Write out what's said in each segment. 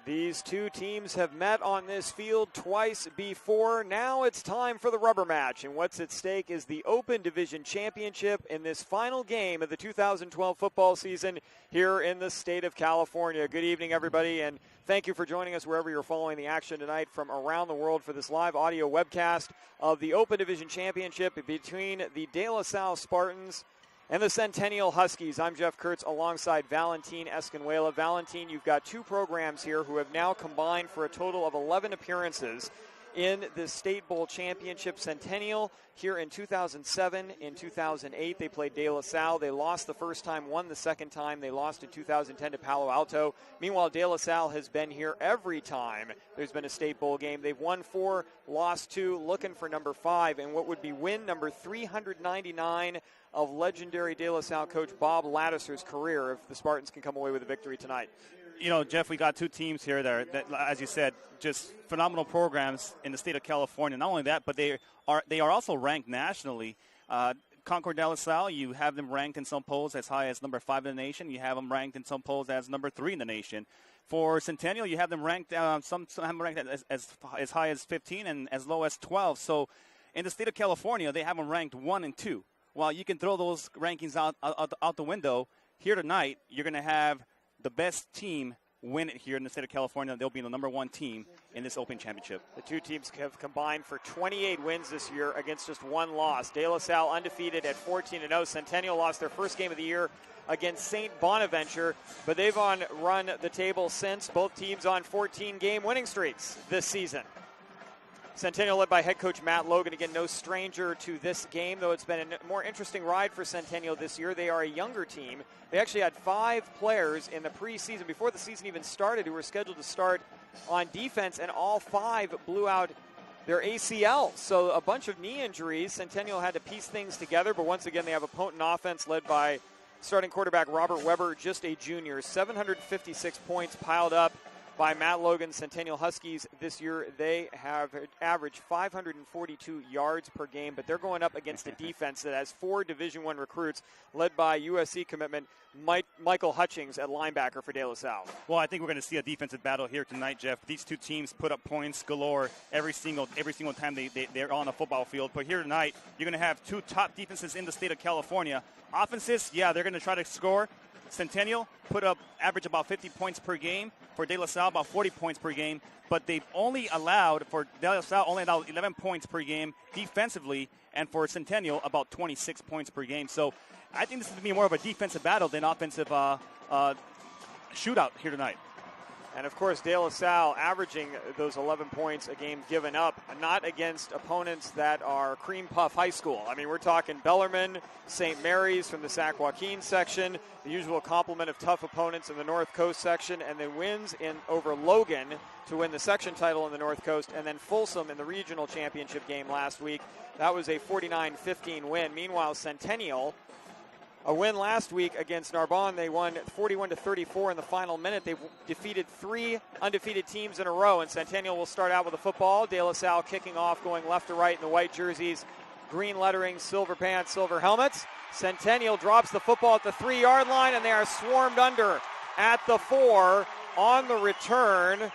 These two teams have met on this field twice before. Now it's time for the rubber match, and what's at stake is the Open Division Championship in this final game of the 2012 football season here in the state of California. Good evening, everybody, and thank you for joining us wherever you're following the action tonight from around the world for this live audio webcast of the Open Division Championship between the De La Salle Spartans and the Centennial Huskies. I'm Jeff Kurtz alongside Valentin Escanuela. Valentin, you've got two programs here who have now combined for a total of 11 appearances in the State Bowl Championship. Centennial here in 2007. In 2008, they played De La Salle. They lost the first time, won the second time. They lost in 2010 to Palo Alto. Meanwhile, De La Salle has been here every time there's been a State Bowl game. They've won 4, lost 2, looking for number 5, and what would be win number 399 of legendary De La Salle coach Bob Lattiser's career if the Spartans can come away with a victory tonight. You know, Jeff, we got two teams here that, as you said, just phenomenal programs in the state of California. Not only that, but they are also ranked nationally. Concord De La Salle, you have them ranked in some polls as high as number 5 in the nation. You have them ranked in some polls as number 3 in the nation. For Centennial, you have them ranked some have them ranked as high as 15 and as low as 12. So in the state of California, they have them ranked 1 and 2. While you can throw those rankings out the window, here tonight you're going to have the best team win it here in the state of California. They'll be the number 1 team in this Open Championship. The two teams have combined for 28 wins this year against just 1 loss. De La Salle undefeated at 14-0. Centennial lost their first game of the year against St. Bonaventure, but they've run the table since. Both teams on 14-game winning streaks this season. Centennial led by head coach Matt Logan. Again, no stranger to this game, though it's been a more interesting ride for Centennial this year. They are a younger team. They actually had 5 players in the preseason, before the season even started, who were scheduled to start on defense, and all 5 blew out their ACL. So a bunch of knee injuries. Centennial had to piece things together, but once again, they have a potent offense led by starting quarterback Robert Weber, just a junior. 756 points piled up by Matt Logan's Centennial Huskies this year. They have averaged 542 yards per game, but they're going up against a defense that has 4 Division I recruits, led by USC commitment Michael Hutchings at linebacker for De La Salle. Well, I think we're going to see a defensive battle here tonight, Jeff. These two teams put up points galore every single time they're on a football field. But here tonight, you're going to have 2 top defenses in the state of California. Offenses, yeah, they're going to try to score. Centennial average about 50 points per game. For De La Salle, about 40 points per game. But they've only allowed, for De La Salle, 11 points per game defensively, and for Centennial, about 26 points per game. So I think this is going to be more of a defensive battle than offensive shootout here tonight. And, of course, De La Salle averaging those 11 points a game given up, not against opponents that are cream puff high school. I mean, we're talking Bellarmine, St. Mary's from the Sac Joaquin section, the usual complement of tough opponents in the North Coast section, and then wins over Logan to win the section title in the North Coast, and then Folsom in the regional championship game last week. That was a 49-15 win. Meanwhile, Centennial, a win last week against Narbonne. They won 41-34 in the final minute. They've defeated 3 undefeated teams in a row, and Centennial will start out with the football. De La Salle kicking off, going left to right in the white jerseys, green lettering, silver pants, silver helmets. Centennial drops the football at the 3-yard line, and they are swarmed under at the 4 on the return.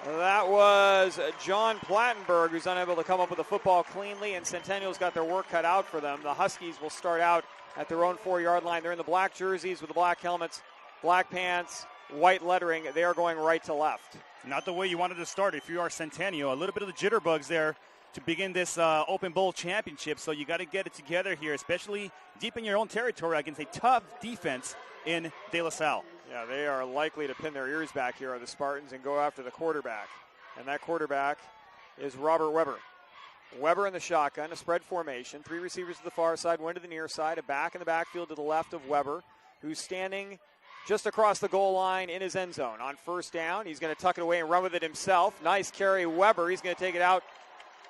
That was John Plattenberg, who's unable to come up with the football cleanly, and Centennial's got their work cut out for them. The Huskies will start out at their own 4-yard line. They're in the black jerseys with the black helmets, black pants, white lettering. They are going right to left. Not the way you wanted to start if you are Centennial. A little bit of the jitterbugs there to begin this Open Bowl championship, so you got to get it together here, especially deep in your own territory against a tough defense in De La Salle. Yeah, they are likely to pin their ears back here, are the Spartans, and go after the quarterback. And that quarterback is Robert Weber. Weber in the shotgun, a spread formation. 3 receivers to the far side, 1 to the near side, a back in the backfield to the left of Weber, who's standing just across the goal line in his end zone. On first down, he's going to tuck it away and run with it himself. Nice carry, Weber. He's going to take it out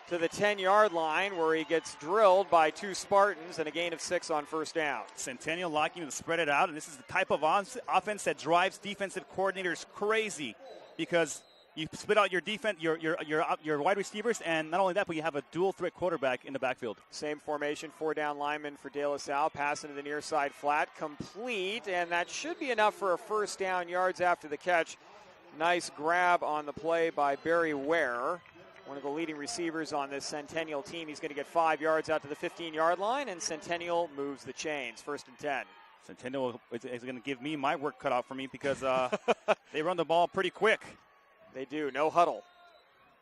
to the 10-yard line, where he gets drilled by 2 Spartans and a gain of 6 on first down. Centennial locking to spread it out, and this is the type of offense that drives defensive coordinators crazy, because you split out your defense, your wide receivers, and not only that, but you have a dual threat quarterback in the backfield. Same formation, 4 down linemen for De La Salle, passing to the near side flat, complete, and that should be enough for a first down, yards after the catch. Nice grab on the play by Barry Ware, one of the leading receivers on this Centennial team. He's going to get 5 yards out to the 15-yard line, and Centennial moves the chains. 1st and 10. Centennial is going to give me my work cut out for me because they run the ball pretty quick. They do. No huddle.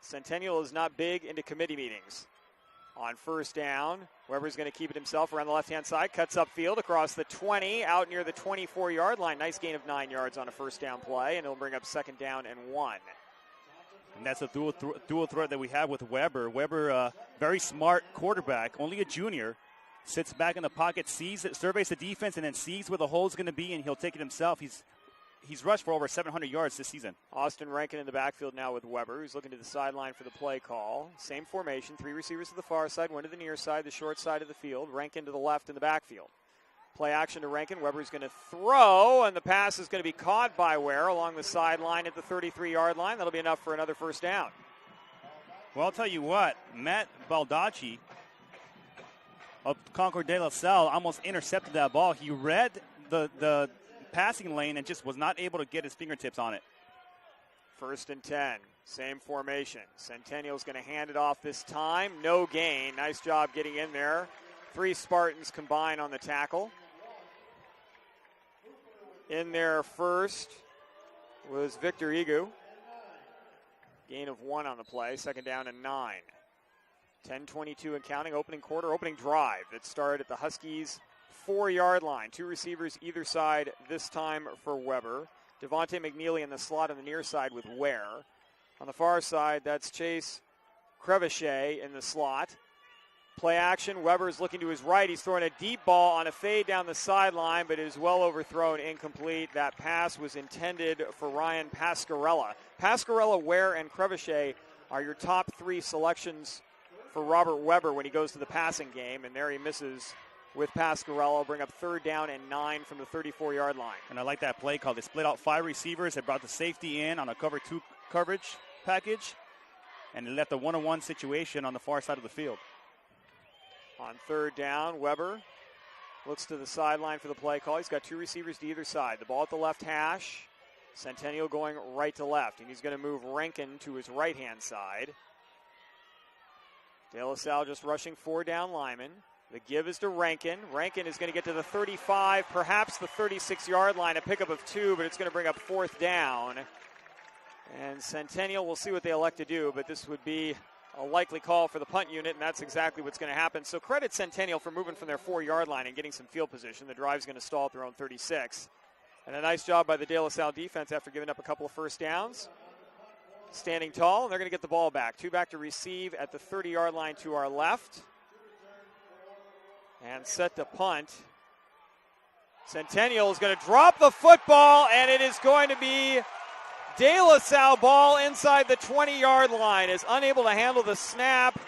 Centennial is not big into committee meetings. On 1st down, Weber's going to keep it himself around the left-hand side, cuts upfield across the 20, out near the 24-yard line. Nice gain of 9 yards on a 1st down play, and it'll bring up 2nd down and 1. And that's a dual threat that we have with Weber. Weber, very smart quarterback, only a junior, sits back in the pocket, surveys the defense, and then sees where the hole's going to be, and he'll take it himself. He's rushed for over 700 yards this season. Austin Rankin in the backfield now with Weber, who's looking to the sideline for the play call. Same formation, 3 receivers to the far side, 1 to the near side, the short side of the field. Rankin to the left in the backfield. Play action to Rankin. Weber's going to throw, and the pass is going to be caught by Ware along the sideline at the 33-yard line. That'll be enough for another 1st down. Well, I'll tell you what, Matt Baldacci of Concord de La Salle almost intercepted that ball. He read the passing lane and just was not able to get his fingertips on it. 1st and 10, same formation. Centennial's going to hand it off this time. No gain. Nice job getting in there. 3 Spartans combine on the tackle. In there first was Victor Igu. Gain of 1 on the play. 2nd down and 9. 10:22 and counting. Opening quarter, opening drive that started at the Huskies' 4-yard line. 2 receivers either side this time for Weber. Devontae McNeely in the slot on the near side with Ware. On the far side, that's Chase Crevichet in the slot. Play action. Weber's looking to his right. He's throwing a deep ball on a fade down the sideline, but it is well overthrown, incomplete. That pass was intended for Ryan Pascarella. Pascarella, Ware, and Crevichet are your top 3 selections for Robert Weber when he goes to the passing game, and there he misses with Pascarella. Bring up 3rd down and 9 from the 34-yard line. And I like that play call. They split out 5 receivers. They brought the safety in on a cover 2 coverage package, and they left a 1-on-1 situation on the far side of the field. On 3rd down, Weber looks to the sideline for the play call. He's got 2 receivers to either side. The ball at the left hash. Centennial going right to left, and he's going to move Rankin to his right-hand side. De La Salle just rushing 4 down linemen. The give is to Rankin. Rankin is going to get to the 35, perhaps the 36-yard line, a pickup of 2, but it's going to bring up 4th down. And Centennial, we'll see what they elect to do, but this would be a likely call for the punt unit, and that's exactly what's going to happen. So credit Centennial for moving from their 4-yard line and getting some field position. The drive's going to stall at their own 36. And a nice job by the De La Salle defense after giving up a couple of 1st downs. Standing tall, and they're going to get the ball back. 2 back to receive at the 30-yard line to our left. And set to punt. Centennial is going to drop the football, and it is going to be De La Salle ball inside the 20-yard line. Is unable to handle the snap.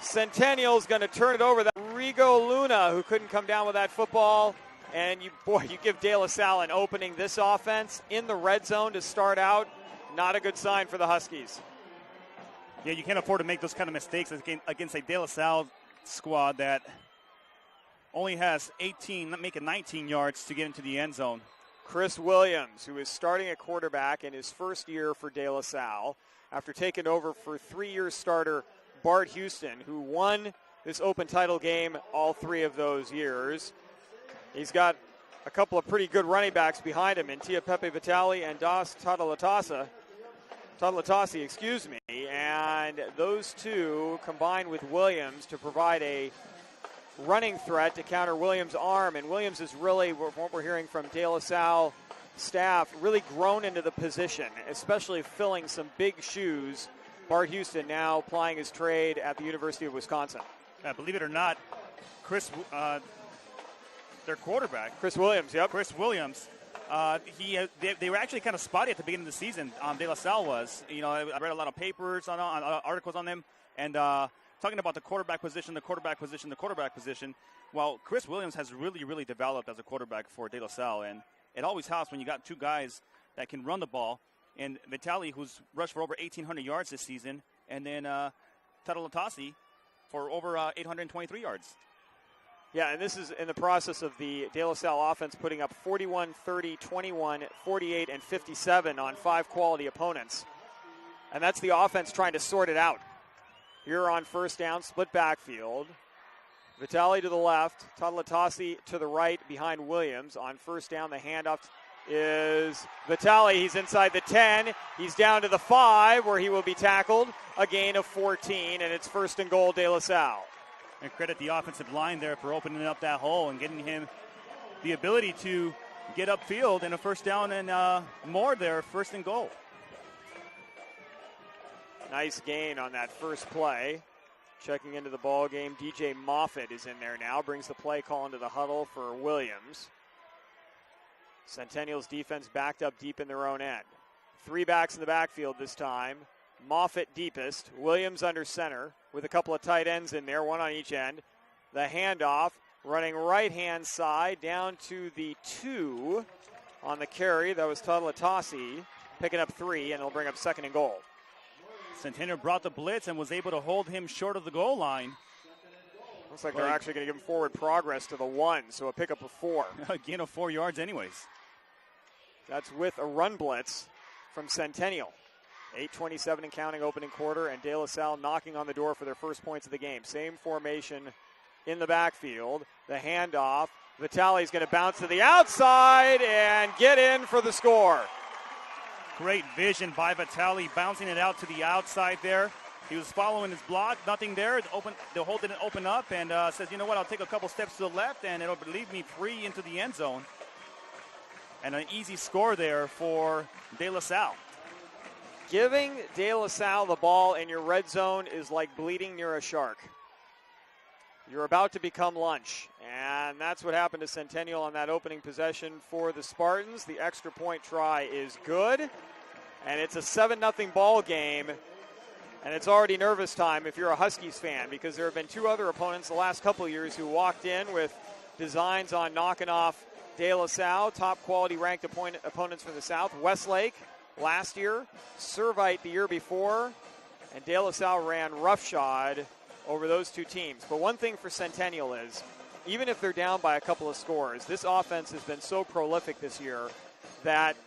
Centennial is going to turn it over. That Rigo Luna, who couldn't come down with that football. And you give De La Salle an opening. This offense in the red zone to start out, not a good sign for the Huskies. Yeah, you can't afford to make those kind of mistakes against a De La Salle squad that only has 19 yards to get into the end zone. Chris Williams, who is starting at quarterback in his 1st year for De La Salle, after taking over for 3-year starter Bart Houston, who won this open title game all 3 of those years. He's got a couple of pretty good running backs behind him in Tia Pepe Vitali and Das Tadalatasi, and those 2 combine with Williams to provide a running threat to counter Williams' arm, and Williams is really, what we're hearing from De La Salle staff, really grown into the position, especially filling some big shoes. Bart Houston now plying his trade at the University of Wisconsin. Believe it or not, their quarterback, Chris Williams, they were actually kind of spotty at the beginning of the season. De La Salle was. I read a lot of papers on articles on them, and talking about the quarterback position. Well, Chris Williams has really, really developed as a quarterback for De La Salle, and it always helps when you got 2 guys that can run the ball. And Vitali, who's rushed for over 1,800 yards this season, and then Tadalatasi for over 823 yards. Yeah, and this is in the process of the De La Salle offense putting up 41, 30, 21, 48, and 57 on 5 quality opponents. And that's the offense trying to sort it out. Here on first down, split backfield. Vitale to the left, Tadlatasi to the right behind Williams. On first down, the handoff is Vitale. He's inside the 10. He's down to the 5 where he will be tackled. A gain of 14, and it's first and goal, De La Salle. And credit the offensive line there for opening up that hole and getting him the ability to get upfield and a first down and more there, first and goal. Nice gain on that first play. Checking into the ball game, DJ Moffitt is in there now. Brings the play call into the huddle for Williams. Centennial's defense backed up deep in their own end. 3 backs in the backfield this time. Moffitt deepest. Williams under center with a couple of tight ends in there, 1 on each end. The handoff running right-hand side down to the 2 on the carry. That was Tadlatasi picking up 3, and it'll bring up second and goal. Centennial brought the blitz and was able to hold him short of the goal line. Looks like they're actually going to give him forward progress to the 1, so a pickup of 4. A gain of 4 yards anyways. That's with a run blitz from Centennial. 8:27 and counting opening quarter, and De La Salle knocking on the door for their first points of the game. Same formation in the backfield. The handoff. Vitale's going to bounce to the outside and get in for the score. Great vision by Vitale, bouncing it out to the outside there. He was following his block, nothing there. The hole didn't open up, and says, you know what, I'll take a couple steps to the left, and it'll lead me free into the end zone. And an easy score there for De La Salle. Giving De La Salle the ball in your red zone is like bleeding near a shark. You're about to become lunch, and that's what happened to Centennial on that opening possession for the Spartans. The extra point try is good, and it's a 7-0 ball game, and it's already nervous time if you're a Huskies fan, because there have been 2 other opponents the last couple of years who walked in with designs on knocking off De La Salle, top quality ranked opponents from the South. Westlake last year, Servite the year before, and De La Salle ran roughshod over those 2 teams. But one thing for Centennial is, even if they're down by a couple of scores, this offense has been so prolific this year that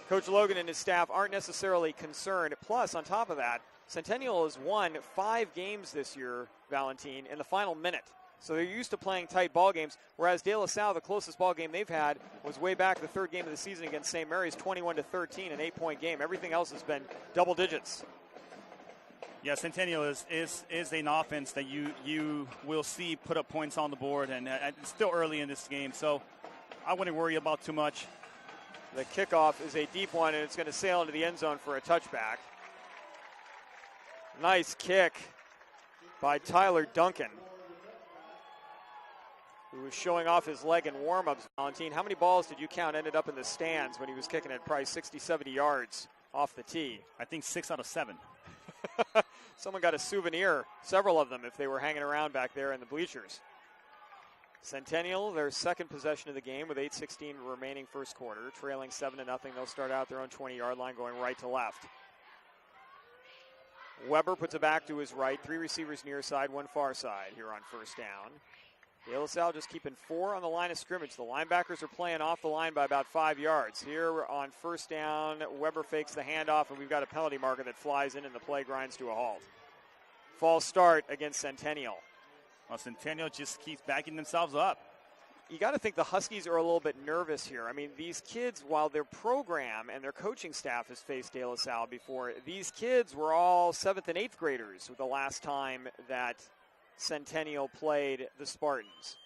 Coach Logan and his staff aren't necessarily concerned. Plus, on top of that, Centennial has won 5 games this year, Valentin, in the final minute. So they're used to playing tight ball games, whereas De La Salle, the closest ball game they've had was way back the 3rd game of the season against St. Mary's, 21-13, an 8-point game. Everything else has been double digits. Yeah, Centennial is an offense that you will see put up points on the board, and it's still early in this game, so I wouldn't worry about too much. The kickoff is a deep one, and it's going to sail into the end zone for a touchback. Nice kick by Tyler Duncan, who was showing off his leg in warm-ups. Valentin, how many balls did you count ended up in the stands when he was kicking at probably 60, 70 yards off the tee? I think 6 out of 7. Someone got a souvenir, several of them, if they were hanging around back there in the bleachers. Centennial, their second possession of the game with 8:16 remaining first quarter, trailing 7-0. They'll start out their own 20-yard line going right to left. Weber puts it back to his right. 3 receivers near side, 1 far side here on first down. De La Salle just keeping 4 on the line of scrimmage. The linebackers are playing off the line by about 5 yards. Here on first down, Weber fakes the handoff, and we've got a penalty marker that flies in, and the play grinds to a halt. False start against Centennial. Well, Centennial just keeps backing themselves up. You got to think the Huskies are a little bit nervous here. I mean, these kids, while their program and their coaching staff has faced De La Salle before, these kids were all 7th and 8th graders the last time that Centennial played the Spartans.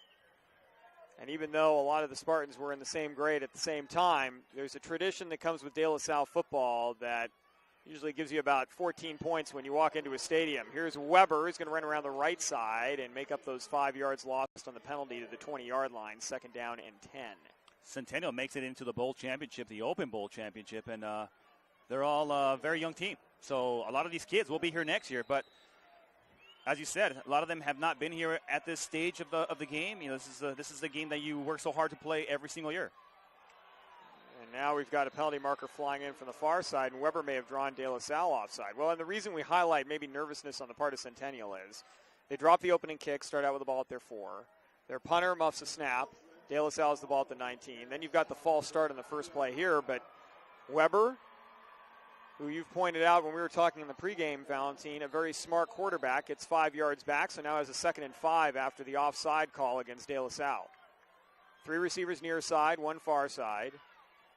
And even though a lot of the Spartans were in the same grade at the same time, there's a tradition that comes with De La Salle football that usually gives you about 14 points when you walk into a stadium. Here's Weber, who's going to run around the right side and make up those 5 yards lost on the penalty to the 20-yard line, second down and 10. Centennial makes it into the bowl championship, the Open Bowl championship, and they're all a very young team. So a lot of these kids will be here next year, but as you said, a lot of them have not been here at this stage of the game. You know, this is the game that you work so hard to play every single year. And now we've got a penalty marker flying in from the far side, and Weber may have drawn De La Salle offside. Well, and the reason we highlight maybe nervousness on the part of Centennial is they drop the opening kick, start out with the ball at their 4. Their punter muffs a snap. De La Salle has the ball at the 19. Then you've got the false start on the first play here, but Weber, who you've pointed out when we were talking in the pregame, Valentine, a very smart quarterback, gets 5 yards back, so now has a 2nd and 5 after the offside call against De La Salle. 3 receivers near side, 1 far side.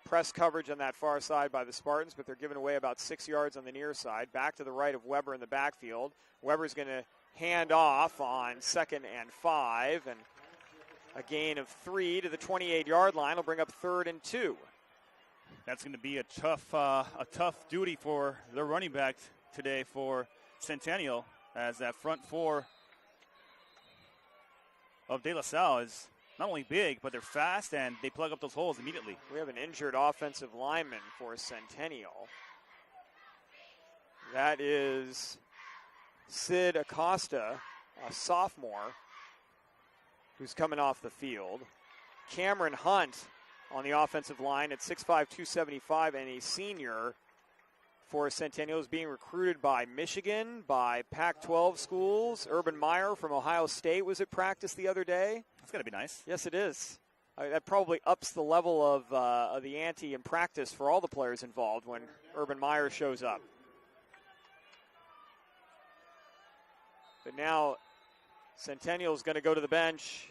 Press coverage on that far side by the Spartans, but they're giving away about 6 yards on the near side. Back to the right of Weber in the backfield. Weber's going to hand off on 2nd and 5, and a gain of 3 to the 28-yard line will bring up 3rd and 2. That's going to be a tough duty for their running back today for Centennial, as that front 4 of De La Salle is not only big, but they're fast and they plug up those holes immediately. We have an injured offensive lineman for Centennial. That is Sid Acosta, a sophomore, who's coming off the field. Cameron Hunt on the offensive line at 6'5", 275, and a senior for Centennial, is being recruited by Michigan, by Pac-12 schools. Urban Meyer from Ohio State was at practice the other day. That's got to be nice. Yes, it is. That probably ups the level of the ante in practice for all the players involved when Urban Meyer shows up. But now Centennial is going to go to the bench,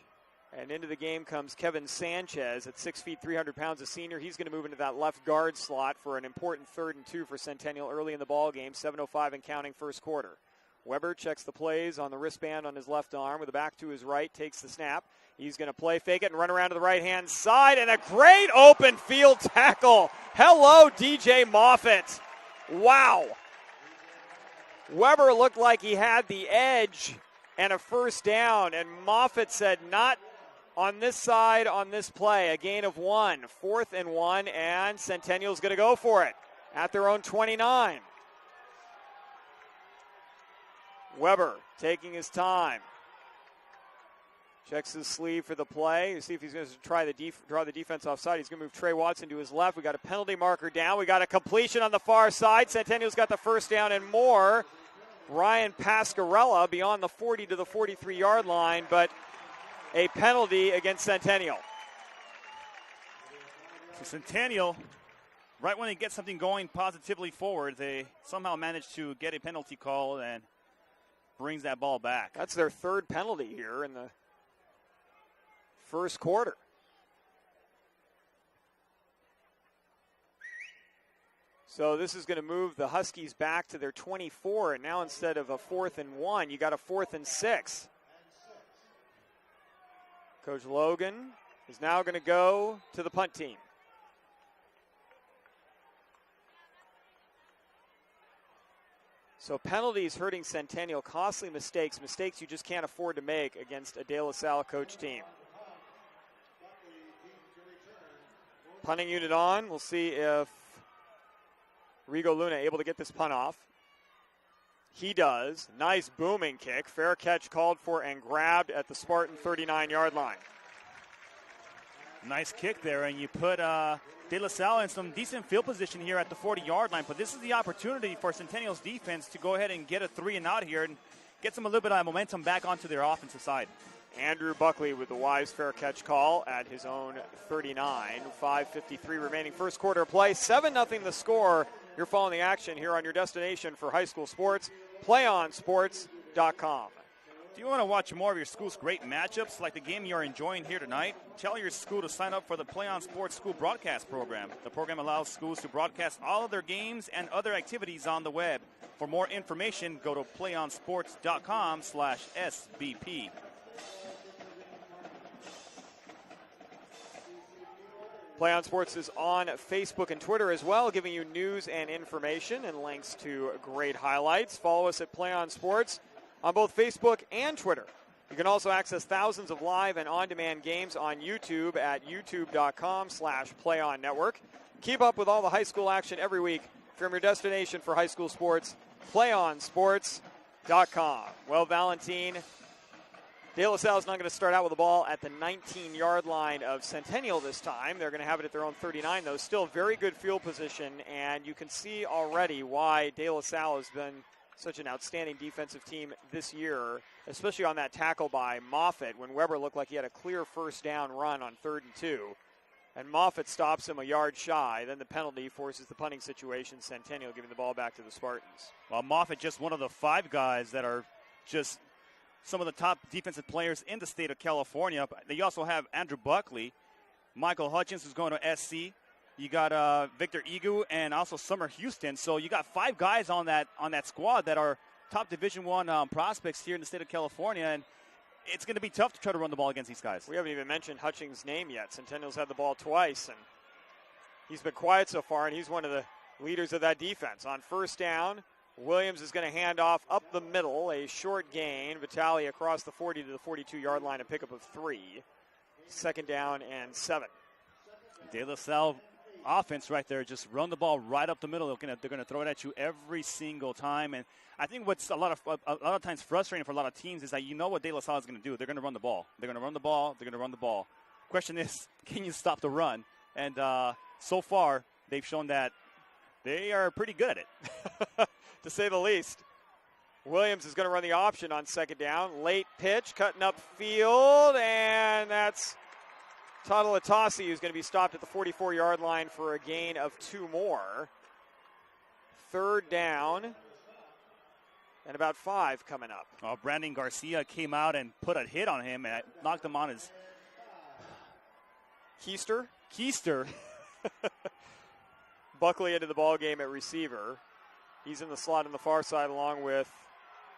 and into the game comes Kevin Sanchez at 6 feet, 300 pounds, a senior. He's going to move into that left guard slot for an important 3rd and 2 for Centennial early in the ball game, 7:05 and counting first quarter. Weber checks the plays on the wristband on his left arm with the back to his right, takes the snap. He's going to play fake it and run around to the right-hand side, and a great open field tackle. Hello, DJ Moffitt. Wow. Weber looked like he had the edge and a first down, and Moffitt said, not on this side on this play. A gain of 1, 4th and 1, and Centennial's going to go for it at their own 29. Weber taking his time. Checks his sleeve for the play. You see if he's going to draw the defense offside. He's going to move Trey Watson to his left. We got a penalty marker down. We got a completion on the far side. Centennial's got the first down and more. Ryan Pascarella beyond the 40 to the 43-yard line, but a penalty against Centennial. So Centennial, right when they get something going positively forward, they somehow manage to get a penalty call and brings that ball back. That's their 3rd penalty here in the first quarter. So this is going to move the Huskies back to their 24, and now instead of a 4th and 1, you got a 4th and 6. Coach Logan is now going to go to the punt team. So penalties hurting Centennial, costly mistakes you just can't afford to make against a De La Salle coach team. Punting unit on. We'll see if Rigo Luna able to get this punt off. He does. Nice booming kick. Fair catch called for and grabbed at the Spartan 39-yard line. Nice kick there, and you put De La Salle in some decent field position here at the 40-yard line. But this is the opportunity for Centennial's defense to go ahead and get a 3-and-out here and get them a little bit of momentum back onto their offensive side. Andrew Buckley with the wise fair catch call at his own 39. 5:53 remaining first quarter play. 7-0 the score. You're following the action here on your destination for high school sports, PlayOnSports.com. Do you want to watch more of your school's great matchups like the game you're enjoying here tonight? Tell your school to sign up for the PlayOn Sports School Broadcast Program. The program allows schools to broadcast all of their games and other activities on the web. For more information, go to PlayOnSports.com/SBP. PlayOn Sports is on Facebook and Twitter as well, giving you news and information and links to great highlights. Follow us at PlayOn Sports on both Facebook and Twitter. You can also access thousands of live and on-demand games on YouTube at youtube.com/PlayOnNetwork. Keep up with all the high school action every week from your destination for high school sports, PlayOnSports.com. Well, Valentine, De La Salle is not going to start out with the ball at the 19-yard line of Centennial this time. They're going to have it at their own 39, though. Still very good field position, and you can see already why De La Salle has been such an outstanding defensive team this year, especially on that tackle by Moffitt when Weber looked like he had a clear first down run on 3rd and 2. And Moffitt stops him a yard shy. Then the penalty forces the punting situation. Centennial giving the ball back to the Spartans. Well, Moffitt just one of the 5 guys that are just some of the top defensive players in the state of California. You also have Andrew Buckley, Michael Hutchins, who's going to SC. You got Victor Igu and also Summer Houston. So you got 5 guys on that squad that are top Division I prospects here in the state of California. And it's going to be tough to try to run the ball against these guys. We haven't even mentioned Hutchings' name yet. Centennial's had the ball twice, and he's been quiet so far, and he's one of the leaders of that defense. On first down, Williams is going to hand off up the middle, a short gain. Vitale across the 40 to the 42-yard line, a pickup of 3. 2nd down and 7. De La Salle offense right there, just run the ball right up the middle. They're going to throw it at you every single time. And I think what's a lot of times frustrating for a lot of teams is that you know what De La Salle is going to do. They're going to run the ball. They're going to run the ball. They're going to run the ball. Question is, can you stop the run? And so far, they've shown that they are pretty good at it, to say the least. Williams is going to run the option on 2nd down. Late pitch, cutting up field, and that's Tadalatasi, who's going to be stopped at the 44-yard line for a gain of 2 more. 3rd down and about 5 coming up. Brandon Garcia came out and put a hit on him and knocked him on his Keister. Buckley into the ball game at receiver. He's in the slot on the far side along with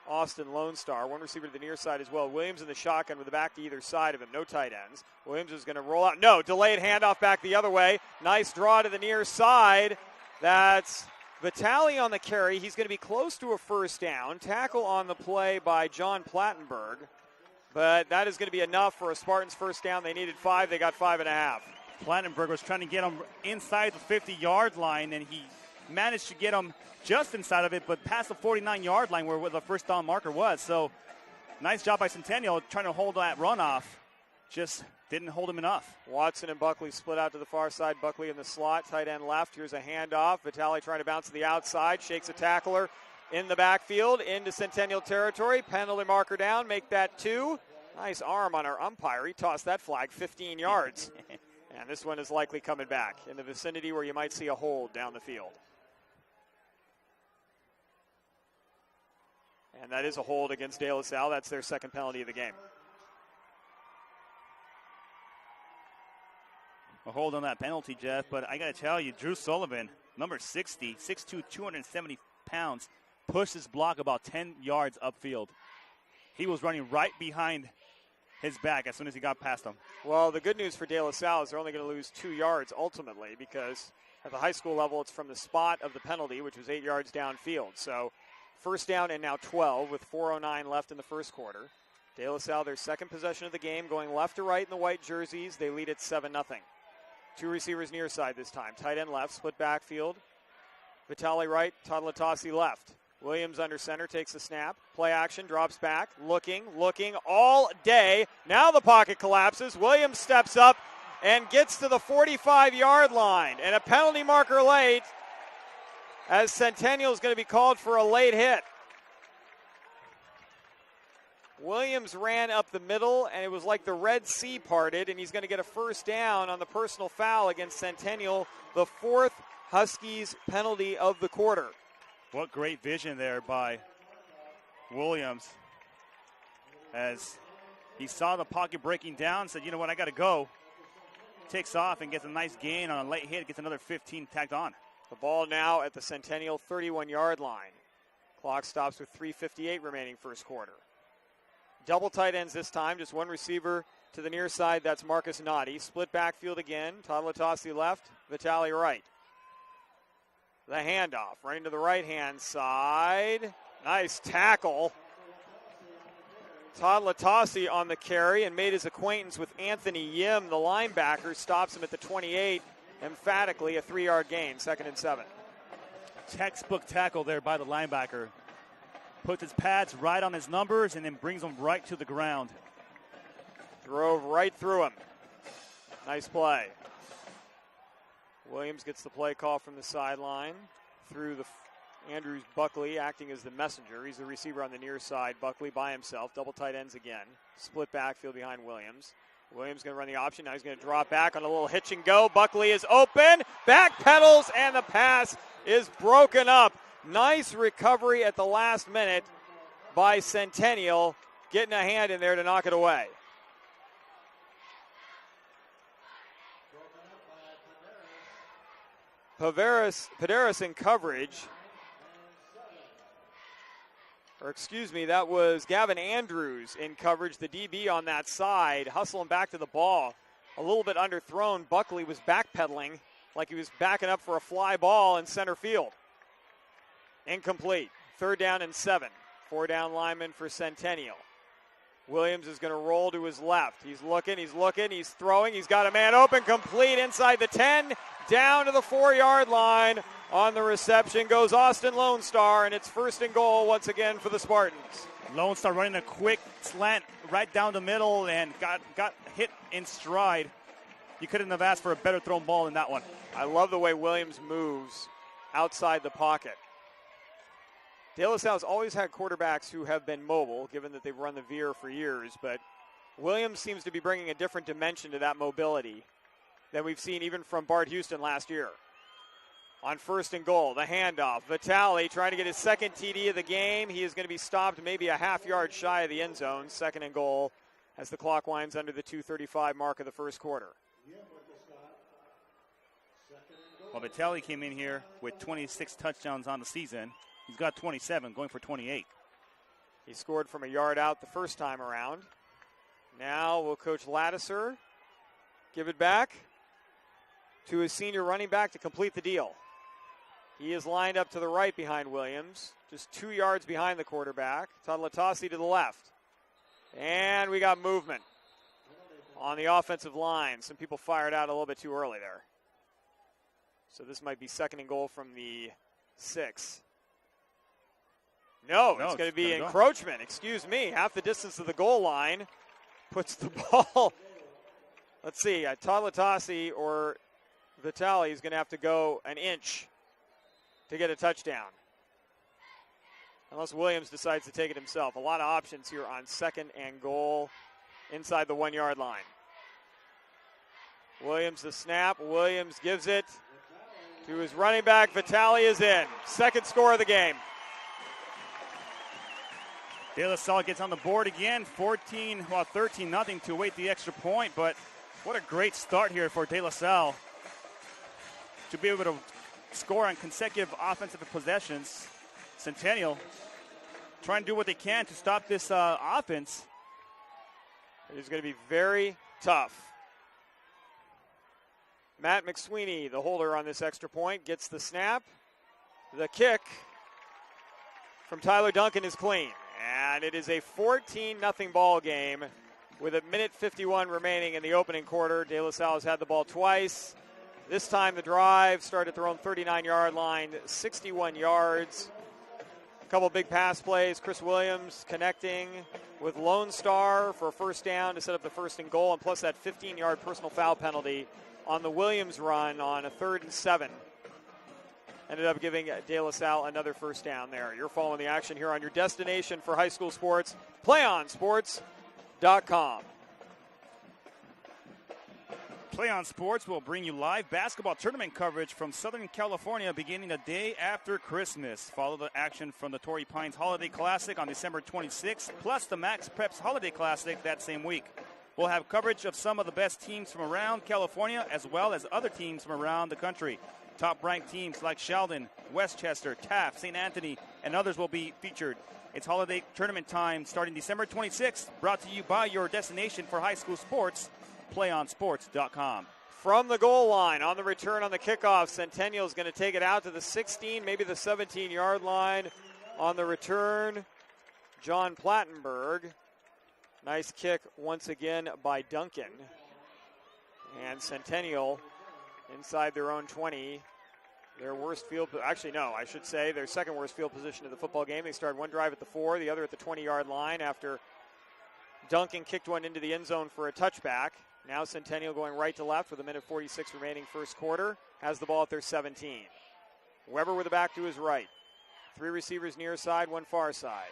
Austin Lone Star. One receiver to the near side as well. Williams in the shotgun with the back to either side of him. No tight ends. Williams is going to roll out. No, delayed handoff back the other way. Nice draw to the near side. That's Vitale on the carry. He's going to be close to a first down. Tackle on the play by John Plattenberg. But that is going to be enough for a Spartans first down. They needed 5. They got 5.5. Plattenberg was trying to get him inside the 50-yard line, and he managed to get him just inside of it, but past the 49-yard line where the first down marker was. So nice job by Centennial trying to hold that run off. Just didn't hold him enough. Watson and Buckley split out to the far side. Buckley in the slot, tight end left. Here's a handoff. Vitale trying to bounce to the outside, shakes a tackler in the backfield into Centennial territory. Penalty marker down, make that 2. Nice arm on our umpire. He tossed that flag 15 yards. And this one is likely coming back in the vicinity where you might see a hold down the field. And that is a hold against De La Salle. That's their 2nd penalty of the game. A hold on that penalty, Jeff, but I got to tell you, Drew Sullivan, number 60, 6'2", 270 pounds, pushed his block about 10 yards upfield. He was running right behind his back as soon as he got past him. Well, the good news for De La Salle is they're only going to lose 2 yards ultimately, because at the high school level, it's from the spot of the penalty, which was 8 yards downfield. So first down and now 12 with 4:09 left in the first quarter. De La Salle, their 2nd possession of the game, going left to right in the white jerseys. They lead at 7-0. 2 receivers near side this time. Tight end left, split backfield. Vitale right, Tadalatasi left. Williams under center, takes the snap. Play action, drops back, looking all day. Now the pocket collapses. Williams steps up and gets to the 45-yard line. And a penalty marker late, as Centennial is going to be called for a late hit. Williams ran up the middle, and it was like the Red Sea parted, and he's going to get a first down on the personal foul against Centennial, the 4th Huskies penalty of the quarter. What great vision there by Williams, as he saw the pocket breaking down, said, you know what, I got to go. Takes off and gets a nice gain on a late hit, gets another 15 tacked on. The ball now at the Centennial 31-yard line. Clock stops with 3:58 remaining first quarter. Double tight ends this time, just one receiver to the near side. That's Marcus Noddy. Split backfield again. Tadalatasi left, Vitale right. The handoff, running to the right-hand side. Nice tackle. Tadalatasi on the carry and made his acquaintance with Anthony Yim, the linebacker. Stops him at the 28. Emphatically a 3-yard gain, 2nd and 7. Textbook tackle there by the linebacker. Puts his pads right on his numbers and then brings them right to the ground. Drove right through him. Nice play. Williams gets the play call from the sideline through the Andrews Buckley acting as the messenger. He's the receiver on the near side. Buckley by himself. Double tight ends again. Split backfield behind Williams. Williams going to run the option. Now he's going to drop back on a little hitch and go. Buckley is open. Back pedals, and the pass is broken up. Nice recovery at the last minute by Centennial. Getting a hand in there to knock it away. Padaris in coverage. Or excuse me, that was Gavin Andrews in coverage, the DB on that side, hustling back to the ball. A little bit underthrown. Buckley was backpedaling like he was backing up for a fly ball in center field. Incomplete. 3rd down and 7. 4-down lineman for Centennial. Williams is going to roll to his left. He's looking, he's throwing. He's got a man open, complete inside the 10, down to the 4-yard line. On the reception goes Austin Lone Star, and it's 1st and goal once again for the Spartans. Lone Star running a quick slant right down the middle and got hit in stride. You couldn't have asked for a better thrown ball than that one. I love the way Williams moves outside the pocket. De La Salle's always had quarterbacks who have been mobile, given that they've run the veer for years, but Williams seems to be bringing a different dimension to that mobility than we've seen even from Bart Houston last year. On 1st and goal, the handoff. Vitale trying to get his 2nd TD of the game. He is going to be stopped maybe a half-yard shy of the end zone. 2nd and goal as the clock winds under the 2:35 mark of the 1st quarter. Well, Vitale came in here with 26 touchdowns on the season. He's got 27, going for 28. He scored from a yard out the first time around. Now will Coach Lattiser give it back to his senior running back to complete the deal. He is lined up to the right behind Williams, just 2 yards behind the quarterback. Todd Latasi to the left. And we got movement on the offensive line. Some people fired out a little bit too early there. So this might be 2nd and goal from the 6. No, it's going to be encroachment. Excuse me. Half the distance to the goal line puts the ball. Let's see. Todd Latasi or Vitale is going to have to go an inch to get a touchdown. Unless Williams decides to take it himself. A lot of options here on 2nd and goal inside the 1-yard line. Williams the snap. Williams gives it to his running back. Vitale is in. 2nd score of the game. De La Salle gets on the board again. 13-0 to await the extra point. But what a great start here for De La Salle to be able to score on consecutive offensive possessions. Centennial trying to do what they can to stop this offense. It is going to be very tough. Matt McSweeney, the holder on this extra point, gets the snap. The kick from Tyler Duncan is clean. And it is a 14-0 ball game with 1:51 remaining in the opening quarter. De La Salle has had the ball twice. This time the drive started at their own 39-yard line, 61 yards. A couple big pass plays. Chris Williams connecting with Lone Star for a 1st down to set up the 1st and goal, and plus that 15-yard personal foul penalty on the Williams run on a 3rd and 7. Ended up giving De La Salle another 1st down there. You're following the action here on your destination for high school sports, PlayOnSports.com. PlayOn Sports will bring you live basketball tournament coverage from Southern California beginning the day after Christmas. Follow the action from the Torrey Pines Holiday Classic on December 26th, plus the Max Preps Holiday Classic that same week. We'll have coverage of some of the best teams from around California as well as other teams from around the country. Top-ranked teams like Sheldon, Westchester, Taft, St. Anthony, and others will be featured. It's holiday tournament time starting December 26th, brought to you by your destination for high school sports, PlayOnSports.com. From the goal line on the return on the kickoff, Centennial is going to take it out to the 16, maybe the 17-yard line on the return. John Plattenberg. Nice kick once again by Duncan. And Centennial inside their own 20. Their worst field, actually no, I should say their 2nd worst field position of the football game. They started one drive at the 4, the other at the 20-yard line after Duncan kicked one into the end zone for a touchback. Now Centennial going right to left with 1:46 remaining 1st quarter. Has the ball at their 17. Weber with the back to his right. Three receivers near side, one far side.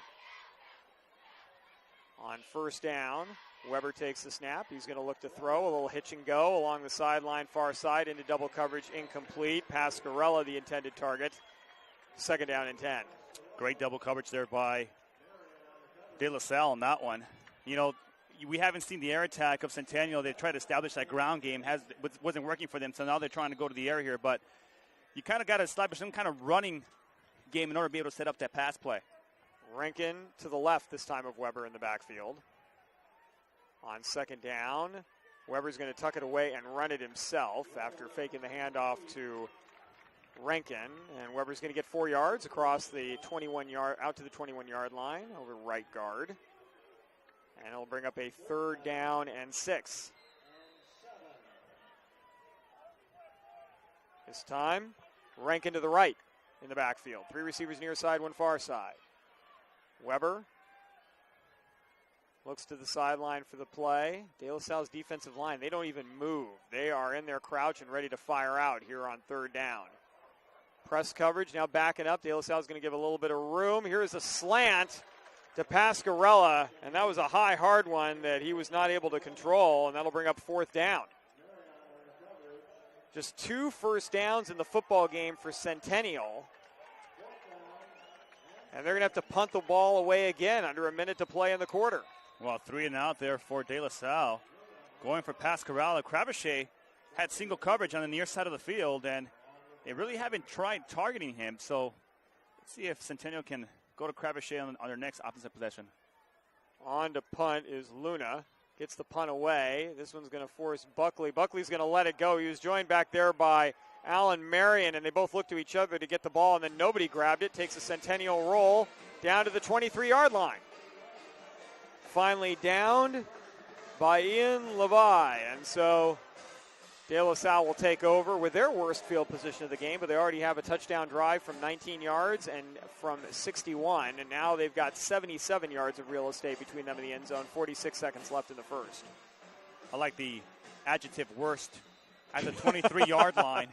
On first down, Weber takes the snap. He's going to look to throw. A little hitch and go along the sideline, far side, into double coverage, incomplete. Pascarella, the intended target. Second down and 10. Great double coverage there by De La Salle on that one. You know, we haven't seen the air attack of Centennial. They tried to establish that ground game. Wasn't working for them, so now they're trying to go to the air here. But you kind of got to establish some kind of running game in order to be able to set up that pass play. Rankin to the left this time of Weber in the backfield. On second down, Weber's going to tuck it away and run it himself after faking the handoff to Rankin. And Weber's going to get 4 yards across the 21-yard, out to the 21-yard line over right guard. And it'll bring up a third down and 6. This time, Rankin to the right in the backfield. Three receivers near side, one far side. Weber looks to the sideline for the play. De La Salle's defensive line, they don't even move. They are in their crouch and ready to fire out here on third down. Press coverage, now backing up. De La Salle's going to give a little bit of room. Here's a slant to Pascarella, and that was a high, hard one that he was not able to control, and that'll bring up fourth down. Just 2 first downs in the football game for Centennial. And they're going to have to punt the ball away again under a minute to play in the quarter. Well, 3 and out there for De La Salle. Going for Pascarella. Crabachet had single coverage on the near side of the field, and they really haven't tried targeting him. So let's see if Centennial can go to Crabachet on their next offensive possession. On to punt is Luna. Gets the punt away. This one's going to force Buckley. Buckley's going to let it go. He was joined back there by Alan Marion, and they both looked to each other to get the ball, and then nobody grabbed it. Takes a Centennial roll down to the 23-yard line. Finally downed by Ian Levi, and so De La Salle will take over with their worst field position of the game, but they already have a touchdown drive from 19 yards and from 61, and now they've got 77 yards of real estate between them and the end zone, 46 seconds left in the first. I like the adjective worst at the 23-yard line.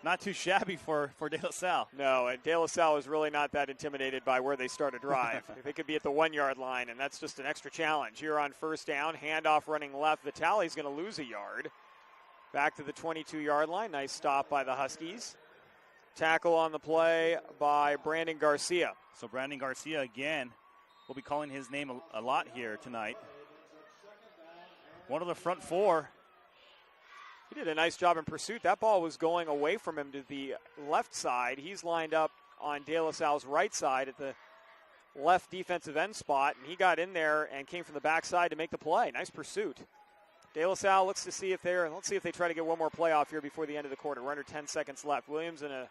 Not too shabby for De La Salle. No, and De La Salle is really not that intimidated by where they start a drive. They could be at the 1-yard line, and that's just an extra challenge. Here on first down, handoff running left. Vitale's going to lose a yard. Back to the 22-yard line. Nice stop by the Huskies. Tackle on the play by Brandon Garcia. So Brandon Garcia, again, we'll be calling his name a lot here tonight. One of the front 4. He did a nice job in pursuit. That ball was going away from him to the left side. He's lined up on De La Salle's right side at the left defensive end spot, and he got in there and came from the backside to make the play. Nice pursuit. De La Salle looks to see if let's see if they try to get one more play off here before the end of the quarter. We're under 10 seconds left. Williams in a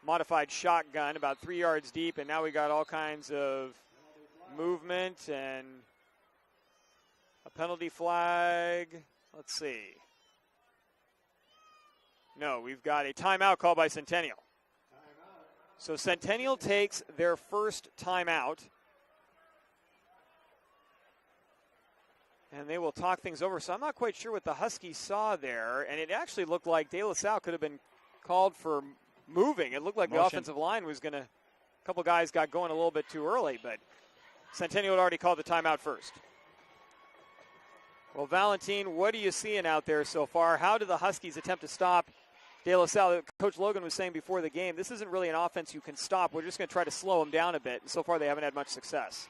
modified shotgun about 3 yards deep, and now we got all kinds of movement and a penalty flag. Let's see. No, we've got a timeout called by Centennial. So Centennial takes their first timeout. And they will talk things over. So I'm not quite sure what the Huskies saw there. And it actually looked like De La Salle could have been called for moving. It looked like the offensive line was going to, a couple guys got going a little bit too early. But Centennial had already called the timeout first. Well, Valentin, what are you seeing out there so far? How do the Huskies attempt to stop De La Salle? Coach Logan was saying before the game, this isn't really an offense you can stop. We're just going to try to slow them down a bit. And so far, they haven't had much success.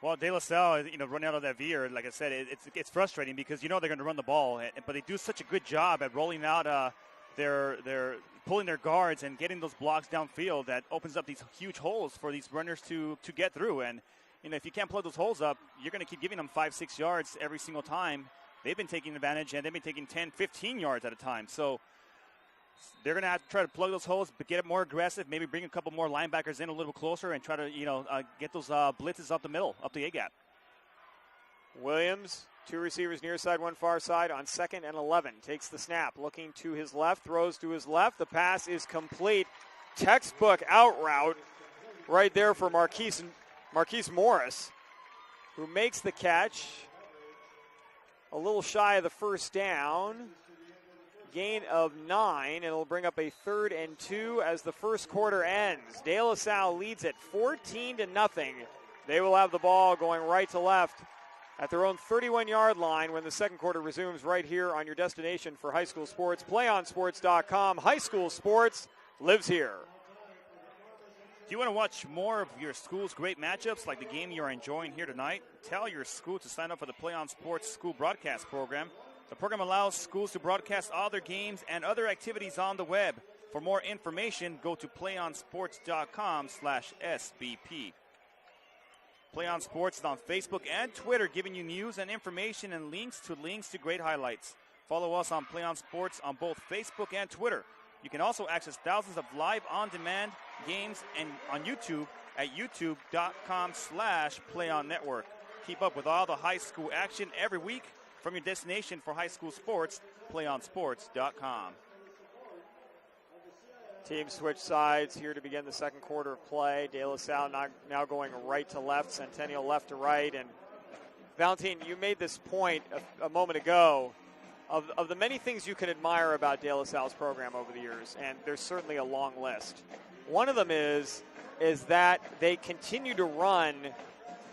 Well, De La Salle, running out of that veer, like I said, it's frustrating because they're going to run the ball, but they do such a good job at rolling out their pulling their guards and getting those blocks downfield that opens up these huge holes for these runners to get through. And if you can't plug those holes up, you're going to keep giving them 5-6 yards every single time. They've been taking advantage, and they've been taking 10, 15 yards at a time. So they're going to have to try to plug those holes, but get it more aggressive, maybe bring a couple more linebackers in a little closer and try to, get those blitzes up the middle, up the A-gap. Williams, 2 receivers near side, 1 far side on 2nd and 11. Takes the snap, looking to his left, throws to his left. The pass is complete. Textbook out route right there for Marquise Morris, who makes the catch. A little shy of the first down. gain of 9, and it'll bring up a 3rd and 2 as the first quarter ends. De La Salle leads it 14-0. They will have the ball going right to left at their own 31-yard line when the second quarter resumes right here on your destination for high school sports, PlayOnSports.com. High school sports lives here. Do you want to watch more of your school's great matchups like the game you're enjoying here tonight? Tell your school to sign up for the PlayOn Sports School Broadcast Program. The program allows schools to broadcast all their games and other activities on the web. For more information, go to PlayOnSports.com/SBP. PlayOn Sports is on Facebook and Twitter, giving you news and information and links to great highlights. Follow us on PlayOn Sports on both Facebook and Twitter. You can also access thousands of live on-demand games and on YouTube at youtube.com/PlayOnNetwork. Keep up with all the high school action every week from your destination for high school sports, PlayOnSports.com. Teams switch sides here to begin the second quarter of play. De La Salle now going right to left, Centennial left to right. And Valentine, you made this point a moment ago of the many things you can admire about De La Salle's program over the years, and there's certainly a long list. One of them is that they continue to run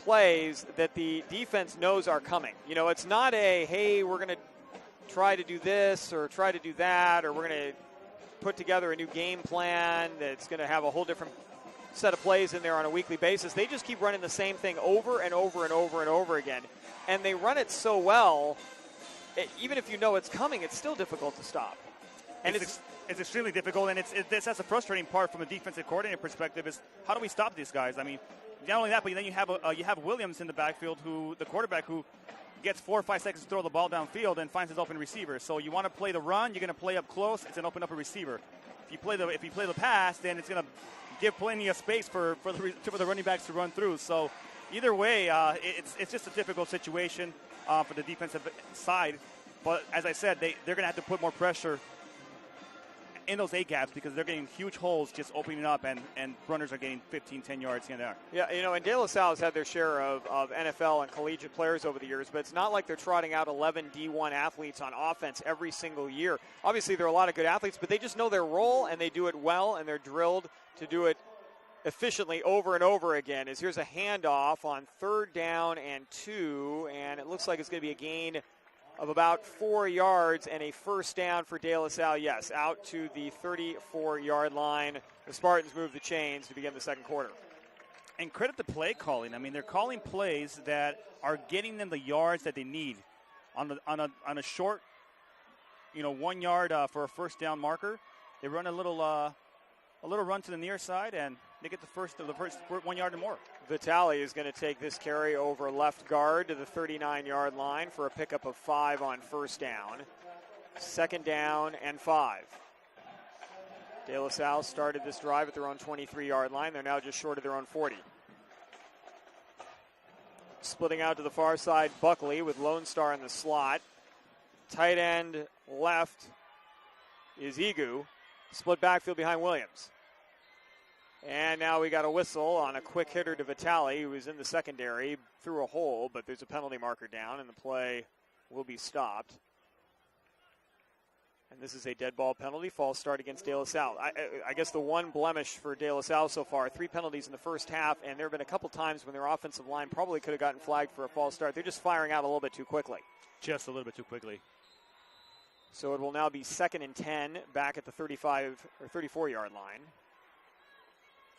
plays that the defense knows are coming. You know, it's not hey, we're going to try to do this or try to do that, or we're going to put together a new game plan that's going to have a whole different set of plays in there on a weekly basis. They just keep running the same thing over and over and over and over again, and they run it so well. Even if you know it's coming, it's still difficult to stop. And it's extremely difficult, and that's a frustrating part from a defensive coordinator perspective is how do we stop these guys? I mean, not only that, but then you have Williams in the backfield, the quarterback who gets 4 or 5 seconds to throw the ball downfield and finds his open receiver. So you want to play the run, you're going to play up close, it's going to open up a receiver. If you play the pass, then it's going to give plenty of space for the running backs to run through. So either way, it's just a difficult situation for the defensive side. But as I said, they're going to have to put more pressure in those A-gaps because they're getting huge holes just opening up, and runners are getting 15, 10 yards in there. Yeah, and De La Salle has had their share of NFL and collegiate players over the years, but it's not like they're trotting out 11 D1 athletes on offense every single year. Obviously, there are a lot of good athletes, but they just know their role, and they do it well, and they're drilled to do it efficiently over and over again. Here's a handoff on 3rd down and 2, and it looks like it's going to be a gain of about 4 yards and a first down for De La Salle. Yes, out to the 34-yard line. The Spartans move the chains to begin the second quarter. And credit the play calling. I mean, they're calling plays that are getting them the yards that they need on a short, 1 yard for a first down marker. They run a little run to the near side, and they get the first 1 yard or more. Vitale is going to take this carry over left guard to the 39-yard line for a pickup of 5 on first down. 2nd down and 5. De La Salle started this drive at their own 23-yard line. They're now just short of their own 40. Splitting out to the far side, Buckley with Lone Star in the slot. Tight end left is Egu. Split backfield behind Williams. And now we got a whistle on a quick hitter to Vitale, who was in the secondary, through a hole, but there's a penalty marker down, and the play will be stopped. And this is a dead ball penalty, false start against De La Salle. I guess the one blemish for De La Salle so far, 3 penalties in the first half, and there have been a couple times when their offensive line probably could have gotten flagged for a false start. They're just firing out a little bit too quickly. Just a little bit too quickly. So it will now be 2nd and 10 back at the 35 or 34-yard line.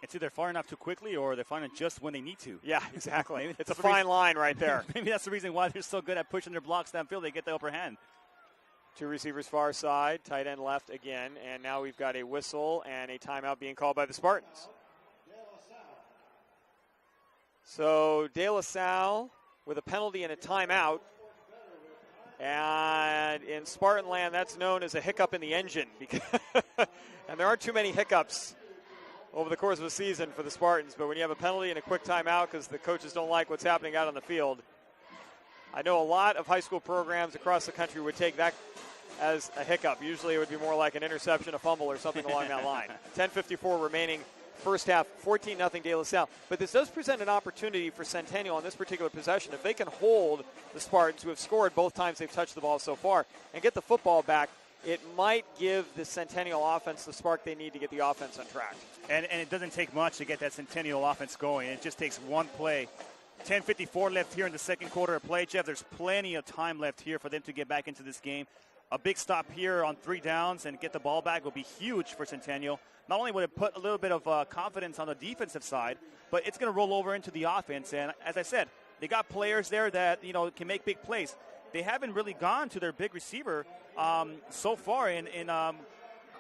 It's either firing off too quickly or they're firing just when they need to. Yeah, exactly. It's a fine line right there. Maybe that's the reason why they're so good at pushing their blocks downfield. They get the upper hand. 2 receivers far side, tight end left again, and now we've got a whistle and a timeout being called by the Spartans. So De La Salle with a penalty and a timeout. And in Spartan land, that's known as a hiccup in the engine. And there aren't too many hiccups over the course of a season for the Spartans. But when you have a penalty and a quick timeout because the coaches don't like what's happening out on the field, I know a lot of high school programs across the country would take that as a hiccup. Usually it would be more like an interception, a fumble, or something along that line. 10:54 remaining. First half, 14-0 De La Salle. But this does present an opportunity for Centennial on this particular possession. If they can hold the Spartans, who have scored both times they've touched the ball so far, and get the football back, it might give the Centennial offense the spark they need to get the offense on track. And it doesn't take much to get that Centennial offense going. It just takes one play. 10:54 left here in the second quarter of play, Jeff. There's plenty of time left here for them to get back into this game. A big stop here on 3 downs and get the ball back will be huge for Centennial. Not only would it put a little bit of confidence on the defensive side, but it's going to roll over into the offense. And as I said, they got players there that, can make big plays. They haven't really gone to their big receiver so far in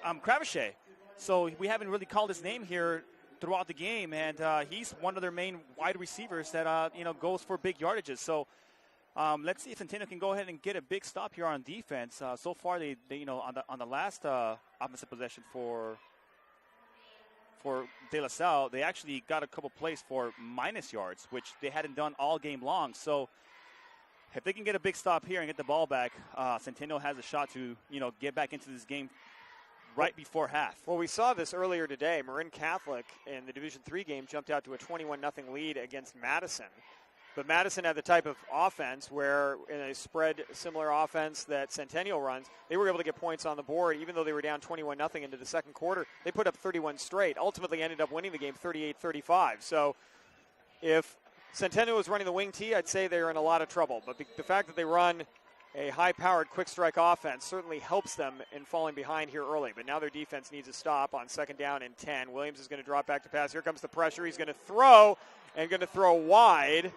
Cravache. So we haven't really called his name here throughout the game, and he's one of their main wide receivers that, goes for big yardages. So let's see if Centennial can go ahead and get a big stop here on defense. So far, they on the last offensive possession for De La Salle, they actually got a couple plays for minus yards, which they hadn't done all game long. So if they can get a big stop here and get the ball back, Centennial has a shot to, get back into this game right before half. Well, we saw this earlier today. Marin Catholic in the Division III game jumped out to a 21-0 lead against Madison. But Madison had the type of offense where in a spread similar offense that Centennial runs, they were able to get points on the board. Even though they were down 21-0 into the second quarter, they put up 31 straight. Ultimately ended up winning the game 38-35. So if Centennial was running the wing tee, I'd say they're in a lot of trouble. But the fact that they run a high-powered quick-strike offense certainly helps them in falling behind here early. But now their defense needs a stop on 2nd down and 10. Williams is going to drop back to pass. Here comes the pressure. He's going to throw, and going to throw wide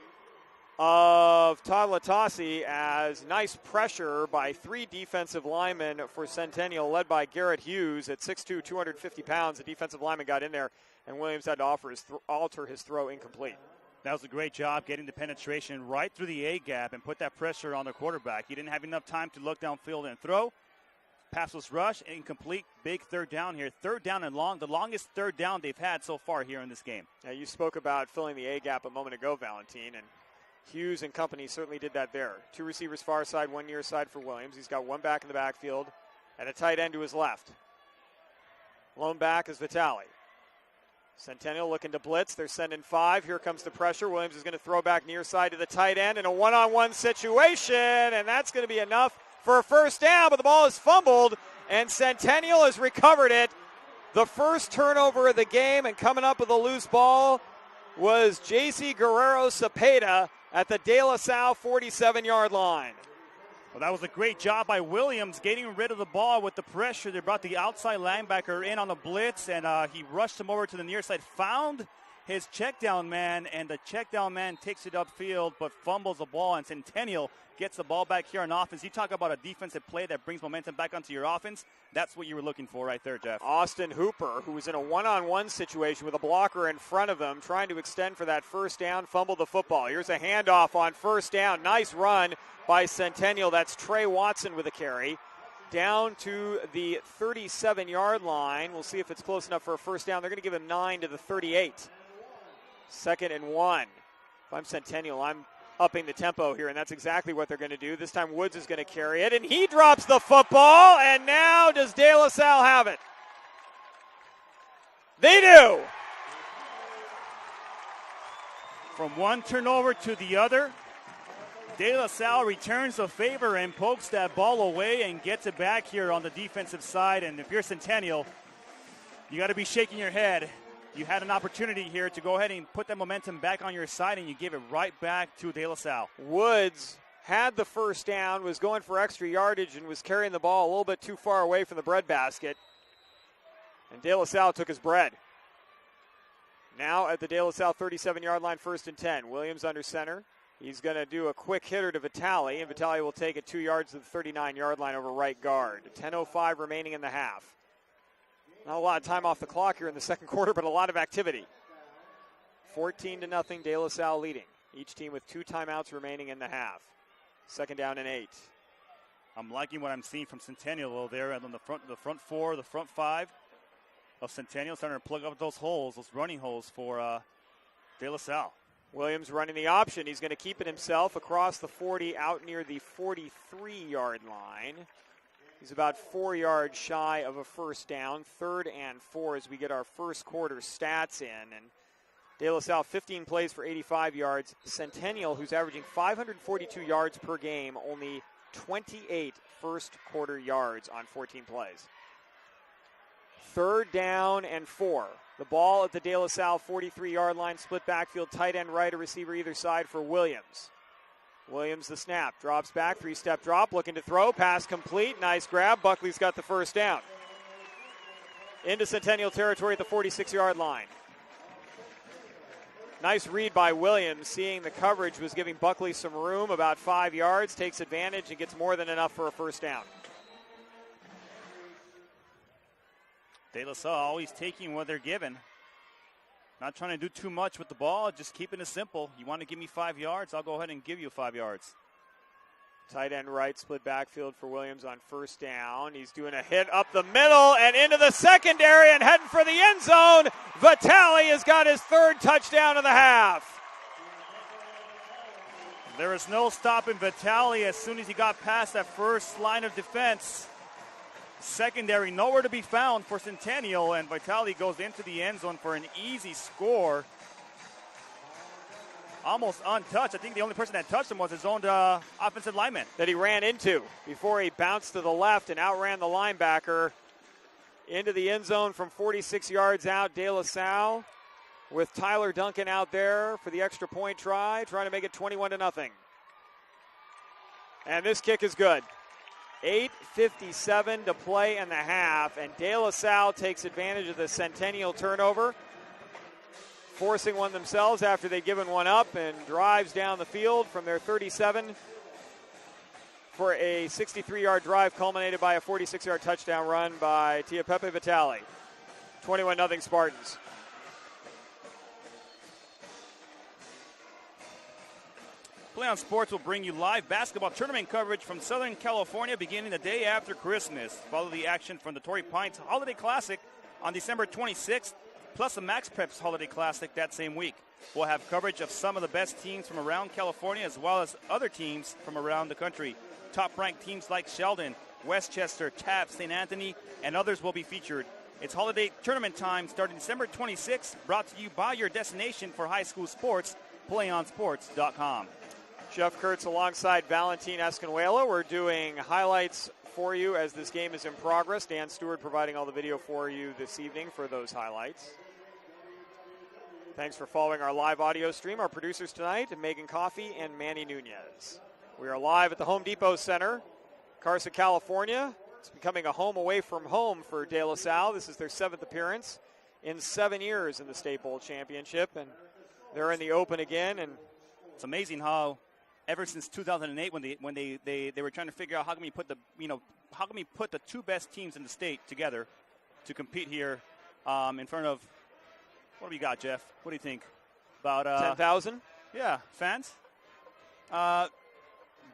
of Todd Latasi as nice pressure by 3 defensive linemen for Centennial, led by Garrett Hughes at 6'2", 250 pounds. The defensive lineman got in there, and Williams had to alter his throw incomplete. That was a great job getting the penetration right through the A-gap and put that pressure on the quarterback. He didn't have enough time to look downfield and throw. Pass was rushed, incomplete. Big 3rd down here. 3rd down and long, the longest 3rd down they've had so far here in this game. Yeah, you spoke about filling the A-gap a moment ago, Valentin, and Hughes and company certainly did that there. 2 receivers far side, 1 near side for Williams. He's got 1 back in the backfield and a tight end to his left. Lone back is Vitale. Centennial looking to blitz. They're sending 5. Here comes the pressure. Williams is going to throw back near side to the tight end in a one-on-one situation, and that's going to be enough for a 1st down, but the ball is fumbled, and Centennial has recovered it. The first turnover of the game, and coming up with a loose ball was J.C. Guerrero Cepeda at the De La Salle 47-yard line. Well, that was a great job by Williams getting rid of the ball with the pressure. They brought the outside linebacker in on the blitz, and he rushed him over to the near side, found his check down man, and the check down man takes it upfield but fumbles the ball, and Centennial gets the ball back here on offense. You talk about a defensive play that brings momentum back onto your offense. That's what you were looking for right there, Jeff. Austin Hooper, who was in a one-on-one situation with a blocker in front of him, trying to extend for that 1st down, fumbled the football. Here's a handoff on 1st down. Nice run by Centennial. That's Trey Watson with a carry. Down to the 37-yard line. We'll see if it's close enough for a 1st down. They're going to give him 9 to the 38. 2nd and 1. If I'm Centennial, I'm upping the tempo here, and that's exactly what they're going to do. This time Woods is going to carry it, and he drops the football, and now does De La Salle have it? They do! From one turnover to the other, De La Salle returns the favor and pokes that ball away and gets it back here on the defensive side. And if you're Centennial, you got to be shaking your head. You had an opportunity here to go ahead and put that momentum back on your side, and you gave it right back to De La Salle. Woods had the 1st down, was going for extra yardage, and was carrying the ball a little bit too far away from the breadbasket. And De La Salle took his bread. Now at the De La Salle 37-yard line, 1st and 10. Williams under center. He's going to do a quick hitter to Vitale, and Vitale will take it 2 yards to the 39-yard line over right guard. 10:05 remaining in the half. Not a lot of time off the clock here in the second quarter, but a lot of activity. 14-0, De La Salle leading. Each team with 2 timeouts remaining in the half. 2nd down and 8. I'm liking what I'm seeing from Centennial there, and on the front 4, the front 5 of Centennial starting to plug up those holes, those running holes for De La Salle. Williams running the option. He's going to keep it himself across the 40, out near the 43-yard line. He's about 4 yards shy of a 1st down. 3rd and 4 as we get our first quarter stats in. And De La Salle 15 plays for 85 yards. Centennial, who's averaging 542 yards per game, only 28 first quarter yards on 14 plays. 3rd down and 4. The ball at the De La Salle 43-yard line, split backfield, tight end right, a receiver either side for Williams. Williams the snap, drops back, 3-step drop, looking to throw, pass complete, nice grab. Buckley's got the first down. Into Centennial territory at the 46-yard line. Nice read by Williams, seeing the coverage was giving Buckley some room, about 5 yards, takes advantage and gets more than enough for a first down. De La Salle always taking what they're given. Not trying to do too much with the ball, just keeping it simple. You want to give me 5 yards, I'll go ahead and give you 5 yards. Tight end right, split backfield for Williams on first down. He's doing a hit up the middle and into the secondary and heading for the end zone. Vitale has got his 3rd touchdown of the half. There is no stopping Vitale as soon as he got past that first line of defense. Secondary nowhere to be found for Centennial, and Vitale goes into the end zone for an easy score. Almost untouched. I think the only person that touched him was his own offensive lineman. That he ran into before he bounced to the left and outran the linebacker into the end zone from 46 yards out. De La Salle with Tyler Duncan out there for the extra point try, trying to make it 21-0. And this kick is good. 8:57 to play in the half, and De La Salle takes advantage of the Centennial turnover, forcing one themselves after they'd given one up, and drives down the field from their 37 for a 63-yard drive culminated by a 46-yard touchdown run by Tia Pepe Vitale. 21-0 Spartans. PlayOn Sports will bring you live basketball tournament coverage from Southern California beginning the day after Christmas. Follow the action from the Torrey Pines Holiday Classic on December 26th, plus the Max Preps Holiday Classic that same week. We'll have coverage of some of the best teams from around California as well as other teams from around the country. Top-ranked teams like Sheldon, Westchester, Taft, St. Anthony, and others will be featured. It's holiday tournament time starting December 26th, brought to you by your destination for high school sports, PlayOnSports.com. Jeff Kurtz alongside Valentin Escanuela. We're doing highlights for you as this game is in progress. Dan Stewart providing all the video for you this evening for those highlights. Thanks for following our live audio stream. Our producers tonight, Megan Coffey and Manny Nunez. We are live at the Home Depot Center, Carson, California. It's becoming a home away from home for De La Salle. This is their 7th appearance in 7 years in the State Bowl Championship, and they're in the open again. And it's amazing how ever since 2008, when they were trying to figure out how can we put the 2 best teams in the state together to compete here in front of, what do we got, Jeff? What do you think? About 10,000? Yeah, fans.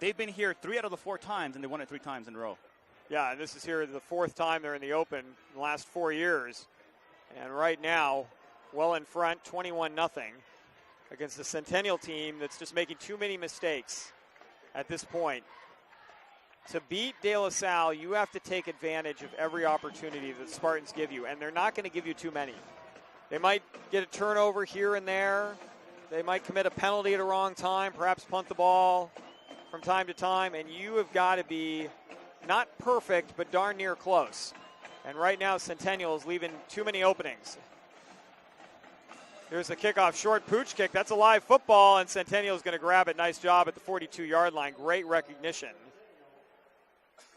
They've been here 3 out of the 4 times, and they won it 3 times in a row. Yeah, and this is here the 4th time they're in the open in the last 4 years. And right now, well in front, 21-0. Against the Centennial team that's just making too many mistakes at this point. To beat De La Salle, you have to take advantage of every opportunity that the Spartans give you, and they're not going to give you too many. They might get a turnover here and there. They might commit a penalty at a wrong time, perhaps punt the ball from time to time, and you have got to be not perfect, but darn near close. And right now, Centennial is leaving too many openings. Here's the kickoff, short pooch kick. That's a live football, and Centennial's going to grab it. Nice job at the 42-yard line. Great recognition.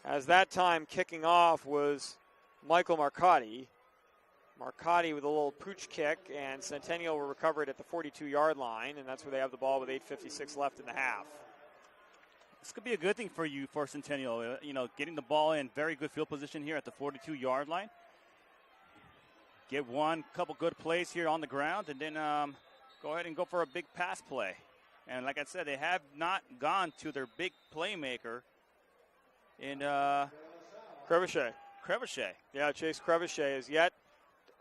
As that time kicking off was Michael Marcotti. Marcotti with a little pooch kick, and Centennial will recover it at the 42-yard line, and that's where they have the ball with 8:56 left in the half. This could be a good thing for you, for Centennial. Getting the ball in very good field position here at the 42-yard line. Get one couple good plays here on the ground, and then go ahead and go for a big pass play. And like I said, they have not gone to their big playmaker in Crevichet. Yeah, Chase Crevichet is yet.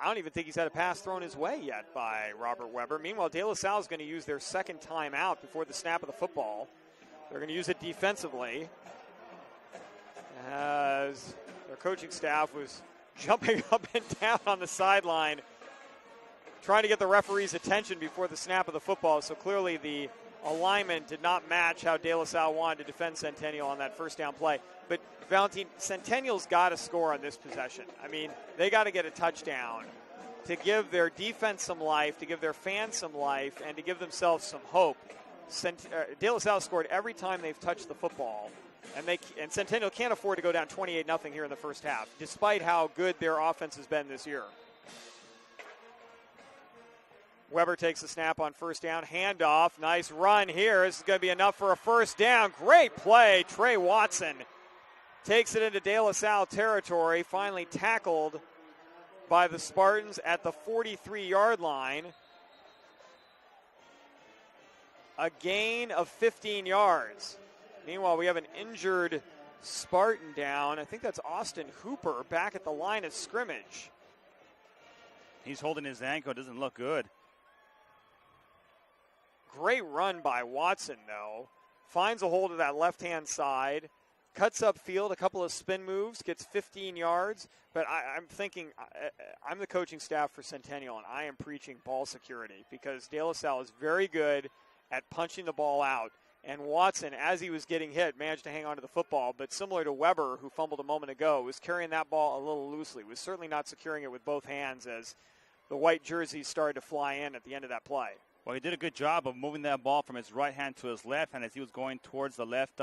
I don't even think he's had a pass thrown his way yet by Robert Weber. Meanwhile, De La Salle is going to use their second timeout before the snap of the football. They're going to use it defensively as their coaching staff was jumping up and down on the sideline, trying to get the referee's attention before the snap of the football. So clearly the alignment did not match how De La Salle wanted to defend Centennial on that first down play. But, Valentin, Centennial's got to score on this possession. I mean, they got to get a touchdown to give their defense some life, to give their fans some life, and to give themselves some hope. De La Salle scored every time they've touched the football, and Centennial can't afford to go down 28-0 here in the first half, despite how good their offense has been this year. Weber takes the snap on first down, handoff, nice run here. This is going to be enough for a first down. Great play. Trey Watson takes it into De La Salle territory, finally tackled by the Spartans at the 43-yard line. A gain of 15 yards. Meanwhile, we have an injured Spartan down. I think that's Austin Hooper back at the line of scrimmage. He's holding his ankle. It doesn't look good. Great run by Watson, though. Finds a hold of that left-hand side. Cuts upfield, a couple of spin moves, gets 15 yards. But I'm thinking, I'm the coaching staff for Centennial, and I am preaching ball security because De La Salle is very good at punching the ball out. And Watson, as he was getting hit, managed to hang on to the football. But similar to Weber, who fumbled a moment ago, was carrying that ball a little loosely. Was certainly not securing it with both hands as the white jerseys started to fly in at the end of that play. Well, he did a good job of moving that ball from his right hand to his left hand as he was going towards the left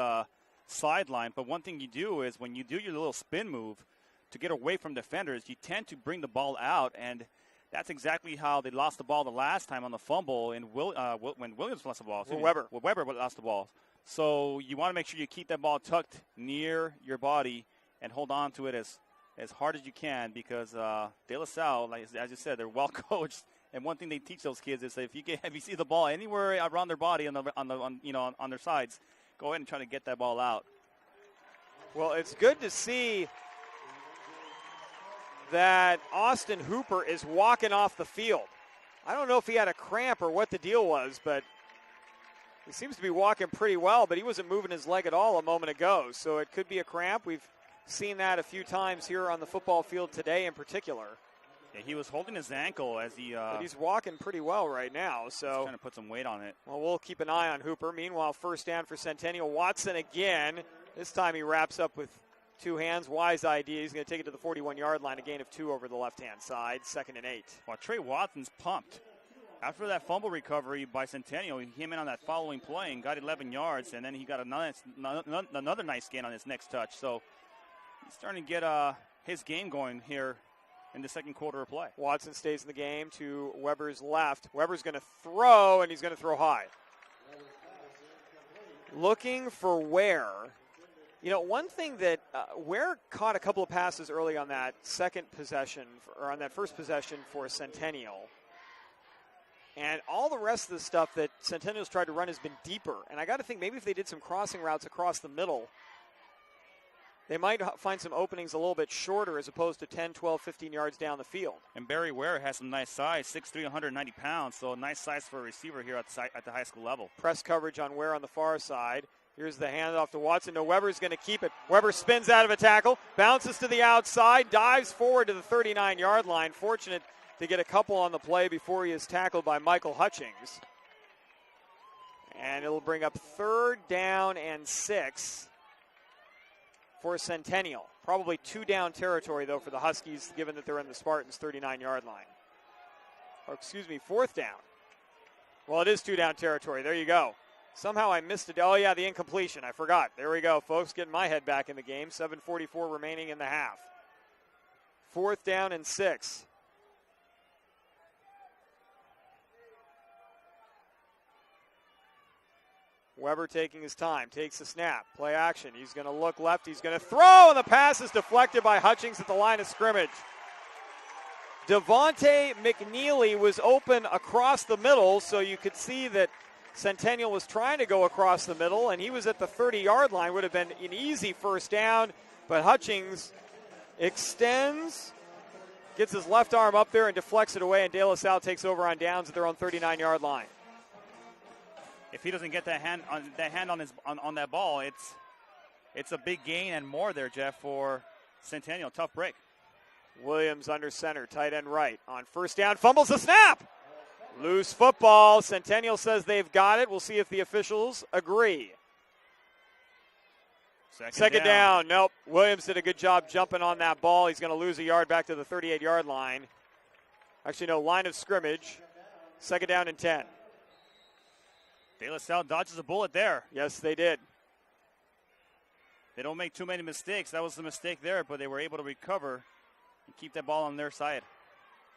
sideline. But one thing you do is when you do your little spin move to get away from defenders, you tend to bring the ball out, and that's exactly how they lost the ball the last time on the fumble when Williams lost the ball. Weber lost the ball. So you want to make sure you keep that ball tucked near your body and hold on to it as hard as you can because De La Salle, like, as you said, they're well coached. And one thing they teach those kids is that if you see the ball anywhere around their body on their sides, go ahead and try to get that ball out. Well, it's good to see that Austin Hooper is walking off the field. I don't know if he had a cramp or what the deal was, but he seems to be walking pretty well, but he wasn't moving his leg at all a moment ago, so it could be a cramp. We've seen that a few times here on the football field today in particular. Yeah, he was holding his ankle as he... but he's walking pretty well right now, so... He's trying to put some weight on it. Well, we'll keep an eye on Hooper. Meanwhile, first down for Centennial. Watson again. This time he wraps up with two hands. Wise idea. He's going to take it to the 41-yard line. A gain of 2 over the left-hand side. 2nd and 8. Well, Trey Watson's pumped. After that fumble recovery by Centennial, he came in on that following play and got 11 yards, and then he got another nice gain on his next touch. So he's starting to get his game going here in the second quarter of play. Watson stays in the game to Weber's left. Weber's going to throw, and he's going to throw high. Looking for Ware. You know, one thing that Ware caught a couple of passes early on that second possession, or on that first possession for Centennial. And all the rest of the stuff that Centennial's tried to run has been deeper. And I got to think maybe if they did some crossing routes across the middle, they might find some openings a little bit shorter as opposed to 10, 12, 15 yards down the field. And Barry Ware has some nice size, 6'3", 190 pounds, so a nice size for a receiver here at the high school level. Press coverage on Ware on the far side. Here's the handoff to Watson. No, Weber's going to keep it. Weber spins out of a tackle, bounces to the outside, dives forward to the 39-yard line. Fortunate to get a couple on the play before he is tackled by Michael Hutchings. And it'll bring up 3rd down and 6 for Centennial. Probably 2-down territory, though, for the Huskies, given that they're in the Spartans' 39-yard line. Or, 4th down. Well, it is 2-down territory. There you go. Somehow I missed it. Oh, yeah, the incompletion. I forgot. There we go, folks. Getting my head back in the game. 7:44 remaining in the half. 4th down and 6. Weber taking his time, takes the snap, play action. He's going to look left, he's going to throw, and the pass is deflected by Hutchings at the line of scrimmage. Devontae McNeely was open across the middle, so you could see that Centennial was trying to go across the middle, and he was at the 30-yard line. Would have been an easy first down, but Hutchings extends, gets his left arm up there and deflects it away, and De La Salle takes over on downs at their own 39-yard line. If he doesn't get that hand on that ball, it's a big gain and more there, Jeff, for Centennial. Tough break. Williams under center, tight end right. On first down, fumbles the snap. Loose football. Centennial says they've got it. We'll see if the officials agree. Second down. Nope. Williams did a good job jumping on that ball. He's going to lose a yard back to the 38-yard line. Actually, no, line of scrimmage. Second down and 10. De La Salle dodges a bullet there. Yes, they did. They don't make too many mistakes. That was the mistake there, but they were able to recover and keep that ball on their side.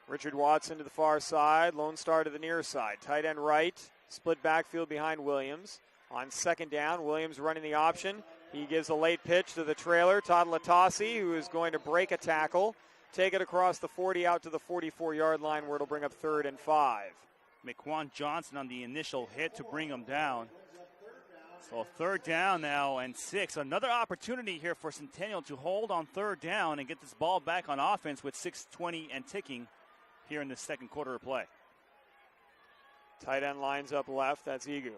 Richard Watson to the far side. Lone Star to the near side. Tight end right. Split backfield behind Williams. On second down, Williams running the option. He gives a late pitch to the trailer, Todd Latasi, who is going to break a tackle, take it across the 40 out to the 44-yard line where it'll bring up 3rd and 5. McQuan Johnson on the initial hit to bring him down. So 3rd down now and 6. Another opportunity here for Centennial to hold on 3rd down and get this ball back on offense with 6:20 and ticking here in the second quarter of play. Tight end lines up left. That's Egu.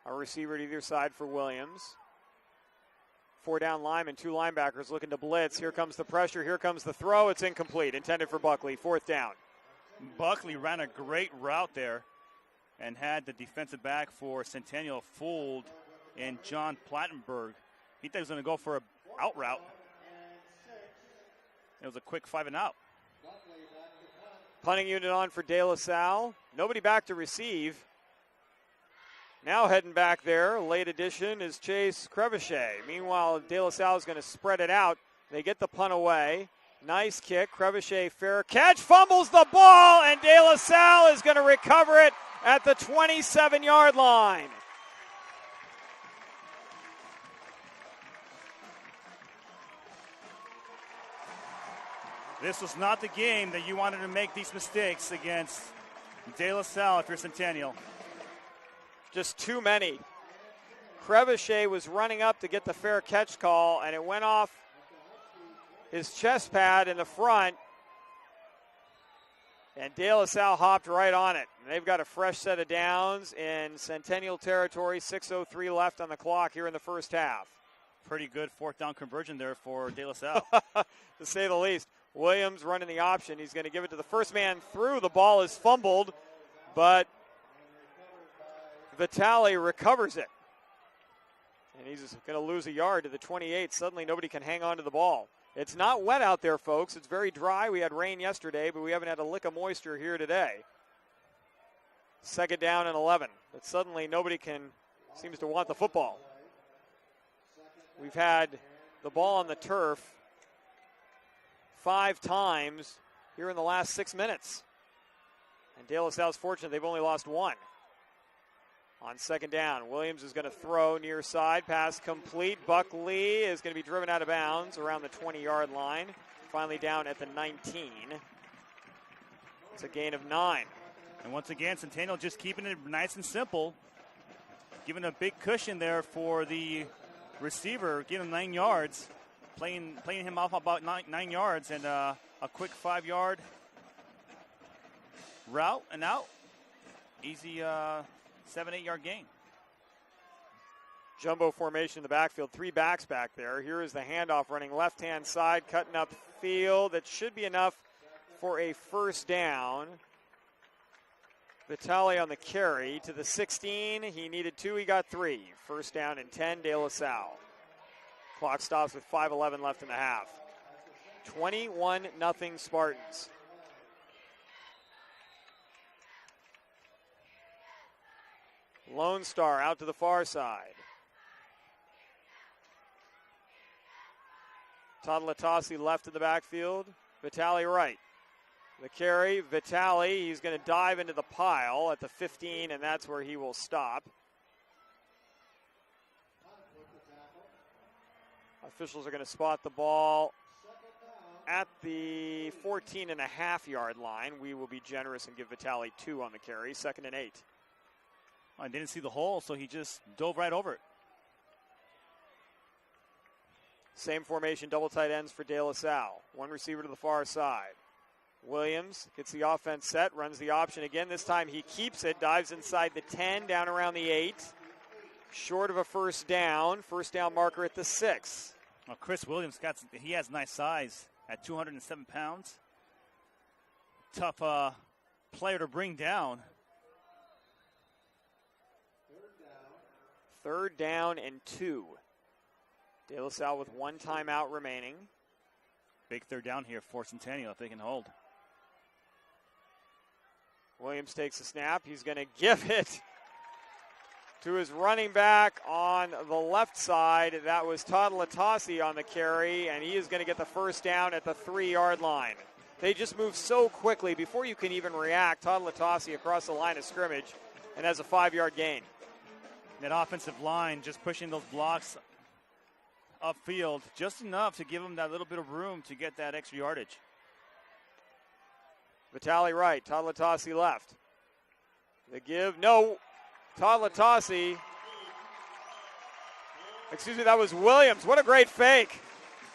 A receiver to either side for Williams. 4 down linemen, 2 linebackers looking to blitz. Here comes the pressure. Here comes the throw. It's incomplete. Intended for Buckley. 4th down. Buckley ran a great route there and had the defensive back for Centennial fooled in John Plattenberg. He thought he was going to go for an out route. It was a quick 5 and out. Punting unit on for De La Salle. Nobody back to receive. Now heading back there, late addition, is Chase Crevichet. Meanwhile, De La Salle is going to spread it out. They get the punt away. Nice kick. Crevichet, fair catch, fumbles the ball, and De La Salle is going to recover it at the 27-yard line. This was not the game that you wanted to make these mistakes against De La Salle if you're Centennial. Just too many. Crevichet was running up to get the fair catch call, and it went off his chest pad in the front, and De La Salle hopped right on it. And they've got a fresh set of downs in Centennial territory. 6:03 left on the clock here in the first half. Pretty good 4th down conversion there for De La Salle. To say the least. Williams running the option. He's going to give it to the first man through. The ball is fumbled, but Vitale recovers it. And he's going to lose a yard to the 28. Suddenly nobody can hang on to the ball. It's not wet out there, folks. It's very dry. We had rain yesterday, but we haven't had a lick of moisture here today. 2nd down and 11. But suddenly nobody seems to want the football. We've had the ball on the turf 5 times here in the last 6 minutes. And De La Salle's fortunate they've only lost 1. On 2nd down, Williams is going to throw near side. Pass complete. Buckley is going to be driven out of bounds around the 20-yard line. Finally down at the 19. It's a gain of 9. And once again, Centennial just keeping it nice and simple. Giving a big cushion there for the receiver, giving him 9 yards. Playing him off about 9 yards and a quick 5-yard route and out. Easy 7-8 yard gain. Jumbo formation in the backfield. 3 backs back there. Here is the handoff running left-hand side, cutting up field. That should be enough for a 1st down. Vitale on the carry to the 16. He needed 2. He got 3. 1st down and 10, De La Salle. Clock stops with 5:11 left in the half. 21-0 Spartans. Lone Star out to the far side. Todd Latasi left in the backfield. Vitale right. The carry, Vitale, he's going to dive into the pile at the 15, and that's where he will stop. Officials are going to spot the ball at the 14.5-yard line. We will be generous and give Vitale 2 on the carry. 2nd and 8. I didn't see the hole, so he just dove right over it. Same formation, double tight ends for De La Salle. 1 receiver to the far side. Williams gets the offense set, runs the option again. This time he keeps it, dives inside the 10, down around the 8. Short of a 1st down. 1st down marker at the 6. Well, Chris Williams, he has nice size at 207 pounds. Tough player to bring down. Third down and 2. De La Salle with 1 timeout remaining. Big third down here for Centennial if they can hold. Williams takes a snap. He's going to give it to his running back on the left side. That was Todd Latasi on the carry, and he is going to get the first down at the 3-yard line. They just move so quickly before you can even react. Todd Latasi across the line of scrimmage and has a 5-yard gain. That offensive line just pushing those blocks upfield just enough to give them that little bit of room to get that extra yardage. Vitale right, Todd Latasi left. The give, no. Todd Latasi. Excuse me, that was Williams. What a great fake.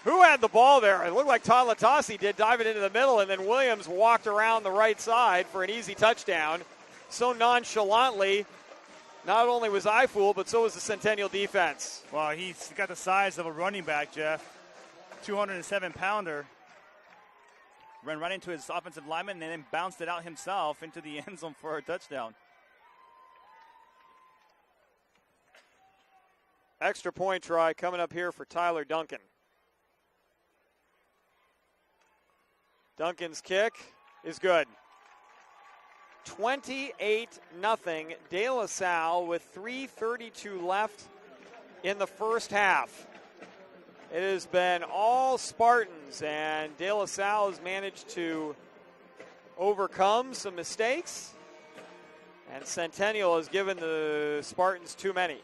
Who had the ball there? It looked like Todd Latasi did, diving into the middle, and then Williams walked around the right side for an easy touchdown. So nonchalantly, not only was I fooled, but so was the Centennial defense. Well, he's got the size of a running back, Jeff. 207-pounder. Ran right into his offensive lineman and then bounced it out himself into the end zone for a touchdown. Extra point try coming up here for Tyler Duncan. Duncan's kick is good. 28-0 De La Salle with 3:32 left in the first half. It has been all Spartans, and De La Salle has managed to overcome some mistakes, and Centennial has given the Spartans too many.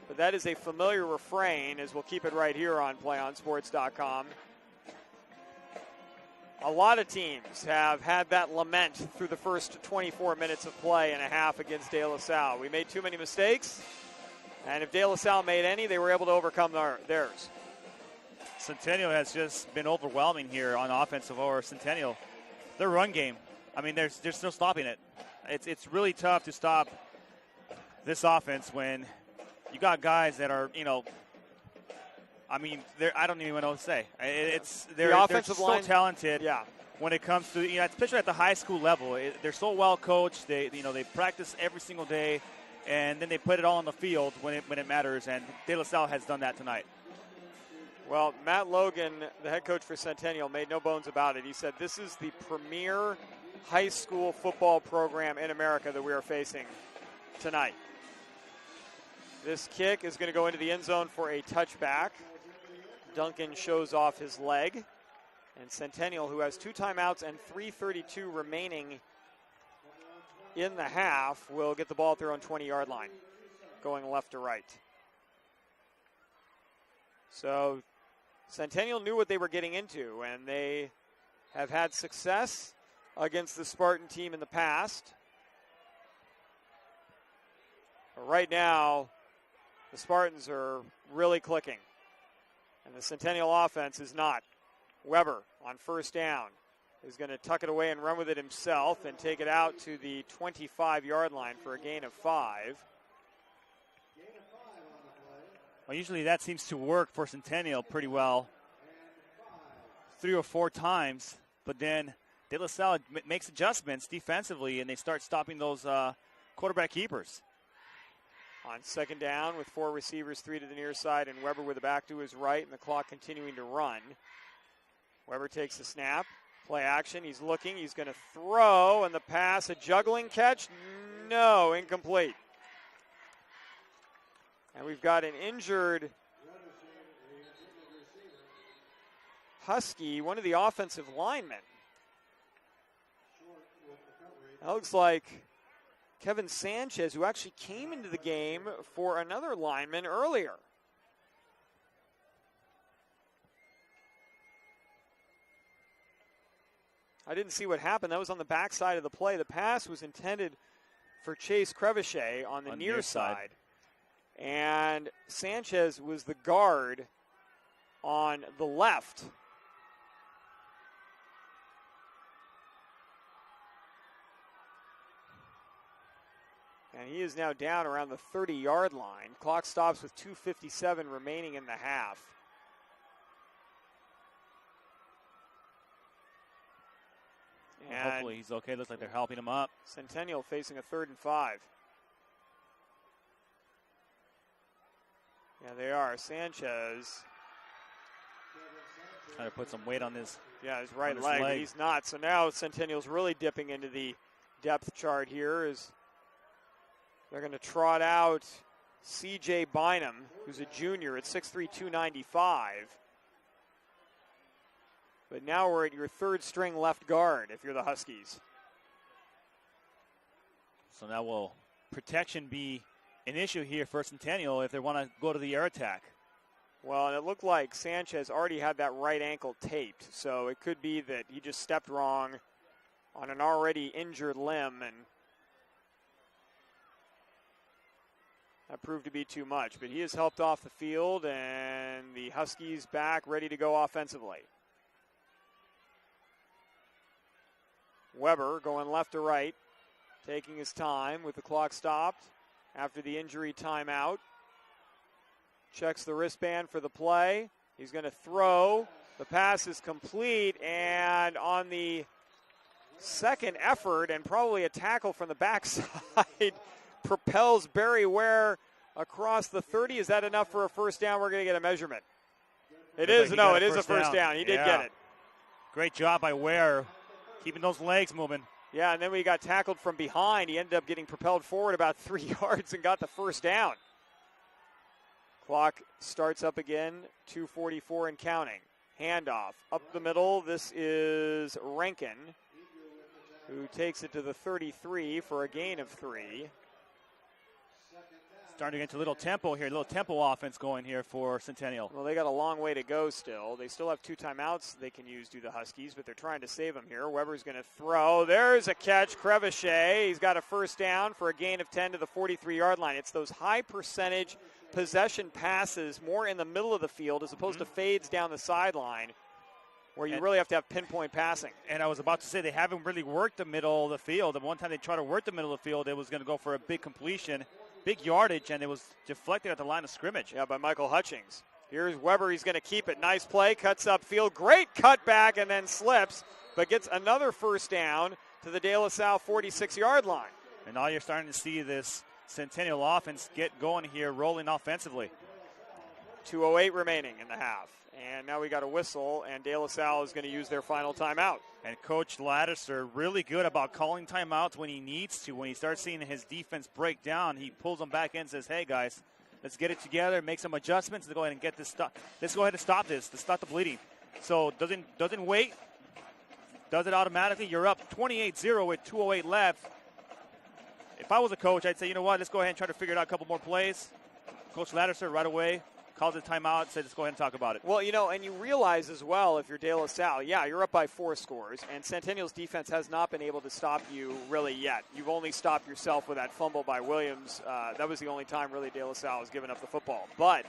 But that is a familiar refrain, as we'll keep it right here on PlayOnSports.com. A lot of teams have had that lament through the first 24 minutes of play and a half against De La Salle. We made too many mistakes, and if De La Salle made any, they were able to overcome theirs. Centennial has just been overwhelming here on offense over Centennial. Their run game, I mean, they're still stopping it. It's really tough to stop this offense when you got guys that are, I mean, I don't even know what to say. They're so talented. Yeah. When it comes to, especially at the high school level, they're so well coached. They practice every single day, and then they put it all on the field when it matters. And De La Salle has done that tonight. Well, Matt Logan, the head coach for Centennial, made no bones about it. He said this is the premier high school football program in America that we are facing tonight. This kick is going to go into the end zone for a touchback. Duncan shows off his leg. And Centennial, who has 2 timeouts and 3:32 remaining in the half, will get the ball at their own 20-yard line, going left to right. So Centennial knew what they were getting into, and they have had success against the Spartan team in the past. But right now, the Spartans are really clicking, and the Centennial offense is not. Weber on first down is going to tuck it away and run with it himself and take it out to the 25-yard line for a gain of 5. Well, usually that seems to work for Centennial pretty well 3 or 4 times, but then De La Salle makes adjustments defensively, and they start stopping those quarterback keepers. On second down with 4 receivers, 3 to the near side, and Weber with the back to his right, and the clock continuing to run. Weber takes the snap, play action, he's looking, he's going to throw, and the pass, a juggling catch? No, incomplete. And we've got an injured Husky, one of the offensive linemen. That looks like Kevin Sanchez, who actually came into the game for another lineman earlier. I didn't see what happened. That was on the backside of the play. The pass was intended for Chase Crevichet on the near side. And Sanchez was the guard on the left. And he is now down around the 30-yard line. Clock stops with 2:57 remaining in the half. And hopefully he's okay. Looks like they're helping him up. Centennial facing a 3rd and 5. Yeah, they are. Sanchez. Trying to put some weight on this. Yeah, his right leg, but he's not. So now Centennial's really dipping into the depth chart here as they're going to trot out C.J. Bynum, who's a junior at 6'3", 295. But now we're at your 3rd string left guard if you're the Huskies. So now will protection be an issue here for Centennial if they want to go to the air attack? Well, and it looked like Sanchez already had that right ankle taped, so it could be that he just stepped wrong on an already injured limb, and that proved to be too much. But he has helped off the field, and the Huskies back ready to go offensively. Weber going left to right, taking his time with the clock stopped after the injury timeout. Checks the wristband for the play. He's going to throw. The pass is complete, and on the second effort, and probably a tackle from the backside, propels Barry Ware across the 30. Is that enough for a first down? We're going to get a measurement. It is. No, it is a first down. He did get it. Great job by Ware, keeping those legs moving. Yeah, and then we got tackled from behind. He ended up getting propelled forward about 3 yards and got the first down. Clock starts up again, 2:44 and counting. Handoff up the middle. This is Rankin, who takes it to the 33 for a gain of 3. Starting to get into a little tempo here, a little tempo offense going here for Centennial. Well, they got a long way to go still. They still have 2 timeouts they can use, do the Huskies, but they're trying to save them here. Weber's going to throw. There's a catch, Crevichet. He's got a first down for a gain of 10 to the 43-yard line. It's those high percentage possession passes more in the middle of the field as opposed to fades down the sideline where you really have to have pinpoint passing. And I was about to say they haven't really worked the middle of the field. And one time they tried to work the middle of the field, it was going to go for a big completion, big yardage, and it was deflected at the line of scrimmage. Yeah, by Michael Hutchings. Here's Weber. He's going to keep it. Nice play. Cuts upfield. Great cutback and then slips, but gets another first down to the De La Salle 46-yard line. And now you're starting to see this Centennial offense get going here, rolling offensively. 2:08 remaining in the half. And now we got a whistle, and De La Salle is going to use their final timeout. And Coach Laddister really good about calling timeouts when he needs to. When he starts seeing his defense break down, he pulls them back in and says, hey, guys, let's get it together, make some adjustments, and go ahead and get this stuff. Let's go ahead and stop this. Let's stop the bleeding. So doesn't wait. Does it automatically. You're up 28-0 with 2:08 left. If I was a coach, I'd say, you know what, let's go ahead and try to figure out a couple more plays. Coach Laddister right away calls a timeout, said, let's go ahead and talk about it. Well, you know, and you realize as well, if you're De La Salle, yeah, you're up by 4 scores, and Centennial's defense has not been able to stop you really yet. You've only stopped yourself with that fumble by Williams. That was the only time really De La Salle has given up the football. But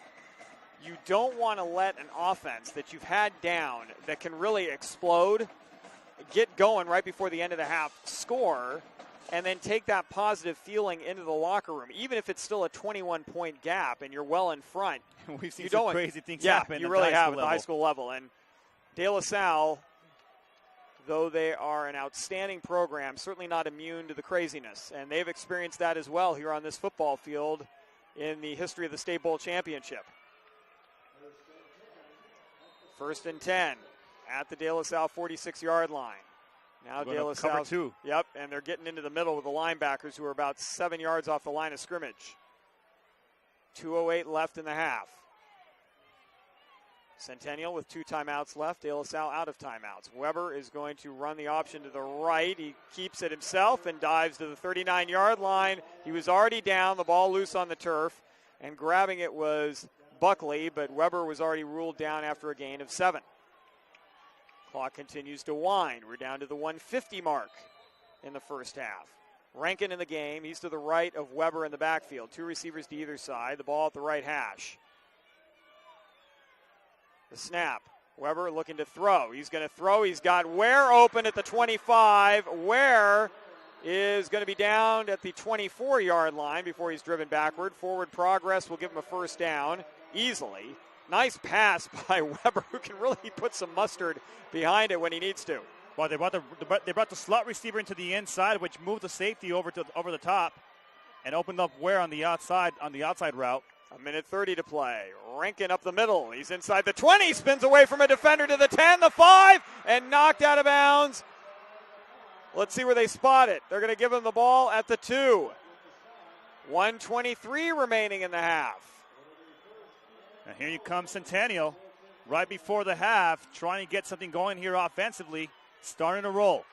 you don't want to let an offense that you've had down that can really explode, get going right before the end of the half, score, and then take that positive feeling into the locker room, even if it's still a 21-point gap and you're well in front. We've seen some crazy things happen. You really have at the high school level. And De La Salle, though they are an outstanding program, certainly not immune to the craziness. And they've experienced that as well here on this football field in the history of the State Bowl Championship. 1st and 10 at the De La Salle 46-yard line. Now De La Salle, cover 2. Yep, and they're getting into the middle with the linebackers who are about 7 yards off the line of scrimmage. 2:08 left in the half. Centennial with 2 timeouts left. De La Salle out of timeouts. Weber is going to run the option to the right. He keeps it himself and dives to the 39-yard line. He was already down, the ball loose on the turf, and grabbing it was Buckley, but Weber was already ruled down after a gain of 7. Clock continues to wind. We're down to the 150 mark in the first half. Rankin in the game. He's to the right of Weber in the backfield. 2 receivers to either side. The ball at the right hash. The snap. Weber looking to throw. He's going to throw. He's got Ware open at the 25. Ware is going to be down at the 24-yard line before he's driven backward. Forward progress will give him a first down easily. Nice pass by Weber, who can really put some mustard behind it when he needs to. Well, they brought the slot receiver into the inside, which moved the safety over the top, and opened up Ware on the outside route. 1:30 to play. Rankin up the middle. He's inside the 20, spins away from a defender to the 10, the 5, and knocked out of bounds. Let's see where they spot it. They're going to give him the ball at the 2. 1:23 remaining in the half. And here you come Centennial, right before the half, trying to get something going here offensively, starting to roll.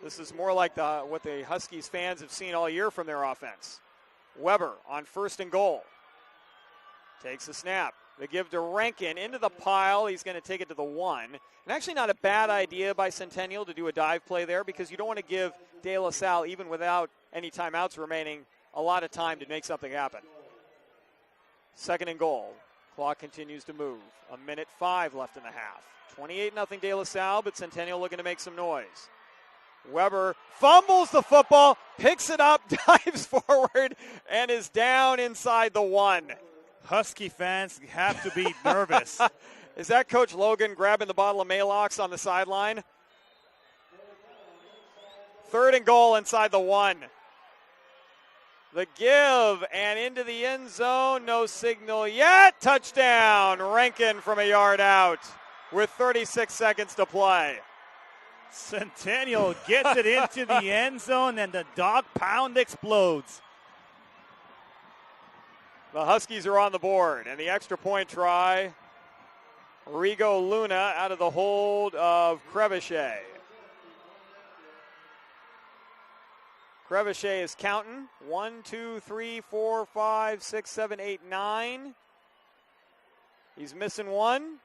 This is more like what the Huskies fans have seen all year from their offense. Weber on 1st and goal. Takes the snap. They give to Rankin into the pile. He's going to take it to the 1. And actually not a bad idea by Centennial to do a dive play there, because you don't want to give De La Salle, even without any timeouts remaining, a lot of time to make something happen. 2nd and goal. Clock continues to move. 1:05 left in the half. 28-0 De La Salle, but Centennial looking to make some noise. Weber fumbles the football, picks it up, dives forward, and is down inside the 1. Husky fans have to be nervous. Is that Coach Logan grabbing the bottle of Maalox on the sideline? 3rd and goal inside the 1. The give and into the end zone. No signal yet. Touchdown. Rankin from a yard out with 36 seconds to play. Centennial gets it into the end zone, and the dog pound explodes. The Huskies are on the board, and the extra point try. Rigo Luna out of the hold of Crevichet. Crevichet is counting. 1, 2, 3, 4, 5, 6, 7, 8, 9. He's missing 1.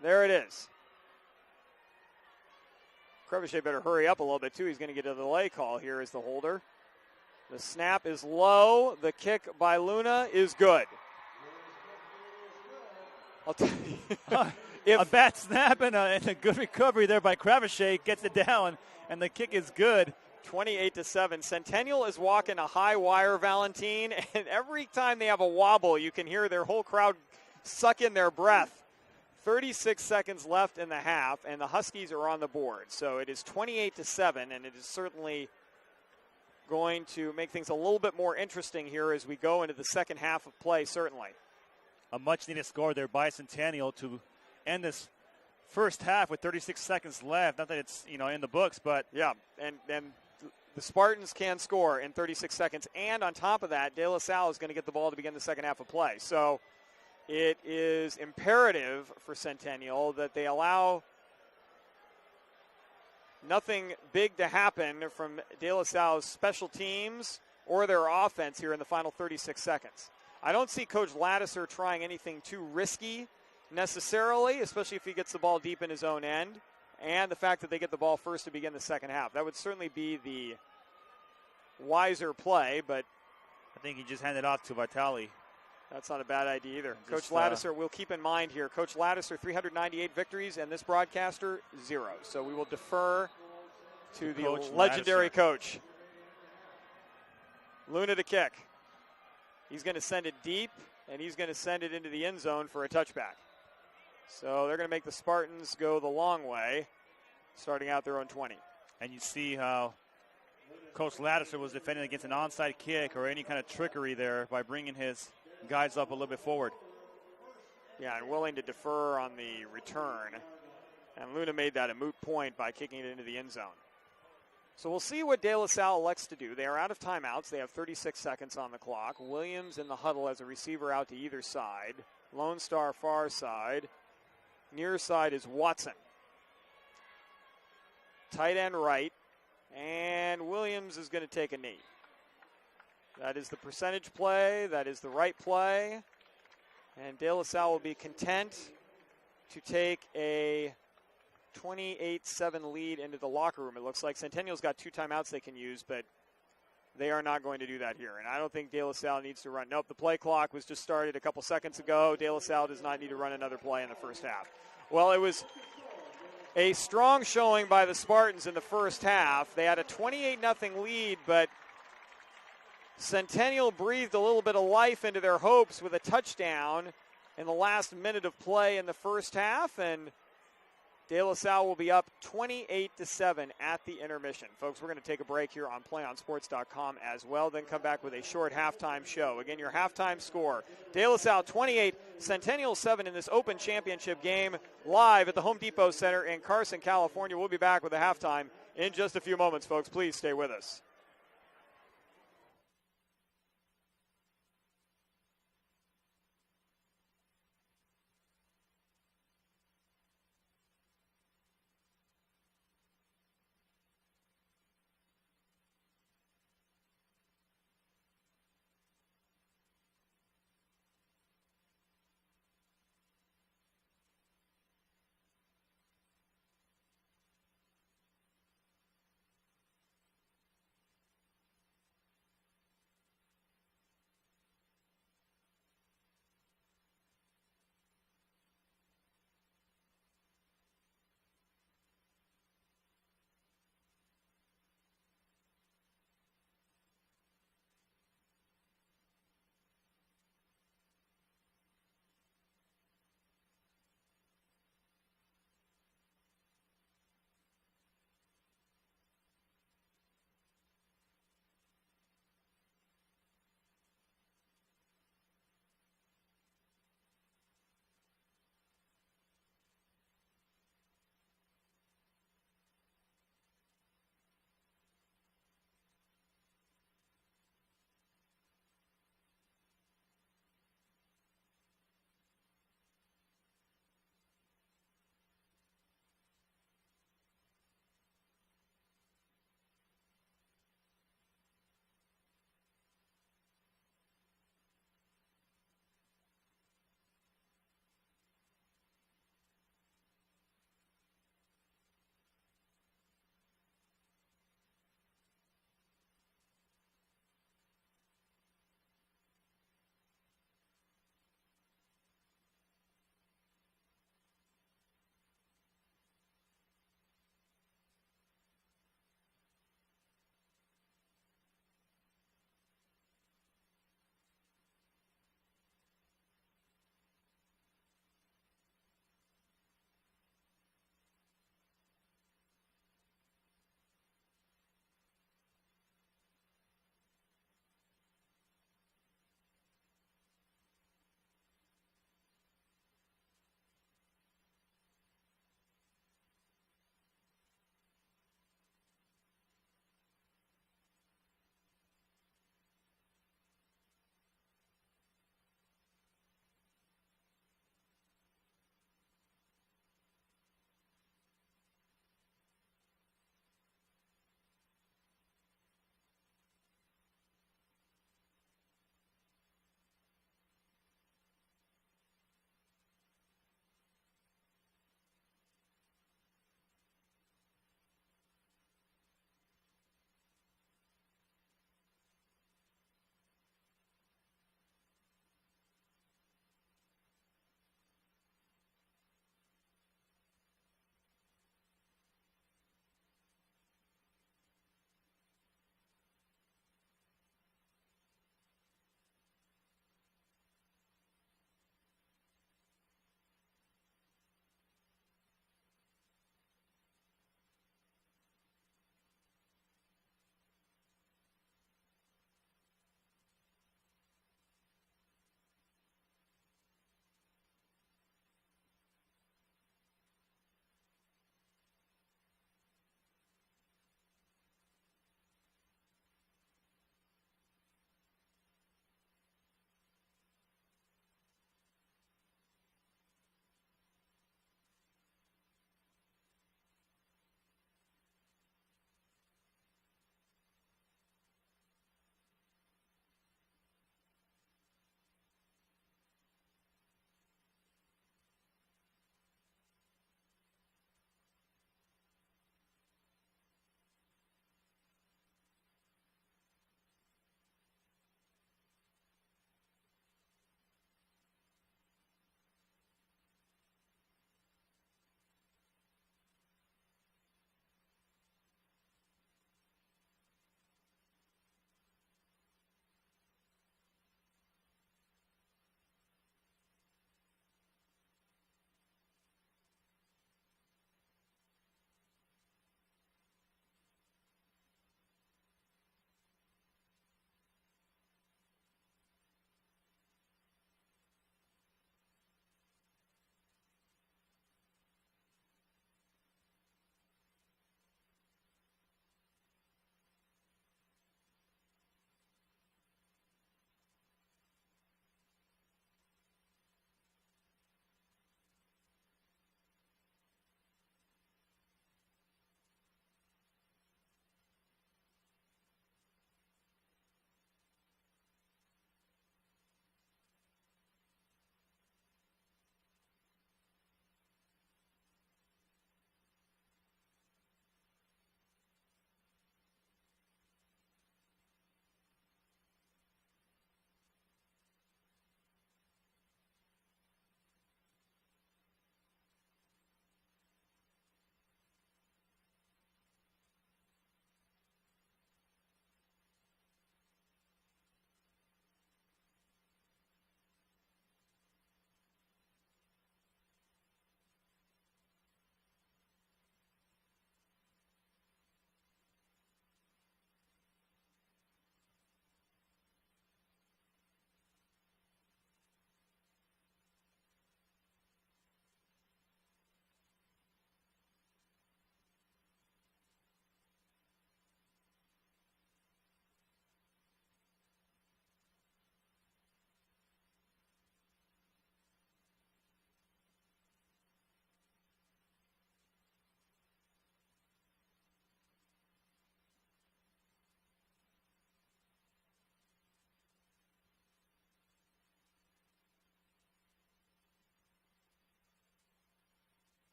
There it is. Crevichet better hurry up a little bit, too. He's going to get a delay call here as the holder. The snap is low. The kick by Luna is good. I'll tell you. A bad snap and a good recovery there by Crevichet gets it down, and the kick is good. 28-7. Centennial is walking a high wire, Valentine, and every time they have a wobble, you can hear their whole crowd suck in their breath. 36 seconds left in the half, and the Huskies are on the board. So it is 28-7, and it is certainly going to make things a little bit more interesting here as we go into the second half of play, certainly. A much-needed score there by Centennial to end this first half with 36 seconds left. Not that it's, in the books, but... Yeah, and the Spartans can score in 36 seconds. And on top of that, De La Salle is going to get the ball to begin the second half of play. So it is imperative for Centennial that they allow nothing big to happen from De La Salle's special teams or their offense here in the final 36 seconds. I don't see Coach Lattiser trying anything too risky necessarily, especially if he gets the ball deep in his own end, and the fact that they get the ball first to begin the second half. That would certainly be the wiser play, but I think he just handed off to Vitali. That's not a bad idea either. Coach Lattiser, we'll keep in mind here, Coach Lattiser, 398 victories, and this broadcaster, 0. So we will defer to the legendary coach. Luna to kick. He's going to send it deep, and he's going to send it into the end zone for a touchback. So they're going to make the Spartans go the long way, starting out their own 20. And you see how Coach Lattiser was defending against an onside kick or any kind of trickery there by bringing his guys up a little bit forward. Yeah, and willing to defer on the return. And Luna made that a moot point by kicking it into the end zone. So we'll see what De La Salle elects to do. They are out of timeouts. They have 36 seconds on the clock. Williams in the huddle as a receiver out to either side. Lone Star far side. Near side is Watson. Tight end right. And Williams is going to take a knee. That is the percentage play. That is the right play. And De La Salle will be content to take a 28-7 lead into the locker room. It looks like Centennial's got 2 timeouts they can use, but they are not going to do that here. And I don't think De La Salle needs to run. Nope, the play clock was just started a couple seconds ago. De La Salle does not need to run another play in the first half. Well, it was a strong showing by the Spartans in the first half. They had a 28-0 lead, but Centennial breathed a little bit of life into their hopes with a touchdown in the last minute of play in the first half, and De La Salle will be up 28-7 at the intermission. Folks, we're going to take a break here on PlayOnSports.com as well, then come back with a short halftime show. Again, your halftime score, De La Salle 28, Centennial 7 in this Open Championship game, live at the Home Depot Center in Carson, California. We'll be back with a halftime in just a few moments, folks. Please stay with us.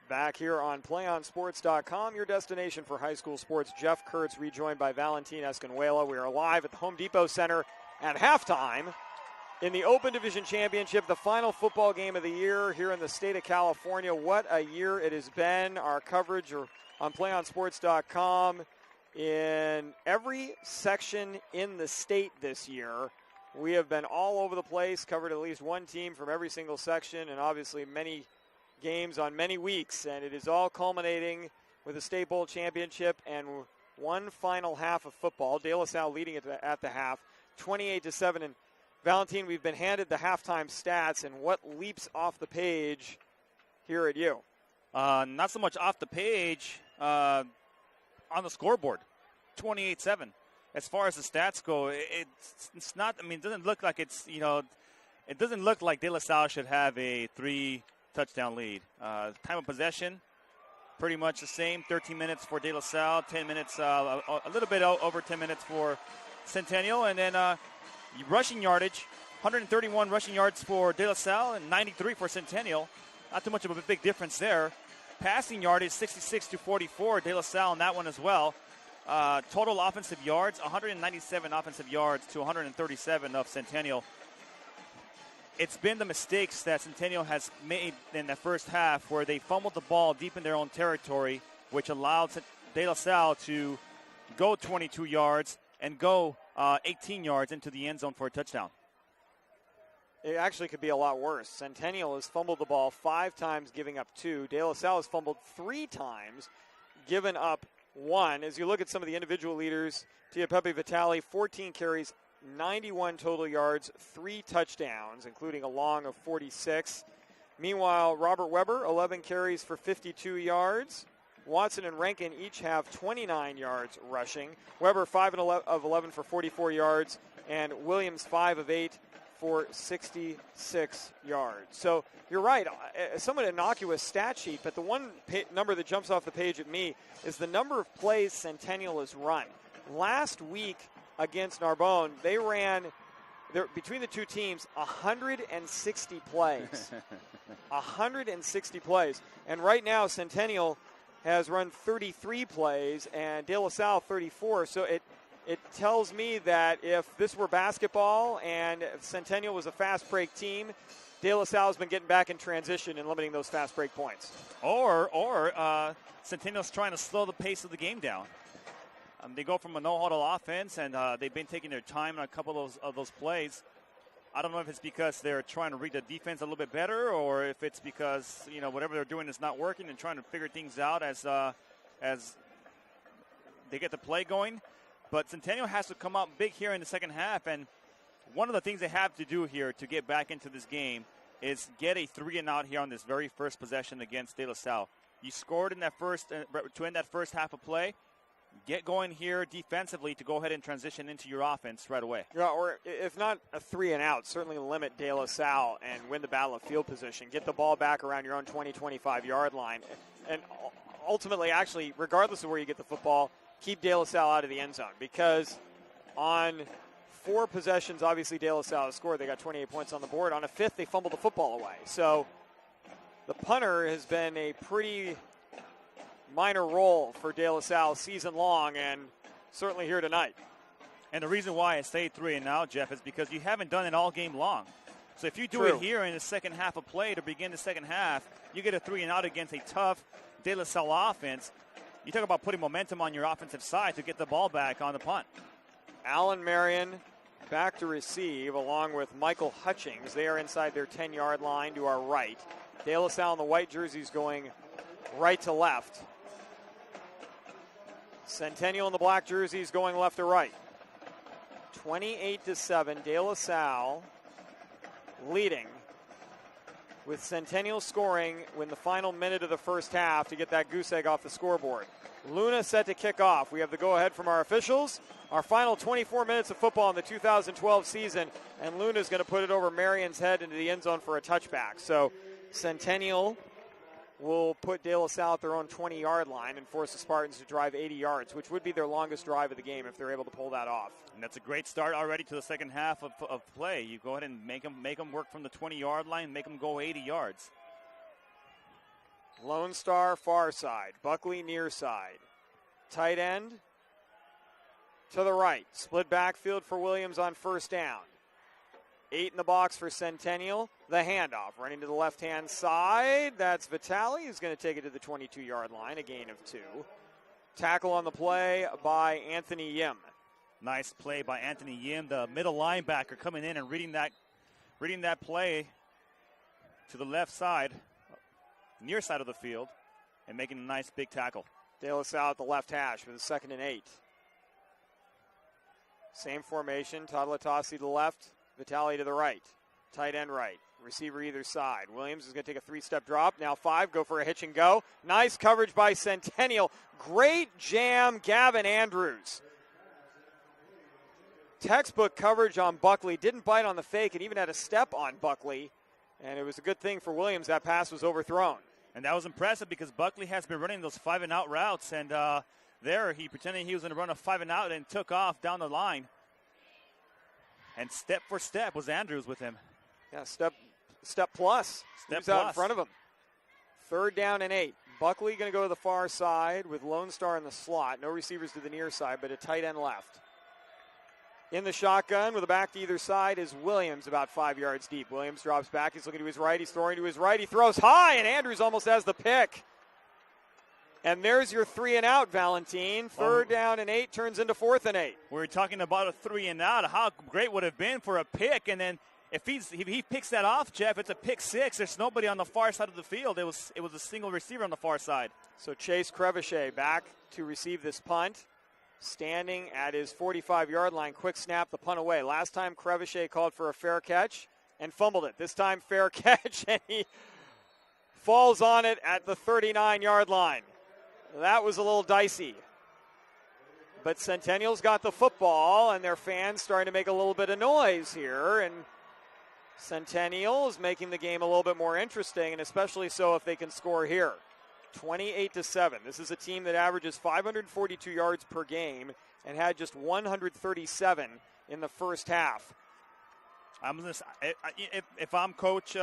Back here on PlayOnSports.com, your destination for high school sports. Jeff Kurtz rejoined by Valentin Escanuela. We are live at the Home Depot Center at halftime in the Open Division Championship, the final football game of the year here in the state of California. What a year it has been. Our coverage on PlayOnSports.com in every section in the state this year. We have been all over the place, covered at least one team from every single section, and obviously many games on many weeks, and it is all culminating with a state bowl championship and one final half of football. De La Salle leading it at the half, 28-7. And Valentin, we've been handed the halftime stats, and what leaps off the page here at you? Not so much off the page, on the scoreboard, 28-7. As far as the stats go, it's not. I mean, it doesn't look like it's. It doesn't look like De La Salle should have a 3-touchdown lead. Time of possession, pretty much the same. 13 minutes for De La Salle, 10 minutes, a little bit over 10 minutes for Centennial, and then rushing yardage, 131 rushing yards for De La Salle and 93 for Centennial. Not too much of a big difference there. Passing yardage, 66-44, De La Salle in that one as well. Total offensive yards, 197 offensive yards to 137 of Centennial. It's been the mistakes that Centennial has made in the first half where they fumbled the ball deep in their own territory, which allowed De La Salle to go 22 yards and go 18 yards into the end zone for a touchdown. It actually could be a lot worse. Centennial has fumbled the ball 5 times, giving up 2. De La Salle has fumbled 3 times, given up 1. As you look at some of the individual leaders, Tia Pepe Vitale, 14 carries, 91 total yards, 3 touchdowns, including a long of 46. Meanwhile, Robert Weber, 11 carries for 52 yards. Watson and Rankin each have 29 yards rushing. Weber 5 of 11 for 44 yards, and Williams 5 of 8 for 66 yards. So you're right, a somewhat innocuous stat sheet, but the one number that jumps off the page at me is the number of plays Centennial has run. Last week against Narbonne, they ran, between the two teams, 160 plays. 160 plays. And right now, Centennial has run 33 plays and De La Salle 34. So it tells me that if this were basketball and Centennial was a fast break team, De La Salle has been getting back in transition and limiting those fast break points. Or Centennial's trying to slow the pace of the game down. They go from a no-huddle offense, and they've been taking their time on a couple of those plays. I don't know if it's because they're trying to read the defense a little bit better, or if it's because whatever they're doing is not working and trying to figure things out as they get the play going. But Centennial has to come out big here in the second half, and one of the things they have to do here to get back into this game is get a 3-and-out here on this very first possession against De La Salle. You scored in that first to end that first half of play. Get going here defensively to go ahead and transition into your offense right away. Yeah, or if not a 3-and-out, certainly limit De La Salle and win the battle of field position. Get the ball back around your own 20, 25-yard line. And ultimately, actually, regardless of where you get the football, keep De La Salle out of the end zone. Because on 4 possessions, obviously De La Salle has scored. They got 28 points on the board. On a 5th, they fumbled the football away. So the punter has been a pretty minor role for De La Salle season long, and certainly here tonight. And the reason why I say 3-and-out, Jeff, is because you haven't done it all game long. So if you do it here in the second half of play to begin the second half, you get a 3-and-out against a tough De La Salle offense. You talk about putting momentum on your offensive side to get the ball back on the punt. Allen Marion back to receive along with Michael Hutchings. They are inside their 10-yard line to our right. De La Salle in the white jerseys going right to left. Centennial in the black jerseys going left to right. 28-7, De La Salle leading, with Centennial scoring in the final minute of the first half to get that goose egg off the scoreboard. Luna set to kick off. We have the go-ahead from our officials. Our final 24 minutes of football in the 2012 season, and Luna's going to put it over Marion's head into the end zone for a touchback. So Centennial will put De La Salle at their own 20-yard line and force the Spartans to drive 80 yards, which would be their longest drive of the game if they're able to pull that off. And that's a great start already to the second half of play. You go ahead and make them work from the 20-yard line, make them go 80 yards. Lone Star far side. Buckley near side. Tight end to the right. Split backfield for Williams on first down. 8 in the box for Centennial. The handoff running to the left-hand side. That's Vitale, who's going to take it to the 22-yard line, a gain of 2. Tackle on the play by Anthony Yim. Nice play by Anthony Yim, the middle linebacker, coming in and reading that play to the left side, near side of the field, and making a nice big tackle. De La Salle at the left hash with a 2nd and 8. Same formation. Tadlatasi to the left, Vitale to the right. Tight end right. Receiver either side. Williams is going to take a 3-step drop. Now 5, go for a hitch and go. Nice coverage by Centennial. Great jam, Gavin Andrews. Textbook coverage on Buckley. Didn't bite on the fake and even had a step on Buckley. And it was a good thing for Williams that pass was overthrown. And that was impressive because Buckley has been running those 5-and-out routes. And there he pretended he was going to run a 5-and-out and took off down the line. And step for step was Andrews with him. Yeah, step plus. Step Who's out plus. in front of him. 3rd down and 8. Buckley going to go to the far side with Lone Star in the slot. No receivers to the near side, but a tight end left. In the shotgun with a back to either side is Williams, about 5 yards deep. Williams drops back. He's looking to his right. He's throwing to his right. He throws high, and Andrews almost has the pick. And there's your 3-and-out, Valentine. 3rd down and 8 turns into 4th and 8. We're talking about a 3-and-out. How great would it have been for a pick, and then if he picks that off, Jeff, it's a pick 6. There's nobody on the far side of the field. It was a single receiver on the far side. So Chase Crevichet back to receive this punt. Standing at his 45-yard line, quick snap, the punt away. Last time Crevichet called for a fair catch and fumbled it. This time fair catch, and he falls on it at the 39-yard line. That was a little dicey. But Centennial's got the football, and their fans starting to make a little bit of noise here. And Centennial is making the game a little bit more interesting, and especially so if they can score here. 28-7. This is a team that averages 542 yards per game and had just 137 in the first half. If I'm Coach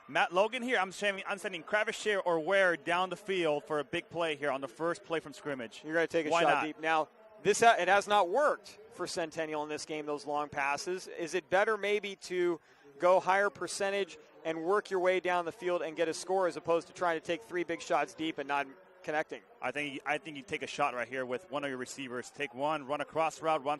Matt Logan here, I'm sending Crevichet or Ware down the field for a big play here on the first play from scrimmage. You're going to take a Why shot not? deep. Now, it has not worked for Centennial in this game, those long passes. Is it better maybe to go higher percentage and work your way down the field and get a score as opposed to trying to take 3 big shots deep and not connecting? I think you take a shot right here with one of your receivers. Take one, run a cross route, run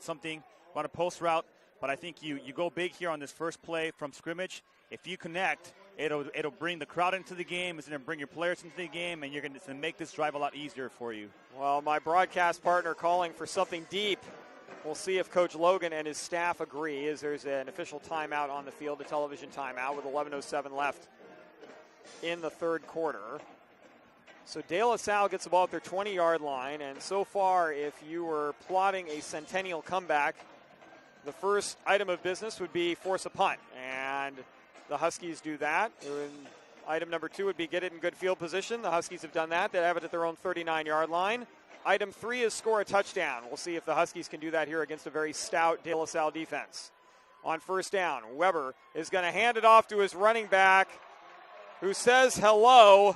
a post route. But I think you go big here on this first play from scrimmage. If you connect, it'll bring the crowd into the game. It's going to bring your players into the game, and you're going to make this drive a lot easier for you. Well, my broadcast partner calling for something deep. We'll see if Coach Logan and his staff agree, as there's an official timeout on the field, a television timeout with 11:07 left in the third quarter. So De La Salle gets the ball at their 20-yard line, and so far, if you were plotting a Centennial comeback, the first item of business would be force a punt, and the Huskies do that. And item number 2 would be get it in good field position. The Huskies have done that. They have it at their own 39-yard line. Item 3 is score a touchdown. We'll see if the Huskies can do that here against a very stout De La Salle defense. On first down, Weber is going to hand it off to his running back, who says hello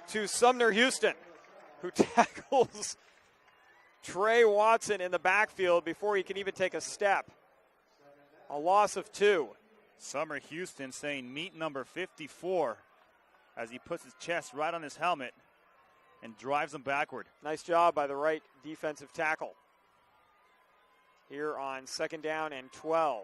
to Sumner Houston, who tackles Trey Watson in the backfield before he can even take a step. A loss of 2. Sumner Houston saying meet number 54 as he puts his chest right on his helmet and drives him backward. Nice job by the right defensive tackle. Here on 2nd down and 12.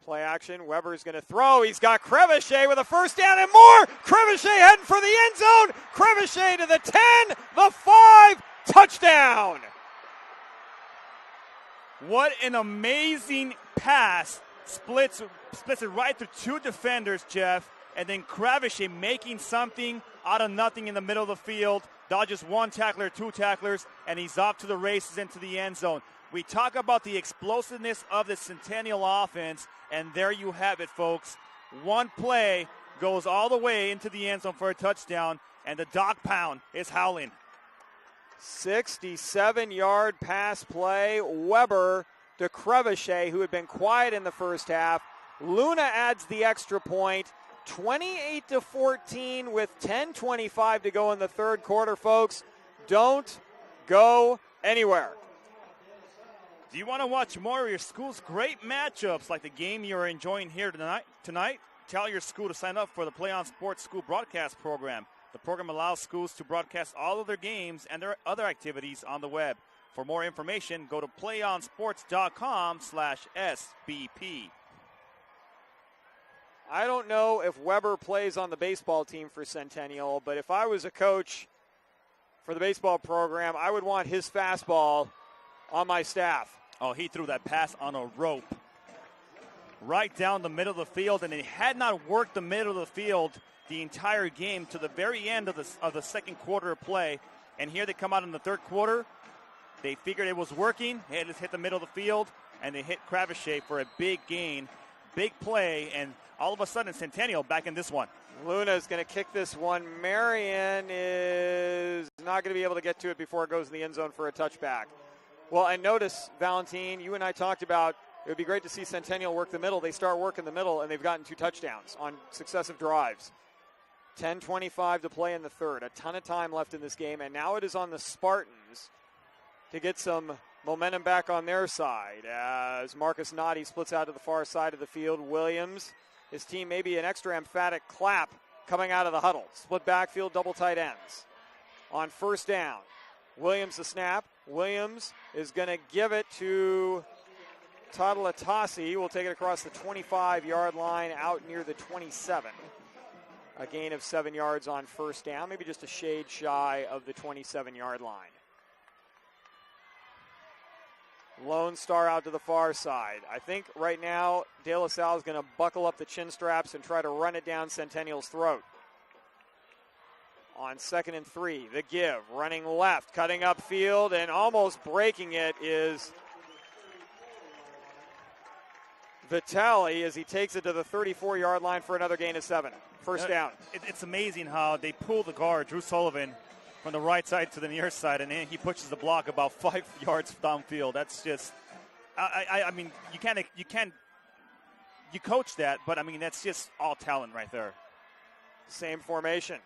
Play action. Weber's going to throw. He's got Crevichet with a first down and more. Crevichet heading for the end zone. Crevichet to the 10, the 5, touchdown. What an amazing pass. Splits it right through 2 defenders, Jeff. And then Crevichet making something out of nothing in the middle of the field. Dodges 1 tackler, 2 tacklers, and he's off to the races into the end zone. We talk about the explosiveness of the Centennial offense, and there you have it, folks. One play goes all the way into the end zone for a touchdown, and the dog pound is howling. 67-yard pass play. Weber to Crevichet, who had been quiet in the first half. Luna adds the extra point. 28-14 with 10:25 to go in the third quarter, folks. Don't go anywhere. Do you want to watch more of your school's great matchups like the game you're enjoying here tonight? Tell your school to sign up for the PlayOn Sports School Broadcast Program. The program allows schools to broadcast all of their games and their other activities on the web. For more information, go to playonsports.com/SBP. I don't know if Weber plays on the baseball team for Centennial, but if I was a coach for the baseball program, I would want his fastball on my staff. Oh, he threw that pass on a rope right down the middle of the field, and he had not worked the middle of the field the entire game to the very end of the second quarter of play. And here they come out in the third quarter. They figured it was working. They had to hit the middle of the field, and they hit Crabtree for a big gain, big play, and all of a sudden Centennial back in this one. Luna is going to kick this one. Marion is not going to be able to get to it before it goes in the end zone for a touchback. Well, and notice, Valentin, you and I talked about it would be great to see Centennial work the middle. They start working the middle, and they've gotten 2 touchdowns on successive drives. 10:25 to play in the third. A ton of time left in this game, and now it is on the Spartans to get some momentum back on their side as Marcus Noddy splits out to the far side of the field. Williams, his team, maybe an extra emphatic clap coming out of the huddle. Split backfield, double tight ends. On first down, Williams the snap. Williams is going to give it to Tadalatasi. Will take it across the 25-yard line out near the 27. A gain of 7 yards on first down, maybe just a shade shy of the 27-yard line. Lone Star out to the far side. I think right now De La Salle is going to buckle up the chin straps and try to run it down Centennial's throat. On 2nd and 3, the give, running left, cutting upfield, and almost breaking it is Vitale as he takes it to the 34-yard line for another gain of 7. First down. It's amazing how they pull the guard, Drew Sullivan, from the right side to the near side, and then he pushes the block about 5 yards downfield. That's just, I mean, you coach that, but I mean, that's just all talent right there. Same formation.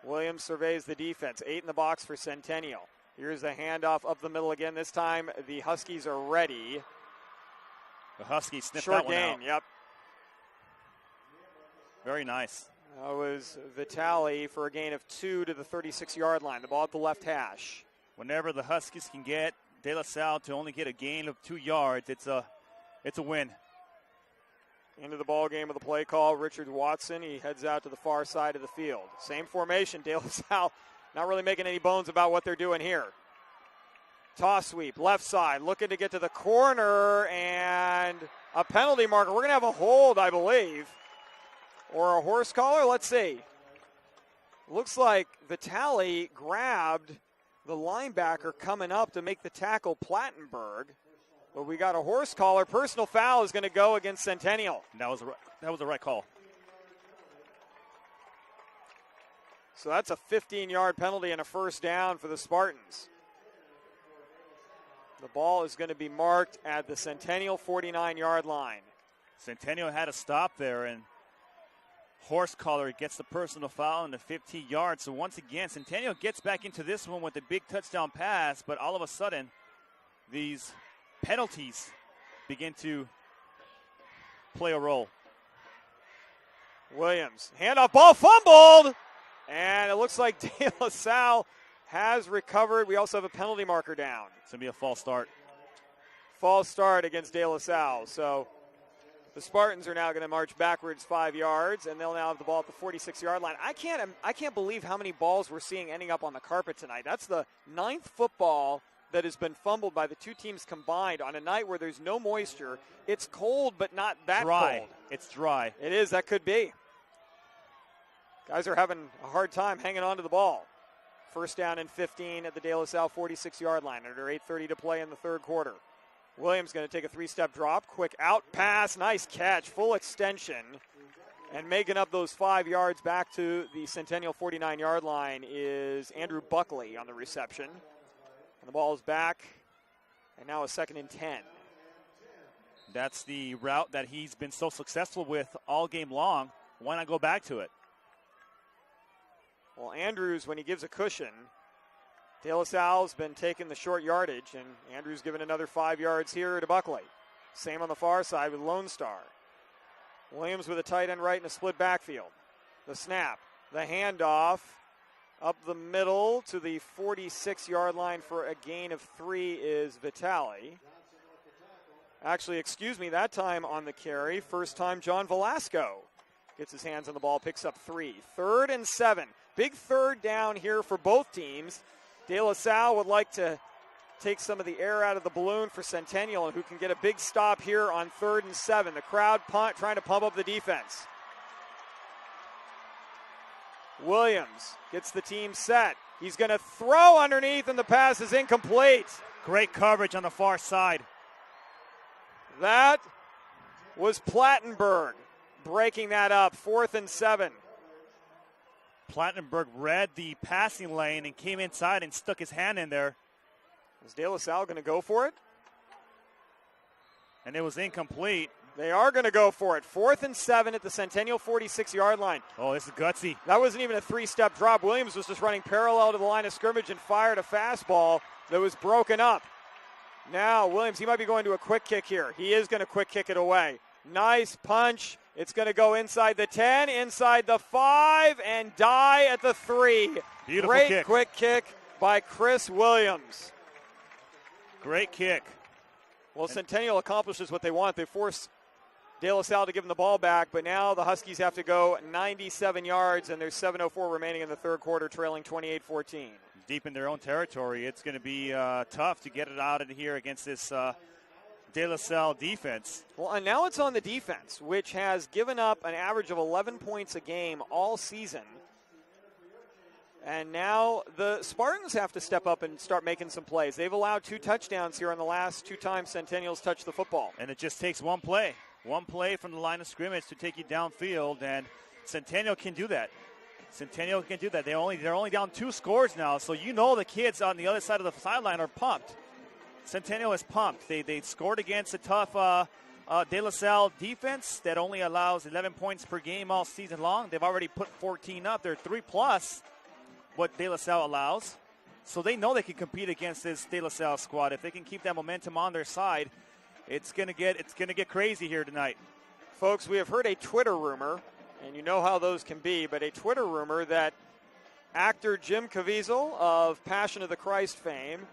Williams surveys the defense. 8 in the box for Centennial. Here's the handoff up the middle again. This time the Huskies are ready. The Huskies sniffed Short that one gain, out. Yep. Very nice. That was Vitale for a gain of 2 to the 36-yard line. The ball at the left hash. Whenever the Huskies can get De La Salle to only get a gain of 2 yards, it's a win. Into the ball game with the play call, Richard Watson. He heads out to the far side of the field. Same formation. De La Salle not really making any bones about what they're doing here. Toss sweep, left side, looking to get to the corner, and a penalty marker. We're going to have a hold, I believe. Or a horse collar? Let's see. Looks like Vitale grabbed the linebacker coming up to make the tackle, Plattenberg. But we got a horse collar. Personal foul is going to go against Centennial. That was the right call. So that's a 15-yard penalty and a first down for the Spartans. The ball is going to be marked at the Centennial 49-yard line. Centennial had a stop there, and horse collar gets the personal foul in the 15 yards. So once again, Centennial gets back into this one with a big touchdown pass, but all of a sudden, these penalties begin to play a role. Williams, handoff, ball fumbled, and it looks like De La Salle has recovered. We also have a penalty marker down. It's going to be a false start. False start against De La Salle. So the Spartans are now going to march backwards 5 yards, and they'll now have the ball at the 46-yard line. I can't believe how many balls we're seeing ending up on the carpet tonight. That's the 9th football that has been fumbled by the two teams combined on a night where there's no moisture. It's cold, but not that dry. cold. It's dry. It is. That could be. Guys are having a hard time hanging on to the ball. First down and 15 at the De La Salle 46-yard line. Under 8:30 to play in the third quarter. Williams going to take a 3-step drop. Quick out pass. Nice catch. Full extension. And making up those 5 yards back to the Centennial 49-yard line is Andrew Buckley on the reception. And the ball is back. And now a 2nd and 10. That's the route that he's been so successful with all game long. Why not go back to it? Well, Andrews, when he gives a cushion, De La Salle's been taking the short yardage, and Andrews given another 5 yards here to Buckley. Same on the far side with Lone Star. Williams with a tight end right in a split backfield. The snap, the handoff, up the middle to the 46-yard line for a gain of 3 is Vitale. Actually, excuse me, that time on the carry, first time John Velasco gets his hands on the ball, picks up 3. 3rd and 7. Big third down here for both teams. De La Salle would like to take some of the air out of the balloon for Centennial, and who can get a big stop here on 3rd and 7. The crowd trying to pump up the defense. Williams gets the team set. He's going to throw underneath, and the pass is incomplete. Great coverage on the far side. That was Plattenberg breaking that up. 4th and 7. Plattenberg read the passing lane and came inside and stuck his hand in there. Is De La Salle going to go for it? And it was incomplete. They are going to go for it. 4th and 7 at the Centennial 46-yard line. Oh, this is gutsy. That wasn't even a 3-step drop. Williams was just running parallel to the line of scrimmage and fired a fastball that was broken up. Now, Williams, he might be going to a quick kick here. He is going to quick kick it away. Nice punch. It's going to go inside the 10, inside the 5, and die at the 3. Beautiful Great kick. Quick kick by Chris Williams. Great kick. Well, Centennial accomplishes what they want. They force De La Salle to give them the ball back, but now the Huskies have to go 97 yards, and there's 7:04 remaining in the third quarter, trailing 28-14. Deep in their own territory. It's going to be tough to get it out of here against this De La Salle defense. Well, and now it's on the defense, which has given up an average of 11 points a game all season. And now the Spartans have to step up and start making some plays. They've allowed 2 touchdowns here on the last 2 times Centennial's touched the football. And it just takes one play from the line of scrimmage to take you downfield, and Centennial can do that. Centennial can do that. They're only down 2 scores now, so you know the kids on the other side of the sideline are pumped. Centennial is pumped. They scored against a tough De La Salle defense that only allows 11 points per game all season long. They've already put 14 up. They're 3+ what De La Salle allows. So they know they can compete against this De La Salle squad. If they can keep that momentum on their side, it's gonna get crazy here tonight. Folks, we have heard a Twitter rumor, and you know how those can be, but a Twitter rumor that actor Jim Caviezel of Passion of the Christ fame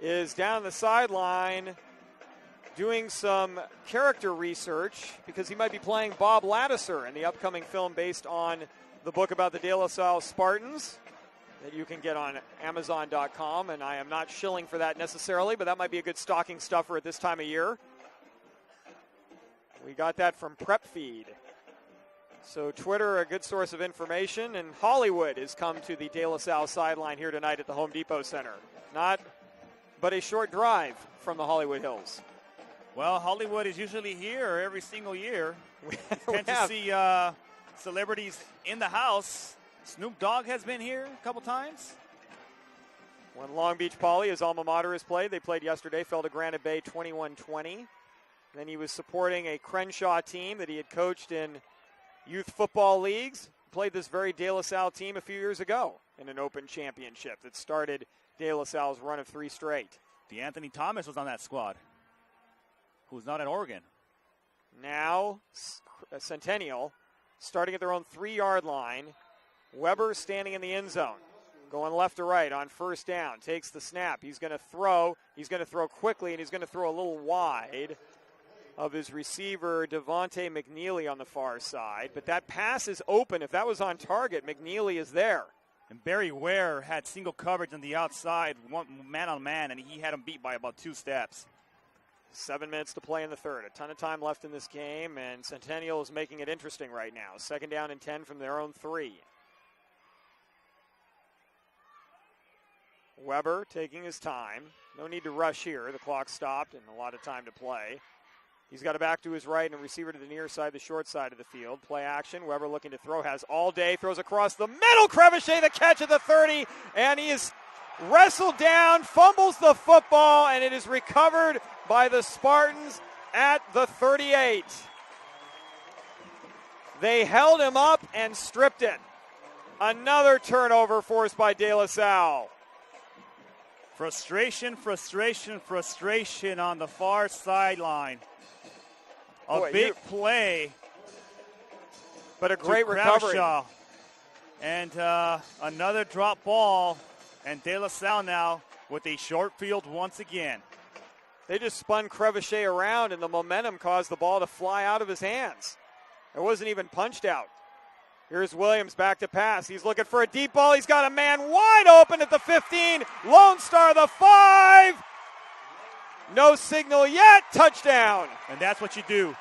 is down the sideline doing some character research because he might be playing Bob Lattiser in the upcoming film based on the book about the De La Salle Spartans that you can get on Amazon.com, and I am not shilling for that necessarily, but that might be a good stocking stuffer at this time of year. We got that from Prep Feed. So Twitter, a good source of information, and Hollywood has come to the De La Salle sideline here tonight at the Home Depot Center. Not but a short drive from the Hollywood Hills. Well, Hollywood is usually here every single year. We tend to see celebrities in the house. Snoop Dogg has been here a couple times. When Long Beach Poly, his alma mater, has played. They played yesterday, fell to Granite Bay 21-20. Then he was supporting a Crenshaw team that he had coached in youth football leagues. Played this very De La Salle team a few years ago in an open championship that started De La Salle's run of 3 straight. D'Anthony Thomas was on that squad, who's not at Oregon. Now, Centennial starting at their own 3-yard line. Weber standing in the end zone, going left to right on first down, takes the snap. He's going to throw. He's going to throw quickly, and he's going to throw a little wide of his receiver, Devontae McNeely, on the far side. But that pass is open. If that was on target, McNeely is there. And Barry Ware had single coverage on the outside, one man on man, and he had him beat by about 2 steps. 7 minutes to play in the third. A ton of time left in this game, and Centennial is making it interesting right now. 2nd down and 10 from their own 3. Weber taking his time. No need to rush here. The clock stopped and a lot of time to play. He's got it back to his right and a receiver to the near side, the short side of the field. Play action. Weber looking to throw. Has all day. Throws across the middle. Crevichet the catch at the 30. And he is wrestled down. Fumbles the football. And it is recovered by the Spartans at the 38. They held him up and stripped it. Another turnover forced by De La Salle. Frustration on the far sideline. A big play. But a great recovery. And another drop ball. And De La Salle now with a short field once again. They just spun Crevichet around, and the momentum caused the ball to fly out of his hands. It wasn't even punched out. Here's Williams back to pass. He's looking for a deep ball. He's got a man wide open at the 15. Lone Star, the 5. No signal yet. Touchdown. And that's what you do.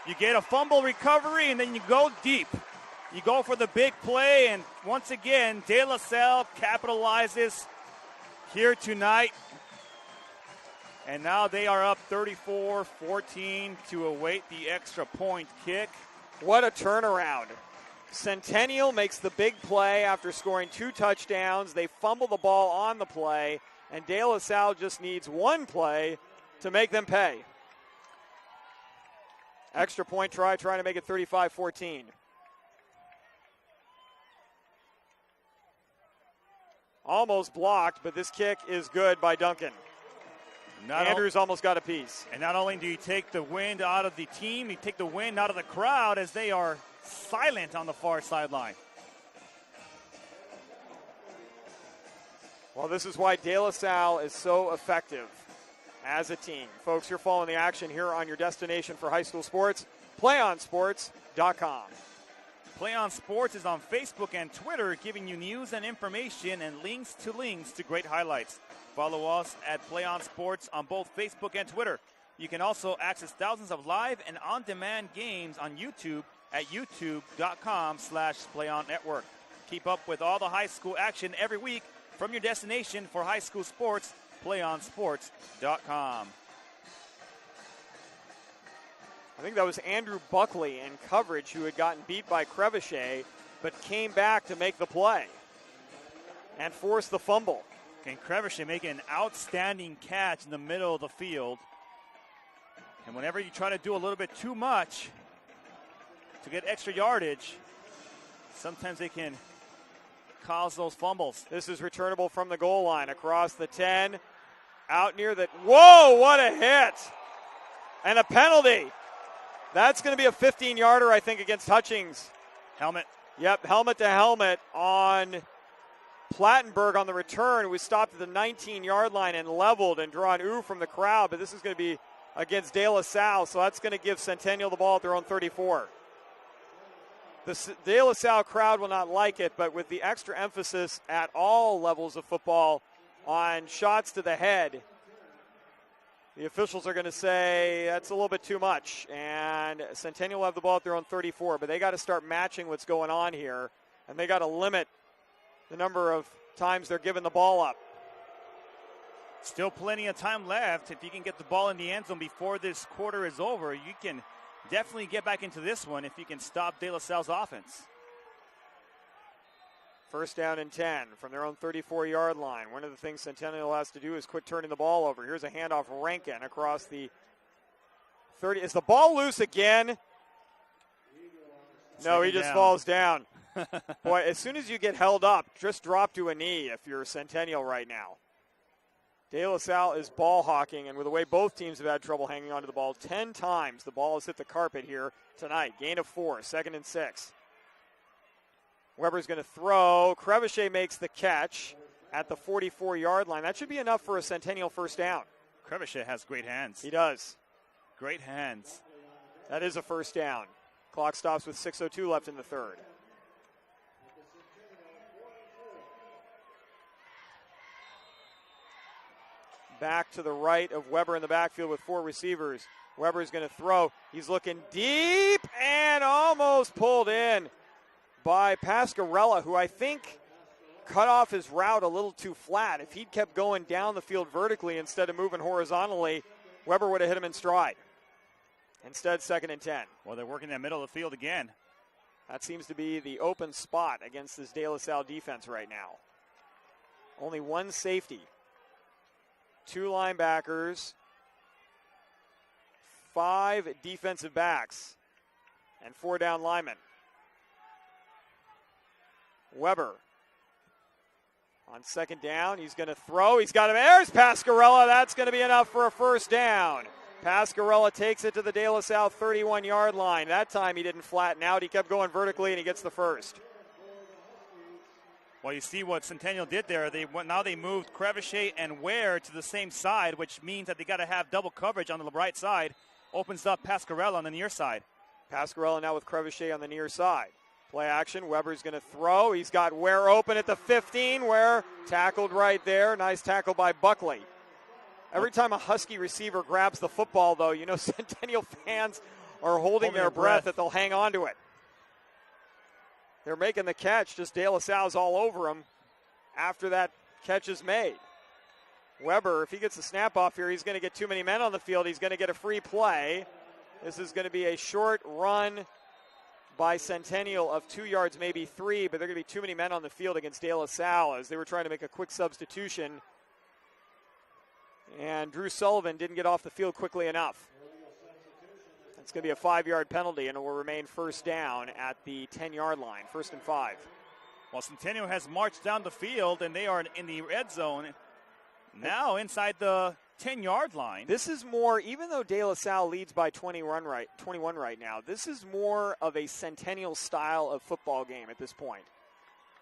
You get a fumble recovery, and then you go deep. You go for the big play, and once again, De La Salle capitalizes here tonight. And now they are up 34-14 to await the extra point kick. What a turnaround. Centennial makes the big play after scoring 2 touchdowns. They fumble the ball on the play, and De La Salle just needs one play to make them pay. Extra point trying to make it 35-14. Almost blocked, but this kick is good by Duncan. Andrews almost got a piece. And not only do you take the wind out of the team, you take the wind out of the crowd as they are silent on the far sideline. Well, this is why De La Salle is so effective as a team. Folks, you're following the action here on your destination for high school sports, PlayOnSports.com. PlayOn Sports is on Facebook and Twitter, giving you news and information and links to great highlights. Follow us at PlayOn Sports on both Facebook and Twitter. You can also access thousands of live and on-demand games on YouTube at youtube.com/PlayOnNetwork. Keep up with all the high school action every week from your destination for high school sports, PlayOnSports.com. I think that was Andrew Buckley in coverage who had gotten beat by Crevichet, but came back to make the play and force the fumble. And Crevichet making an outstanding catch in the middle of the field. And whenever you try to do a little bit too much to get extra yardage, sometimes they can cause those fumbles. This is returnable from the goal line across the 10, out near the, whoa, what a hit. And a penalty. That's going to be a 15-yarder, I think, against Hutchings. Helmet. Yep, helmet to helmet on Plattenberg on the return, who was stopped at the 19-yard line and leveled and drawn ooh from the crowd. But this is going to be against De La Salle, so that's going to give Centennial the ball at their own 34. The De La Salle crowd will not like it, but with the extra emphasis at all levels of football on shots to the head, the officials are going to say that's a little bit too much, and Centennial will have the ball at their own 34, but they got to start matching what's going on here, and they got to limit the number of times they're giving the ball up. Still plenty of time left. If you can get the ball in the end zone before this quarter is over, you can definitely get back into this one if you can stop De La Salle's offense. First down and 10 from their own 34-yard line. One of the things Centennial has to do is quit turning the ball over. Here's a handoff, Rankin across the 30. Is the ball loose again? No, he just falls down. Boy, as soon as you get held up, just drop to a knee if you're Centennial right now. De La Salle is ball hawking, and with the way both teams have had trouble hanging onto the ball, 10 times the ball has hit the carpet here tonight. Gain of 4, 2nd and 6. Weber's going to throw. Crevichet makes the catch at the 44-yard line. That should be enough for a Centennial first down. Crevichet has great hands. He does. Great hands. That is a first down. Clock stops with 6:02 left in the third. Back to the right of Weber in the backfield with 4 receivers. Weber's going to throw. He's looking deep and almost pulled in by Pascarella, who I think cut off his route a little too flat. If he'd kept going down the field vertically instead of moving horizontally, Weber would have hit him in stride. Instead, 2nd and 10. Well, they're working that middle of the field again. That seems to be the open spot against this De La Salle defense right now. Only one safety. 2 linebackers. 5 defensive backs and 4 down linemen. Weber on second down. He's going to throw. He's got him. There's Pascarella. That's going to be enough for a first down. Pascarella takes it to the De La Salle 31-yard line. That time he didn't flatten out. He kept going vertically, and he gets the first. Well, you see what Centennial did there. Now they moved Crevichet and Ware to the same side, which means that they got to have double coverage on the right side. Opens up Pascarella on the near side. Pascarella now with Crevichet on the near side. Play action. Weber's going to throw. He's got Ware open at the 15. Ware tackled right there. Nice tackle by Buckley. Every time a Husky receiver grabs the football, though, you know Centennial fans are holding their breath that they'll hang on to it. They're making the catch. Just De La Salle's all over him after that catch is made. Weber, if he gets the snap off here, he's going to get too many men on the field. He's going to get a free play. This is going to be a short run by Centennial of 2 yards, maybe 3, but there are going to be too many men on the field against De La Salle as they were trying to make a quick substitution. And Drew Sullivan didn't get off the field quickly enough. It's going to be a 5-yard penalty, and it will remain first down at the 10-yard line, 1st and 5. Well, Centennial has marched down the field, and they are in the red zone now inside the 10-yard line. This is more, even though De La Salle leads by 21 right now, this is more of a Centennial style of football game at this point.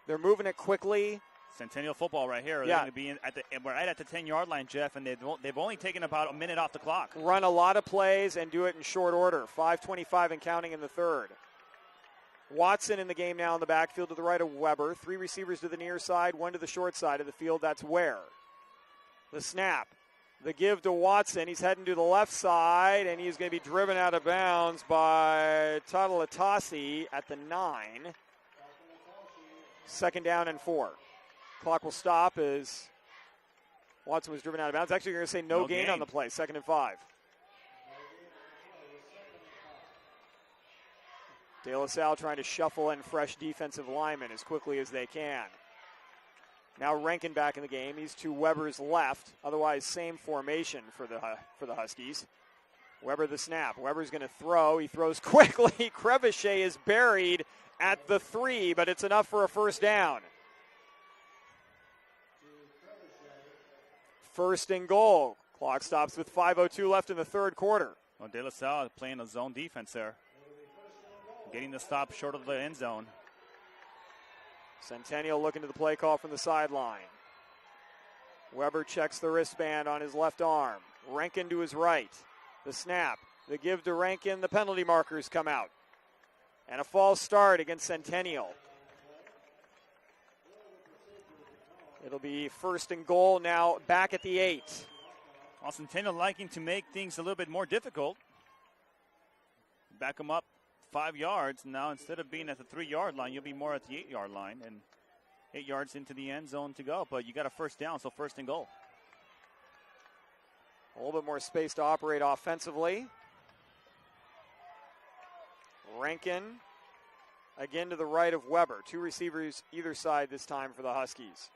They're moving it quickly. Centennial football right here. Yeah. They're going to be right at the 10-yard line, Jeff, and they've only taken about a minute off the clock. Run a lot of plays and do it in short order. 5:25 and counting in the third. Watson in the game now in the backfield to the right of Weber. 3 receivers to the near side, 1 to the short side of the field. That's Ware. The snap. The give to Watson. He's heading to the left side, and he's going to be driven out of bounds by Tatalatasi at the 9. 2nd down and 4. Clock will stop as Watson was driven out of bounds. Actually, you're going to say no gain on the play. 2nd and 5. De La Salle trying to shuffle in fresh defensive linemen as quickly as they can. Now Rankin back in the game. He's to Weber's left. Otherwise, same formation for the Huskies. Weber the snap. Weber's going to throw. He throws quickly. Crevichet is buried at the 3, but it's enough for a first down. 1st and goal. Clock stops with 5:02 left in the third quarter. Well, De La Salle playing a zone defense there. Getting the stop short of the end zone. Centennial looking to the play call from the sideline. Weber checks the wristband on his left arm. Rankin to his right. The snap. The give to Rankin. The penalty markers come out. And a false start against Centennial. It'll be 1st and goal now back at the 8. Well, Centennial liking to make things a little bit more difficult. Back them up 5 yards. Now instead of being at the 3-yard line, you'll be more at the 8-yard line. And 8 yards into the end zone to go. But you got a first down, so 1st and goal. A little bit more space to operate offensively. Rankin again to the right of Weber. 2 receivers either side this time for the Huskies.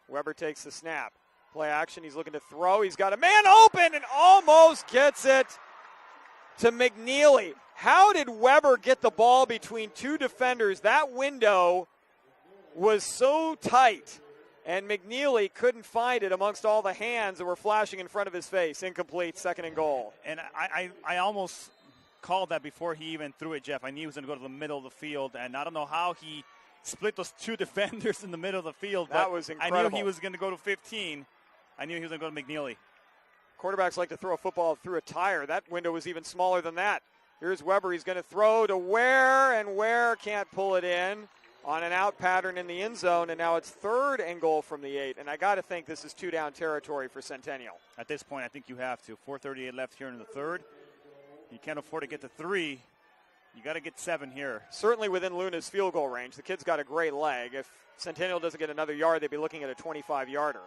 Weber takes the snap. Play action. He's looking to throw. He's got a man open and almost gets it to McNeely. How did Weber get the ball between 2 defenders? That window was so tight, and McNeely couldn't find it amongst all the hands that were flashing in front of his face. Incomplete, 2nd and goal. And I almost called that before he even threw it, Jeff. I knew he was going to go to the middle of the field, and I don't know how he split those 2 defenders in the middle of the field. That was incredible. I knew he was going to go to 15. I knew he was going to go to McNeely. Quarterbacks like to throw a football through a tire. That window was even smaller than that. Here's Weber. He's going to throw to Ware, and Ware can't pull it in on an out pattern in the end zone, and now it's 3rd and goal from the 8. And I got to think this is 2-down territory for Centennial. At this point, I think you have to. 4:38 left here in the third. You can't afford to get to 3. You got to get 7 here. Certainly within Luna's field goal range. The kid's got a great leg. If Centennial doesn't get another yard, they'd be looking at a 25-yarder.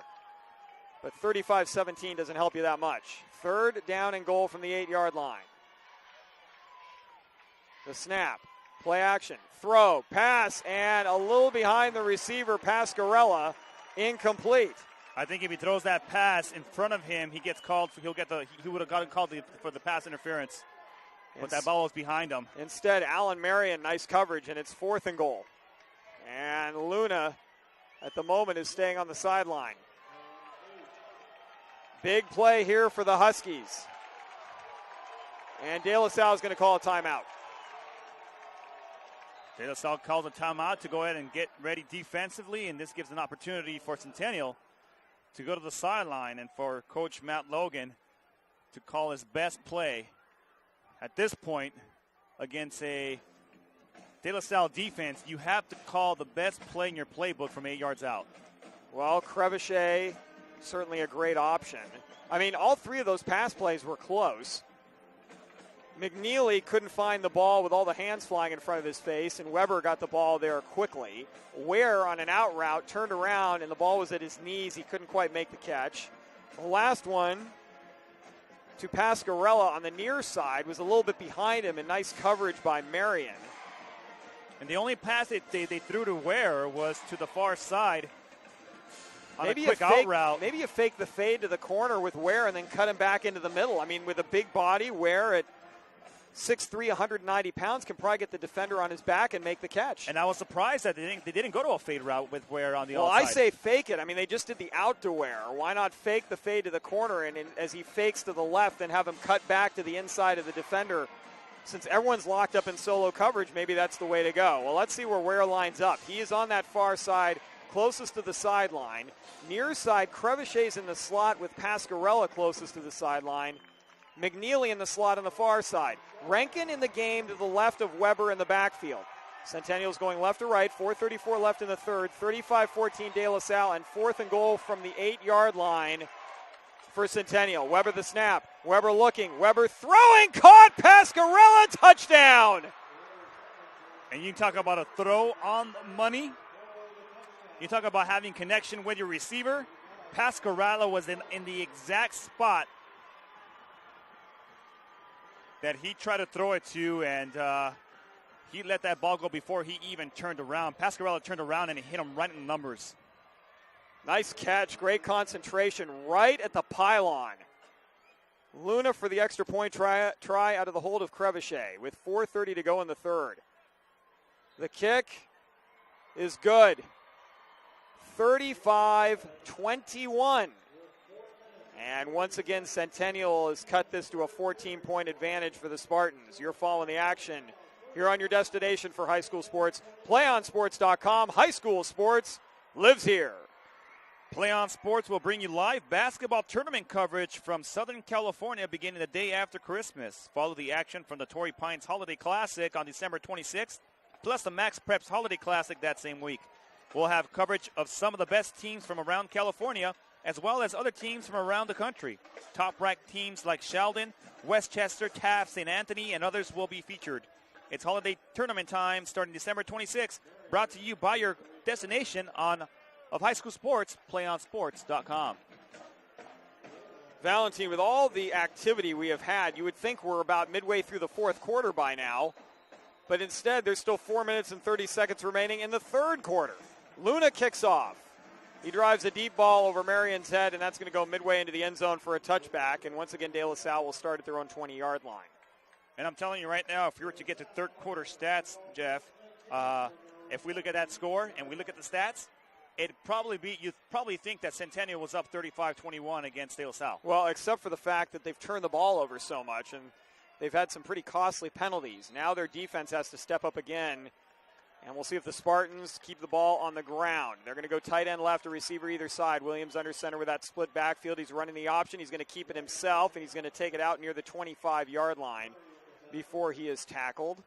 But 35-17 doesn't help you that much. 3rd down and goal from the 8-yard line. The snap. Play action. Throw. Pass. And a little behind the receiver, Pascarella. Incomplete. I think if he throws that pass in front of him, he gets called. He would have gotten called for the pass interference. But that ball was behind him. Instead, Allen Marion, nice coverage, and it's 4th and goal. And Luna, at the moment, is staying on the sideline. Big play here for the Huskies. And De La Salle is going to call a timeout. De La Salle calls a timeout to go ahead and get ready defensively, and this gives an opportunity for Centennial to go to the sideline and for Coach Matt Logan to call his best play. At this point, against a De La Salle defense, you have to call the best play in your playbook from 8 yards out. Well, Crevichet, certainly a great option. I mean, all 3 of those pass plays were close. McNeely couldn't find the ball with all the hands flying in front of his face, and Weber got the ball there quickly. Ware on an out route turned around, and the ball was at his knees. He couldn't quite make the catch. The last one to Pascarella on the near side was a little bit behind him, and nice coverage by Marion. And the only pass they threw to Ware was to the far side on maybe a quick out route. Maybe you fake the fade to the corner with Ware and then cut him back into the middle. I mean, with a big body, Ware at 6'3", 190 pounds can probably get the defender on his back and make the catch. And I was surprised that they didn't go to a fade route with Ware on the outside. Well, I say fake it. I mean, they just did the out to Ware. Why not fake the fade to the corner and as he fakes to the left, then have him cut back to the inside of the defender? Since everyone's locked up in solo coverage, maybe that's the way to go. Well, let's see where Ware lines up. He is on that far side, closest to the sideline. Near side, Crevichet's in the slot with Pascarella closest to the sideline. McNeely in the slot on the far side. Rankin in the game to the left of Weber in the backfield. Centennial's going left to right, 4:34 left in the third, 35-14 De La Salle, and 4th and goal from the 8-yard line for Centennial. Weber the snap, Weber looking, Weber throwing, caught, Pascarella, touchdown! And you talk about a throw on money. You talk about having connection with your receiver. Pascarella was in the exact spot that he tried to throw it to, and he let that ball go before he even turned around. Pascarella turned around, and he hit him right in the numbers. Nice catch, great concentration, right at the pylon. Luna for the extra point try out of the hold of Crevichet with 4:30 to go in the third. The kick is good. 35-21. And once again, Centennial has cut this to a 14-point advantage for the Spartans. You're following the action here on your destination for high school sports. PlayOnSports.com. High school sports lives here. PlayOn Sports will bring you live basketball tournament coverage from Southern California beginning the day after Christmas. Follow the action from the Torrey Pines Holiday Classic on December 26th, plus the Max Preps Holiday Classic that same week. We'll have coverage of some of the best teams from around California, as well as other teams from around the country. Top-ranked teams like Sheldon, Westchester, Taft, St. Anthony, and others will be featured. It's holiday tournament time starting December 26th, brought to you by your destination of high school sports, PlayOnSports.com. Valentine, with all the activity we have had, you would think we're about midway through the fourth quarter by now, but instead there's still 4 minutes and 30 seconds remaining in the third quarter. Luna kicks off. He drives a deep ball over Marion's head, and that's going to go midway into the end zone for a touchback. And once again, De La Salle will start at their own 20-yard line. And I'm telling you right now, if you were to get to third quarter stats, Jeff, if we look at that score and we look at the stats, you'd probably think that Centennial was up 35-21 against De La Salle. Well, except for the fact that they've turned the ball over so much, and they've had some pretty costly penalties. Now their defense has to step up again. And we'll see if the Spartans keep the ball on the ground. They're going to go tight end left, a receiver either side. Williams under center with that split backfield. He's running the option. He's going to keep it himself, and he's going to take it out near the 25-yard line before he is tackled.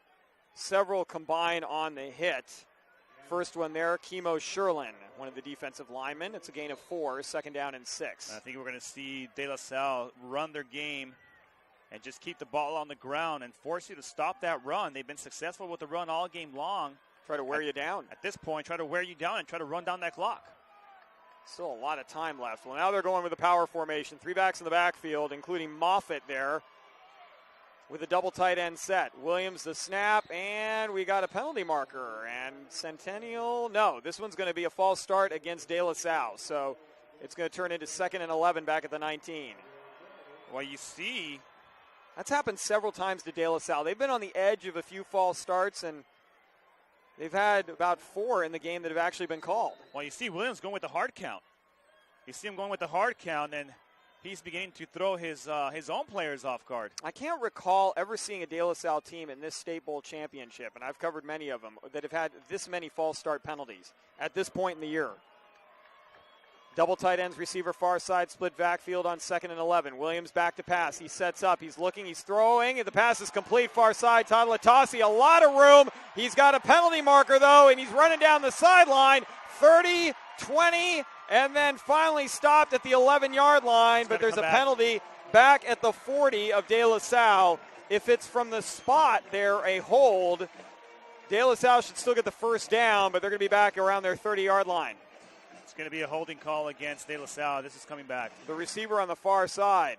Several combine on the hit. First one there, Kimo Sherlin, one of the defensive linemen. It's a gain of 4, second down and 6. I think we're going to see De La Salle run their game and just keep the ball on the ground and force you to stop that run. They've been successful with the run all game long. Try to wear you down. At this point, try to wear you down and try to run down that clock. Still a lot of time left. Well, now they're going with the power formation. 3 backs in the backfield, including Moffitt there with a double tight end set. Williams the snap, and we got a penalty marker. And Centennial, no, this one's going to be a false start against De La Salle. So It's going to turn into 2nd and 11 back at the 19. Well, you see, that's happened several times to De La Salle. They've been on the edge of a few false starts, and they've had about 4 in the game that have actually been called. Well, you see Williams going with the hard count. You see him going with the hard count, and he's beginning to throw his own players off guard. I can't recall ever seeing a De La Salle team in this State Bowl championship, and I've covered many of them, that have had this many false start penalties at this point in the year. Double tight ends, receiver far side, split backfield on 2nd and 11. Williams back to pass. He sets up. He's looking. He's throwing. The pass is complete. Far side. Todd Latasi, a lot of room. He's got a penalty marker, though, and he's running down the sideline. 30, 20, and then finally stopped at the 11-yard line. But there's a penalty back at the 40 of De La Salle. If it's from the spot there, a hold. De La Salle should still get the first down, but they're going to be back around their 30-yard line. It's going to be a holding call against De La Salle. This is coming back. The receiver on the far side.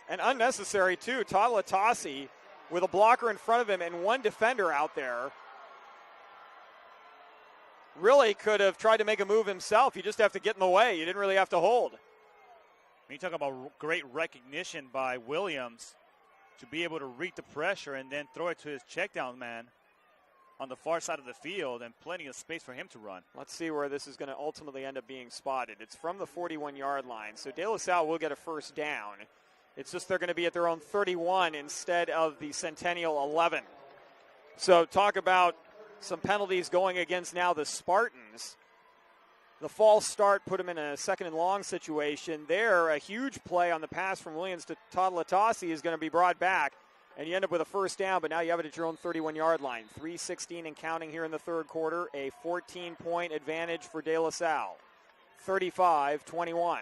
And unnecessary, too. Todd Latasi with a blocker in front of him and one defender out there. Really could have tried to make a move himself. You just have to get in the way. You didn't really have to hold. When you talk about great recognition by Williams to be able to read the pressure and then throw it to his checkdown man on the far side of the field, and plenty of space for him to run. Let's see where this is going to ultimately end up being spotted. It's from the 41-yard line, so De La Salle will get a first down. It's just they're going to be at their own 31 instead of the Centennial 11. So talk about some penalties going against now the Spartans. The false start put them in a 2nd and long situation. There, a huge play on the pass from Williams to Todd Latasi is going to be brought back. And you end up with a first down, but now you have it at your own 31-yard line. 3:16 and counting here in the third quarter. A 14-point advantage for De La Salle. 35-21.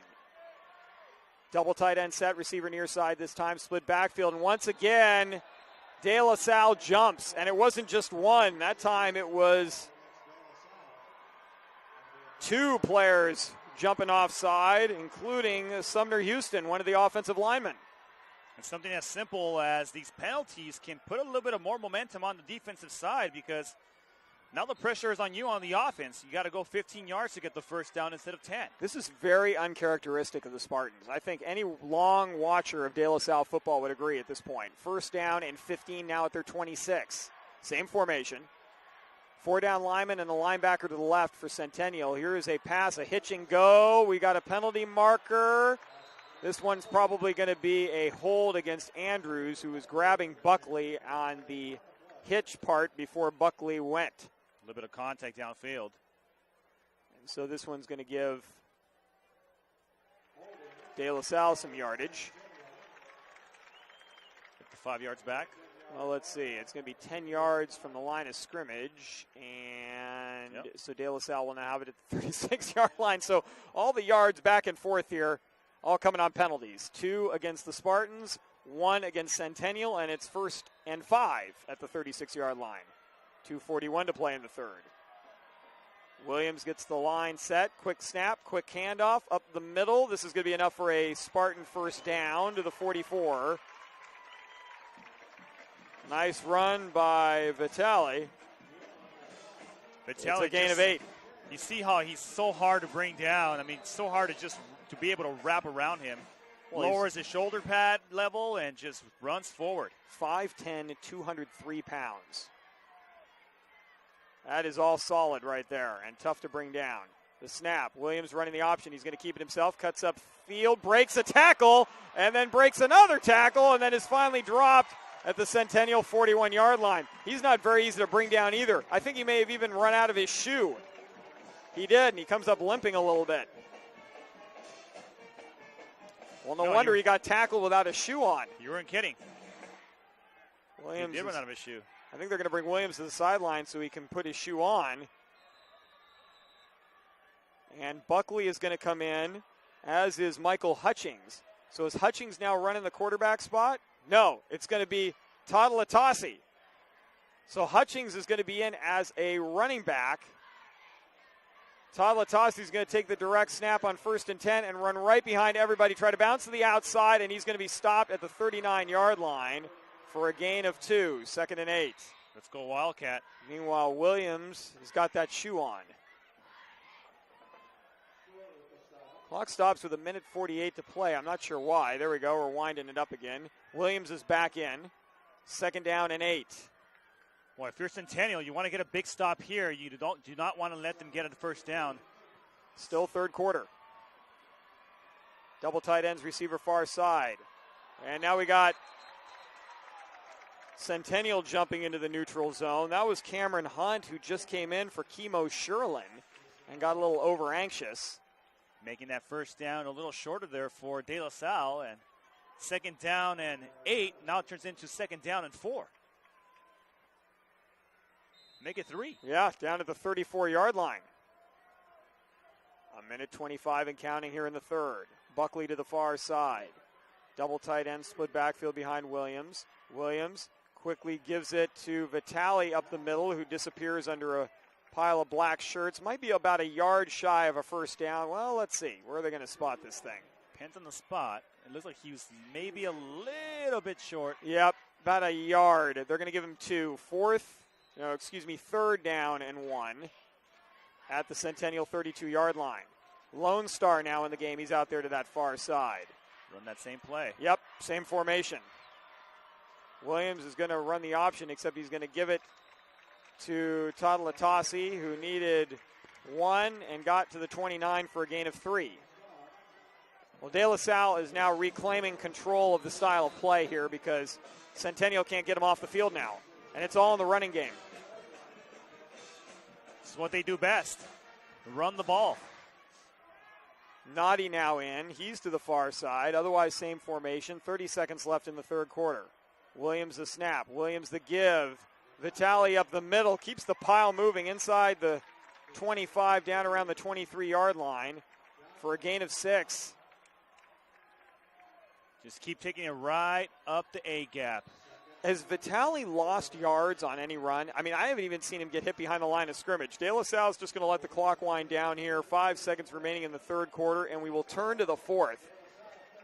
Double tight end set, receiver near side this time, split backfield. And once again, De La Salle jumps. And it wasn't just one. That time it was 2 players jumping offside, including Sumner Houston, one of the offensive linemen. And something as simple as these penalties can put a little bit of more momentum on the defensive side, because now the pressure is on you on the offense. You got to go 15 yards to get the first down instead of 10. This is very uncharacteristic of the Spartans. I think any long watcher of De La Salle football would agree at this point. First down and 15 now at their 26. Same formation. 4-down lineman and the linebacker to the left for Centennial. Here is a pass, a hitch and go. We got a penalty marker. This one's probably going to be a hold against Andrews, who was grabbing Buckley on the hitch part before Buckley went. A little bit of contact downfield. And so this one's going to give De La Salle some yardage. Get the 5 yards back. Well, let's see. It's going to be 10 yards from the line of scrimmage. And so De La Salle will now have it at the 36-yard line. So all the yards back and forth here, all coming on penalties. 2 against the Spartans, 1 against Centennial, and it's 1st and 5 at the 36-yard line. 2:41 to play in the third. Williams gets the line set. Quick snap, quick handoff up the middle. This is going to be enough for a Spartan first down to the 44. Nice run by Vitale. It's a gain of 8. You see how he's so hard to bring down. I mean, so hard to be able to wrap around him. Well, lowers his shoulder pad level and just runs forward. 5'10", 203 pounds. That is all solid right there and tough to bring down. The snap. Williams running the option. He's going to keep it himself. Cuts up field, breaks a tackle, and then breaks another tackle, and then is finally dropped at the Centennial 41-yard line. He's not very easy to bring down either. I think he may have even run out of his shoe. He did, and he comes up limping a little bit. Well, no wonder he got tackled without a shoe on. You weren't kidding. Williams he did run out of his shoe. I think they're going to bring Williams to the sideline so he can put his shoe on. And Buckley is going to come in, as is Michael Hutchings. So is Hutchings now running the quarterback spot? No, it's going to be Todd Latasi. So Hutchings is going to be in as a running back. Todd Latasi is going to take the direct snap on 1st and 10 and run right behind everybody, try to bounce to the outside, and he's going to be stopped at the 39-yard line for a gain of 2, 2nd and 8. Let's go Wildcat. Meanwhile, Williams has got that shoe on. Clock stops with 1:48 to play. I'm not sure why. There we go. We're winding it up again. Williams is back in. 2nd down and 8. Well, if you're Centennial, you want to get a big stop here. You do not want to let them get a first down. Still 3rd quarter. Double tight ends, receiver far side. And now we got Centennial jumping into the neutral zone. That was Cameron Hunt, who just came in for Chemo Sherlin and got a little over anxious. Making that first down a little shorter there for De La Salle. And 2nd down and 8. Now it turns into 2nd down and 4. Make it 3. Yeah, down at the 34-yard line. 1:25 and counting here in the 3rd. Buckley to the far side. Double tight end, split backfield behind Williams. Williams quickly gives it to Vitale up the middle, who disappears under a pile of black shirts. Might be about a yard shy of a first down. Well, let's see. Where are they going to spot this thing? Depends on the spot. It looks like he was maybe a little bit short. Yep, about a yard. They're going to give him 3rd down and 1 at the Centennial 32-yard line. Lone Star now in the game. He's out there to that far side. Run that same play. Yep, same formation. Williams is going to run the option, except he's going to give it to Todd Latasi, who needed 1 and got to the 29 for a gain of 3. Well, De La Salle is now reclaiming control of the style of play here because Centennial can't get him off the field now. And it's all in the running game. It's what they do best. Run the ball. Noddy now in. He's to the far side. Otherwise, same formation. 30 seconds left in the 3rd quarter. Williams the snap. Williams the give. Vitale up the middle. Keeps the pile moving inside the 25 down around the 23-yard line for a gain of 6. Just keep taking it right up the A-gap. Has Vitale lost yards on any run? I mean, I haven't even seen him get hit behind the line of scrimmage. De La Salle's just going to let the clock wind down here. 5 seconds remaining in the 3rd quarter, and we will turn to the 4th.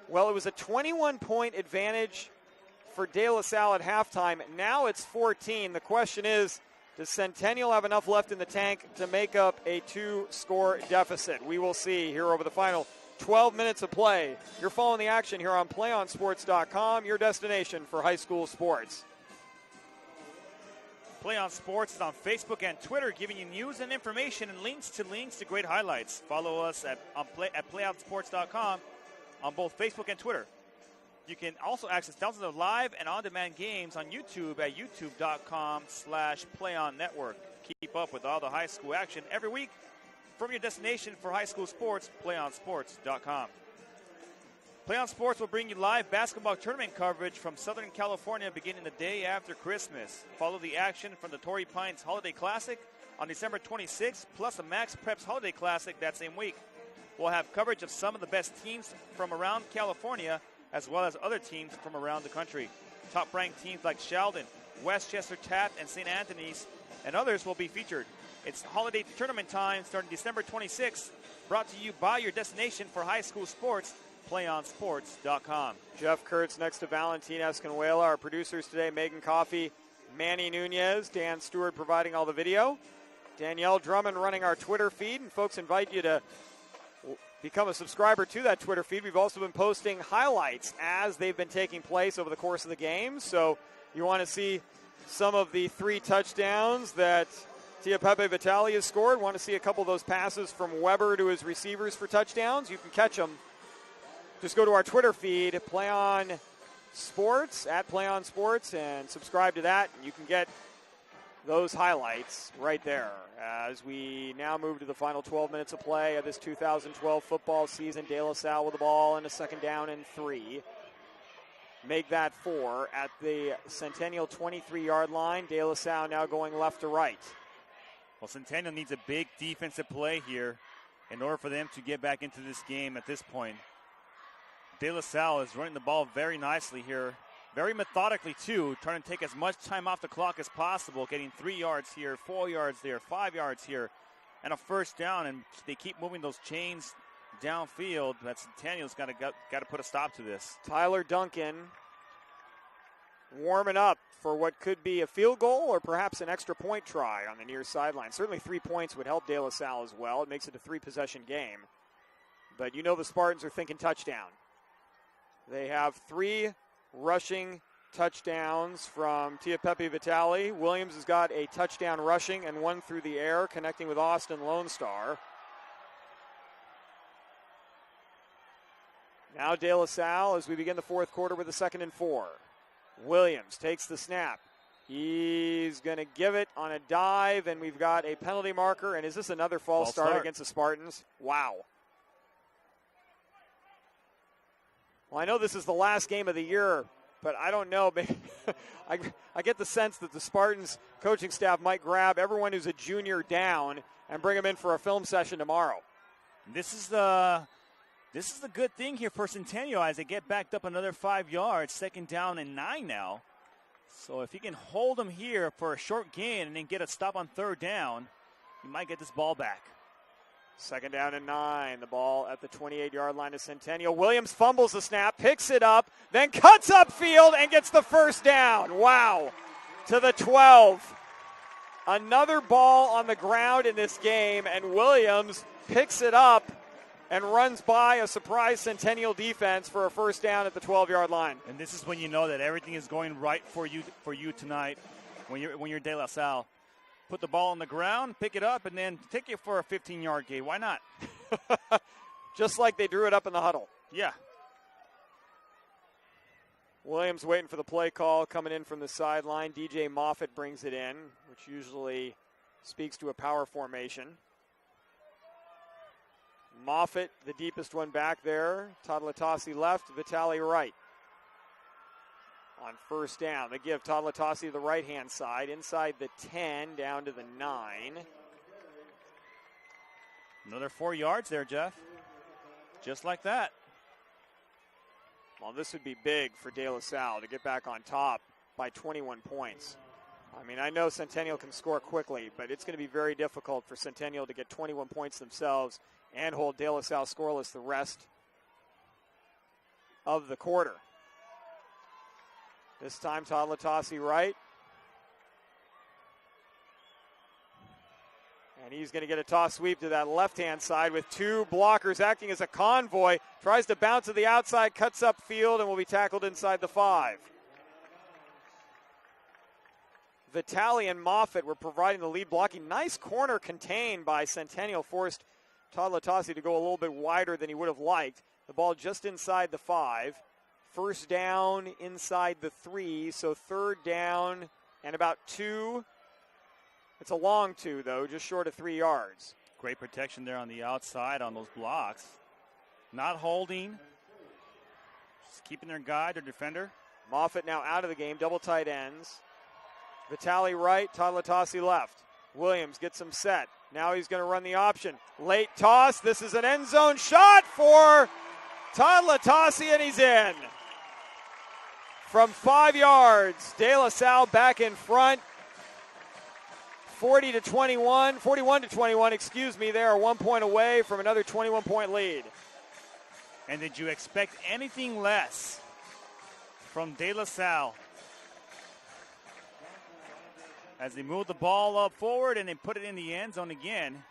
Well, it was a 21-point advantage for De La Salle at halftime. Now it's 14. The question is, does Centennial have enough left in the tank to make up a 2-score deficit? We will see here over the final 12 minutes of play. You're following the action here on PlayOnSports.com, your destination for high school sports. PlayOn Sports is on Facebook and Twitter, giving you news and information and links to great highlights. Follow us at PlayOnSports.com on both Facebook and Twitter. You can also access thousands of live and on-demand games on YouTube at youtube.com/PlayOnNetwork. Keep up with all the high school action every week from your destination for high school sports, PlayOnSports.com. PlayOn Sports will bring you live basketball tournament coverage from Southern California beginning the day after Christmas. Follow the action from the Torrey Pines Holiday Classic on December 26th, plus a Max Preps Holiday Classic that same week. We'll have coverage of some of the best teams from around California, as well as other teams from around the country. Top-ranked teams like Sheldon, Westchester, Taft, and St. Anthony's, and others will be featured. It's holiday tournament time starting December 26th, brought to you by your destination for high school sports, PlayOnSports.com. Jeff Kurtz next to Valentin Escanuela. Our producers today, Megan Coffey, Manny Nunez, Dan Stewart providing all the video. Danielle Drummond running our Twitter feed. And folks, invite you to become a subscriber to that Twitter feed. We've also been posting highlights as they've been taking place over the course of the game. So you want to see some of the 3 touchdowns that Tia Pepe Vitale has scored. Want to see a couple of those passes from Weber to his receivers for touchdowns? You can catch them. Just go to our Twitter feed, PlayOn Sports, at PlayOn Sports, and subscribe to that. And you can get those highlights right there as we now move to the final 12 minutes of play of this 2012 football season. De La Salle with the ball and a 2nd down and 3. Make that 4 at the Centennial 23-yard line. De La Salle now going left to right. Well, Centennial needs a big defensive play here in order for them to get back into this game at this point. De La Salle is running the ball very nicely here, very methodically too, trying to take as much time off the clock as possible, getting 3 yards here, 4 yards there, 5 yards here, and a first down, and they keep moving those chains downfield. But Centennial's got to put a stop to this. Tyler Duncan warming up for what could be a field goal or perhaps an extra point try on the near sideline. Certainly 3 points would help De La Salle as well. It makes it a 3-possession game. But you know the Spartans are thinking touchdown. They have 3 rushing touchdowns from Tiapepe Vitale. Williams has got a touchdown rushing and 1 through the air, connecting with Austin Lone Star. Now De La Salle as we begin the fourth quarter with a 2nd and 4. Williams takes the snap. He's going to give it on a dive, and we've got a penalty marker. And is this another false start against the Spartans? Wow. Well, I know this is the last game of the year, but I don't know. I get the sense that the Spartans coaching staff might grab everyone who's a junior down and bring them in for a film session tomorrow. This is the good thing here for Centennial as they get backed up another 5 yards, 2nd down and 9 now. So if you can hold them here for a short gain and then get a stop on 3rd down, you might get this ball back. 2nd down and 9. The ball at the 28-yard line of Centennial. Williams fumbles the snap, picks it up, then cuts upfield and gets the 1st down. Wow. To the 12. Another ball on the ground in this game, and Williams picks it up and runs by a surprise Centennial defense for a 1st down at the 12-yard line. And this is when you know that everything is going right for you tonight when you're De La Salle. Put the ball on the ground, pick it up, and then take it for a 15-yard gain. Why not? Just like they drew it up in the huddle. Yeah. Williams waiting for the play call coming in from the sideline. DJ Moffitt brings it in, which usually speaks to a power formation. Moffitt, the deepest one back there. Todd Latasi left, Vitale right. On 1st down, they give Todd Latasi to the right-hand side, inside the 10, down to the 9. Another 4 yards there, Jeff. Just like that. Well, this would be big for De La Salle to get back on top by 21 points. I mean, I know Centennial can score quickly, but it's going to be very difficult for Centennial to get 21 points themselves and hold De La Salle scoreless the rest of the quarter. This time, Todd Latasi right. And he's going to get a toss sweep to that left-hand side with 2 blockers acting as a convoy. Tries to bounce to the outside, cuts upfield, and will be tackled inside the 5. Vitale and Moffitt were providing the lead blocking. Nice corner contained by Centennial. Forced Todd Latasi to go a little bit wider than he would have liked. The ball just inside the 5. 1st down inside the 3, so 3rd down and about 2. It's a long 2, though, just short of 3 yards. Great protection there on the outside on those blocks. Not holding. Just keeping their guy, their defender. Moffitt now out of the game, double tight ends. Vitale right, Todd Latasi left. Williams gets him set. Now he's going to run the option. Late toss. This is an end zone shot for Todd Latasi, and he's in. From 5 yards, De La Salle back in front. 41 to 21, excuse me. They are 1 point away from another 21-point lead. And did you expect anything less from De La Salle? As they move the ball up forward and they put it in the end zone again.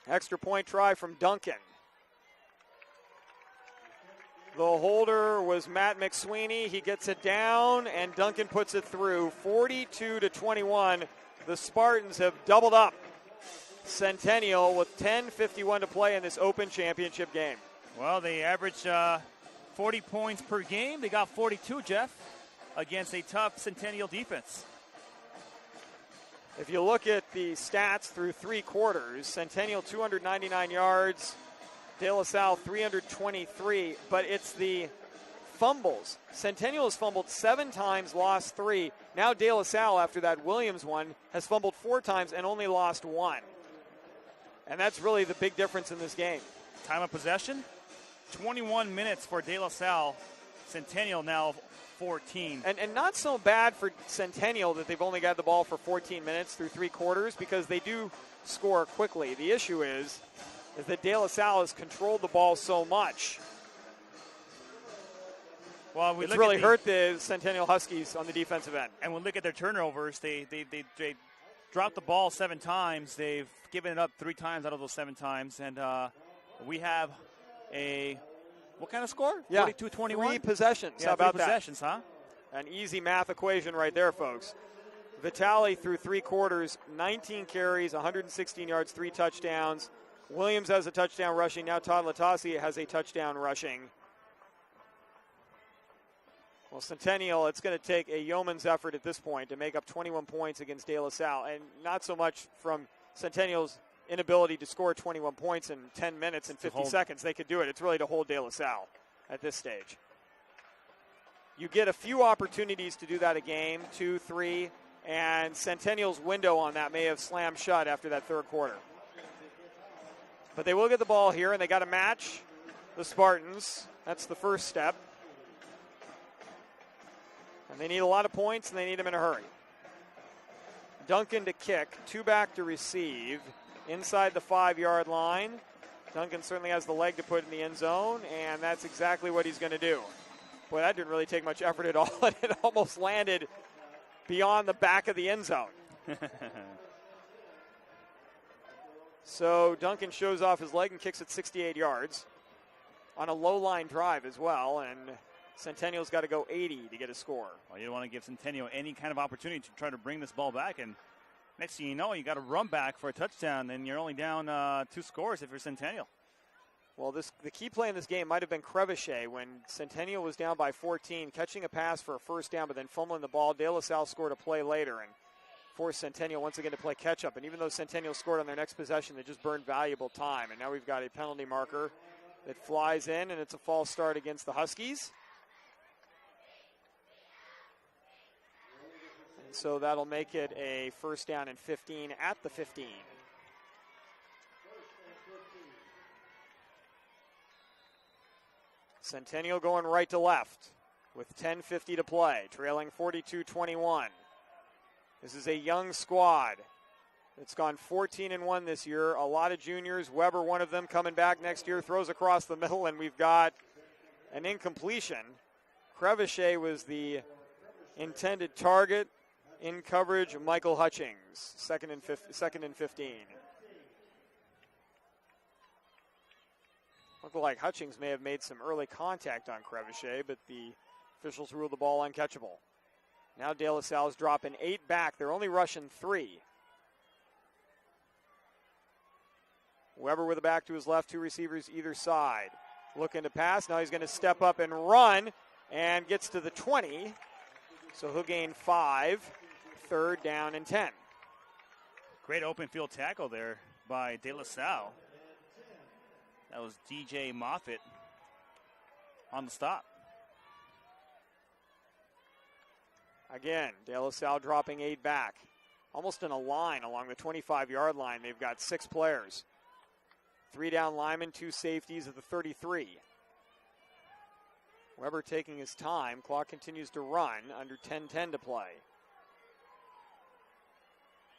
Extra point try from Duncan. The holder was Matt McSweeney. He gets it down, and Duncan puts it through. 42 to 21. The Spartans have doubled up Centennial with 10:51 to play in this Open Championship game. Well, they average 40 points per game. They got 42, Jeff, against a tough Centennial defense. If you look at the stats through 3 quarters, Centennial 299 yards, De La Salle 323, but it's the fumbles. Centennial has fumbled 7 times, lost 3. Now De La Salle, after that Williams one, has fumbled 4 times and only lost 1. And that's really the big difference in this game. Time of possession, 21 minutes for De La Salle. Centennial now 14. And not so bad for Centennial that they've only got the ball for 14 minutes through 3 quarters, because they do score quickly. The issue is that De La Salle has controlled the ball so much. Well, it's really hurt the Centennial Huskies on the defensive end. And when we look at their turnovers, they dropped the ball 7 times. They've given it up 3 times out of those 7 times. And we have what kind of score? Yeah, 42-21? 3 possessions. Yeah, How about 3 possessions, huh? An easy math equation right there, folks. Vitale through 3 quarters, 19 carries, 116 yards, 3 touchdowns. Williams has a touchdown rushing. Now Todd Latasi has a touchdown rushing. Well, Centennial, it's going to take a yeoman's effort at this point to make up 21 points against De La Salle, and not so much from Centennial's inability to score 21 points in 10 minutes and 50 seconds. They could do it. It's really to hold De La Salle at this stage. You get a few opportunities to do that a game, 2, 3, and Centennial's window on that may have slammed shut after that third quarter. But they will get the ball here, and they got to match the Spartans. That's the first step. And they need a lot of points, and they need them in a hurry. Duncan to kick, 2 back to receive, inside the 5-yard line. Duncan certainly has the leg to put in the end zone, and that's exactly what he's going to do. Boy, that didn't really take much effort at all. It almost landed beyond the back of the end zone. So Duncan shows off his leg and kicks it 68 yards on a low-line drive as well, and Centennial's got to go 80 to get a score. Well, you don't want to give Centennial any kind of opportunity to try to bring this ball back, and next thing you know, you got to run back for a touchdown, and you're only down 2 scores if you're Centennial. Well, the key play in this game might have been Crevichet when Centennial was down by 14, catching a pass for a first down, but then fumbling the ball. De La Salle scored a play later and forced Centennial once again to play catch-up. And even though Centennial scored on their next possession, they just burned valuable time. And now we've got a penalty marker that flies in, and it's a false start against the Huskies. And so that'll make it a first down and 15 at the 15. Centennial going right to left with 10:50 to play, trailing 42-21. This is a young squad. It's gone 14-1 this year. A lot of juniors. Weber, one of them, coming back next year, throws across the middle, and we've got an incompletion. Crevichet was the intended target. In coverage, Michael Hutchings, second and 15. Looked like Hutchings may have made some early contact on Crevichet, but the officials ruled the ball uncatchable. Now De La Salle's dropping 8 back. They're only rushing 3. Weber with a back to his left, 2 receivers either side. Looking to pass. Now he's going to step up and run and gets to the 20. So he'll gain 5. 3rd down and 10. Great open field tackle there by De La Salle. That was DJ Moffitt on the stop. Again, De La Salle dropping 8 back. Almost in a line along the 25-yard line. They've got 6 players. 3 down linemen, 2 safeties at the 33. Weber taking his time. Clock continues to run under 10:10 to play.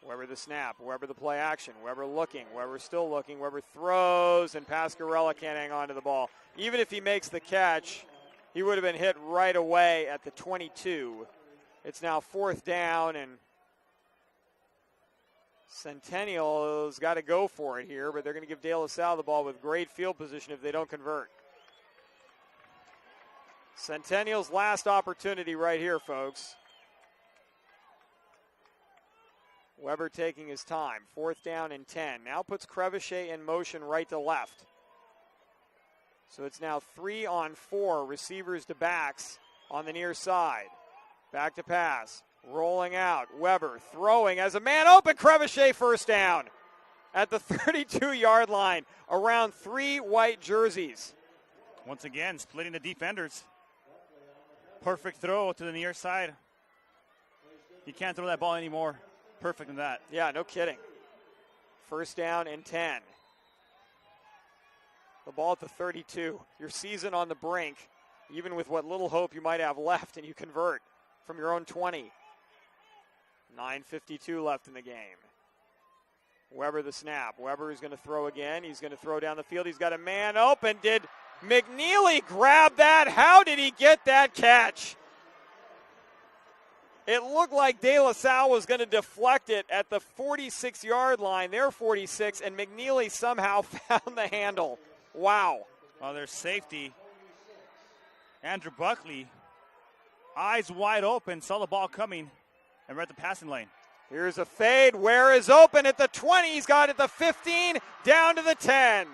Weber the snap, Weber the play action, Weber looking, Weber still looking, Weber throws, and Pascarella can't hang on to the ball. Even if he makes the catch, he would have been hit right away at the 22. It's now 4th down, and Centennial's got to go for it here, but they're going to give De La Salle the ball with great field position if they don't convert. Centennial's last opportunity right here, folks. Weber taking his time. 4th down and 10. Now puts Crevichet in motion right to left. So it's now 3 on 4 receivers to backs on the near side. Back to pass. Rolling out. Weber throwing as a man open. Crevichet first down at the 32-yard line. Around 3 white jerseys. Once again, splitting the defenders. Perfect throw to the near side. You can't throw that ball anymore. Perfect in that. Yeah, no kidding. 1st down and 10. The ball at the 32. Your season on the brink, even with what little hope you might have left, and you convert from your own 20. 9:52 left in the game. Weber the snap. Weber is going to throw again. He's going to throw down the field. He's got a man open. Did McNeely grab that? How did he get that catch? It looked like De La Salle was going to deflect it at the 46-yard line. They're 46, and McNeely somehow found the handle. Wow. Well, their safety, Andrew Buckley, eyes wide open, saw the ball coming, and read the passing lane. Here's a fade. Ware is open at the 20. He's got it at the 15, down to the 10.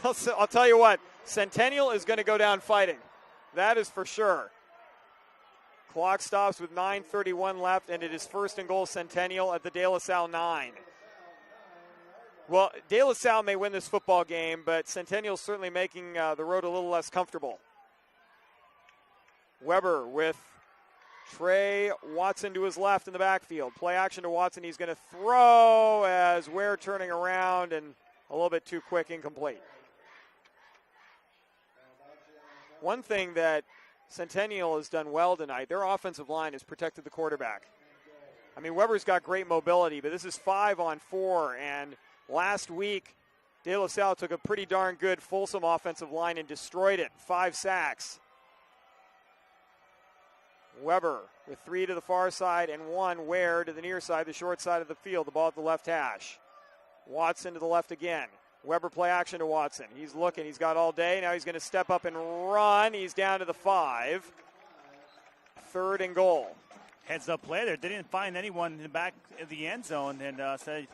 I'll tell you what, Centennial is going to go down fighting. That is for sure. Clock stops with 9:31 left, and it is first and goal Centennial at the De La Salle 9. Well, De La Salle may win this football game, but Centennial's certainly making the road a little less comfortable. Weber with Trey Watson to his left in the backfield. Play action to Watson. He's going to throw as Ware turning around and a little bit too quick, incomplete. One thing that Centennial has done well tonight, their offensive line has protected the quarterback. I mean, Weber's got great mobility, but this is 5-on-4, and last week, De La Salle took a pretty darn good Folsom offensive line and destroyed it. 5 sacks. Weber with 3 to the far side and 1 Ware to the near side, the short side of the field, the ball at the left hash. Watson to the left again. Weber play action to Watson. He's looking. He's got all day. Now he's going to step up and run. He's down to the 5. Third and goal. Heads up play there. They didn't find anyone in the back of the end zone, and said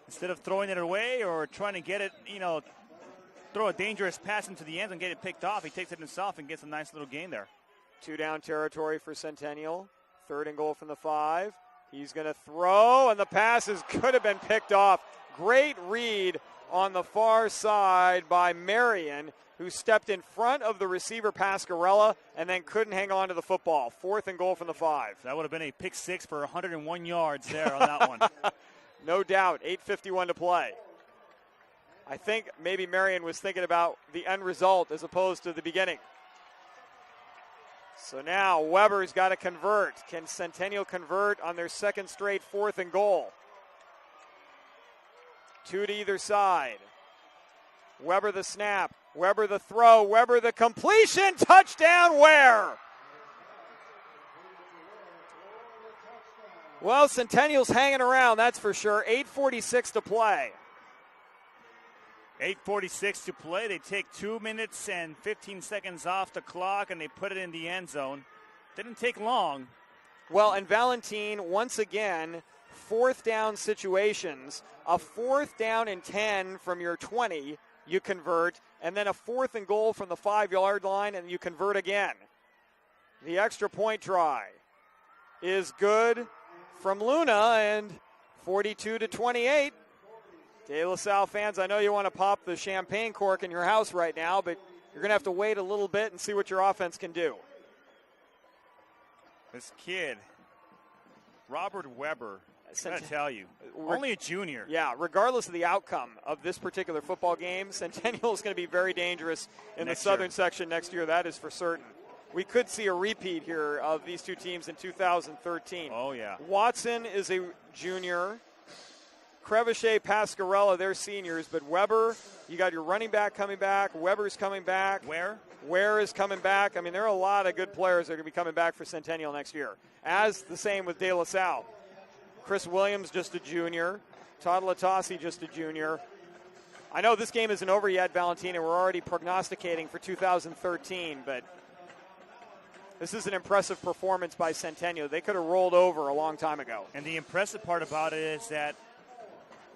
instead of throwing it away or trying to get it, throw a dangerous pass into the end zone and get it picked off, he takes it himself and gets a nice little gain there. 2-down territory for Centennial. Third and goal from the 5. He's going to throw, and the pass could have been picked off. Great read on the far side by Marion, who stepped in front of the receiver Pascarella and then couldn't hang on to the football. 4th and goal from the 5. That would have been a pick 6 for 101 yards there on that one. No doubt. 8:51 to play. I think maybe Marion was thinking about the end result as opposed to the beginning. So now Weber's got to convert. Can Centennial convert on their second straight 4th and goal? 2 to either side. Weber the snap. Weber the throw. Weber the completion. Touchdown, Ware. Well, Centennial's hanging around, that's for sure. 8:46 to play. 8:46 to play. They take 2 minutes and 15 seconds off the clock, and they put it in the end zone. Didn't take long. Well, and Valentine, once again, 4th down situations. A 4th down and 10 from your 20, you convert, and then a 4th and goal from the 5-yard line, and you convert again. The extra point try is good from Luna, and 42-28. De La Salle fans, I know you want to pop the champagne cork in your house right now, but you're going to have to wait a little bit and see what your offense can do. This kid, Robert Weber, I got to tell you, only a junior. Yeah, regardless of the outcome of this particular football game, Centennial is going to be very dangerous in the southern section next year. That is for certain. We could see a repeat here of these two teams in 2013. Oh, yeah. Watson is a junior. Crevichet, Pascarella, they're seniors. But Weber, you got your running back coming back. Weber's coming back. Ware is coming back. I mean, there are a lot of good players that are going to be coming back for Centennial next year. As the same with De La Salle. Chris Williams, just a junior. Todd Latasi, just a junior. I know this game isn't over yet, Valentina. We're already prognosticating for 2013, but this is an impressive performance by Centennial. They could have rolled over a long time ago. And the impressive part about it is that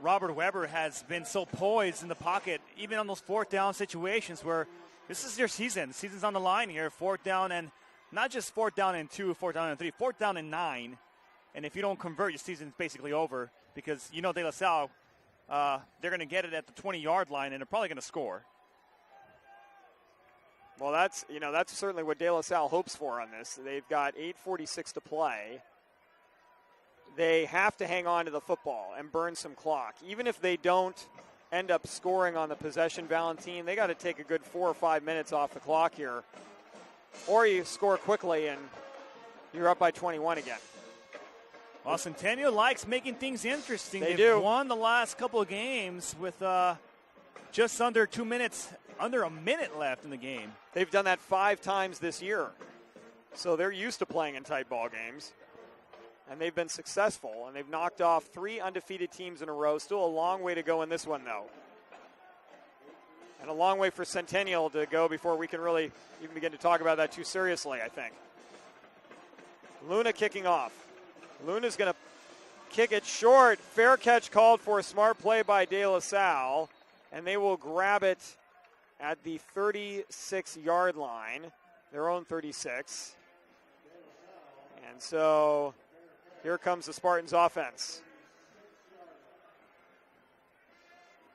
Robert Weber has been so poised in the pocket, even on those 4th down situations where this is your season. The season's on the line here. 4th down, and not just 4th down and 2, 4th down and 3, 4th down and 9. And if you don't convert, your season's basically over because De La Salle, they're going to get it at the 20-yard line, and they're probably going to score. Well, that's certainly what De La Salle hopes for on this. They've got 8:46 to play. They have to hang on to the football and burn some clock. Even if they don't end up scoring on the possession, Valentine, they got to take a good 4 or 5 minutes off the clock here. Or you score quickly and you're up by 21 again. Well, Centennial likes making things interesting. They've won the last couple of games with just under 2 minutes, under a minute left in the game. They've done that 5 times this year. So they're used to playing in tight ball games. And they've been successful, and they've knocked off 3 undefeated teams in a row. Still a long way to go in this one, though. And a long way for Centennial to go before we can really even begin to talk about that too seriously, I think. Luna kicking off. Luna's going to kick it short. Fair catch called for. A smart play by De La Salle. And they will grab it at the 36-yard line, their own 36. And so here comes the Spartans offense.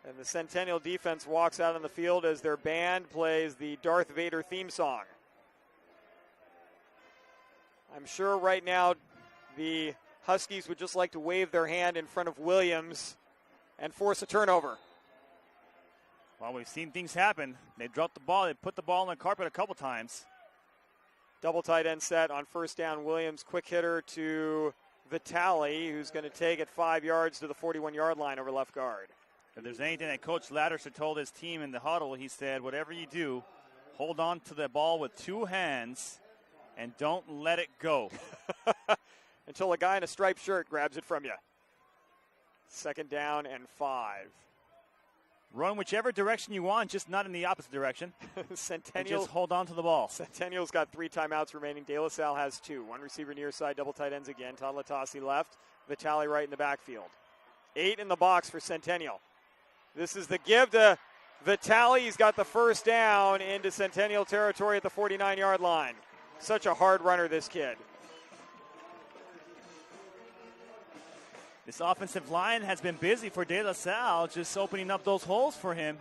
And the Centennial defense walks out on the field as their band plays the Darth Vader theme song. I'm sure right now the Huskies would just like to wave their hand in front of Williams and force a turnover. Well, we've seen things happen. They dropped the ball. They put the ball on the carpet a couple times. Double tight end set on first down. Williams, quick hitter to Vitale, who's going to take it 5 yards to the 41-yard line over left guard. If there's anything that Coach Latterson told his team in the huddle, he said, whatever you do, hold on to the ball with 2 hands and don't let it go. Until a guy in a striped shirt grabs it from you. 2nd down and 5. Run whichever direction you want, just not in the opposite direction. Centennial, just hold on to the ball. Centennial's got 3 timeouts remaining. De La Salle has 2. 1 receiver near side, double tight ends again. Todd Latasi left, Vitale right in the backfield. 8 in the box for Centennial. This is the give to Vitale. He's got the first down into Centennial territory at the 49-yard line. Such a hard runner, this kid. This offensive line has been busy for De La Salle, just opening up those holes for him.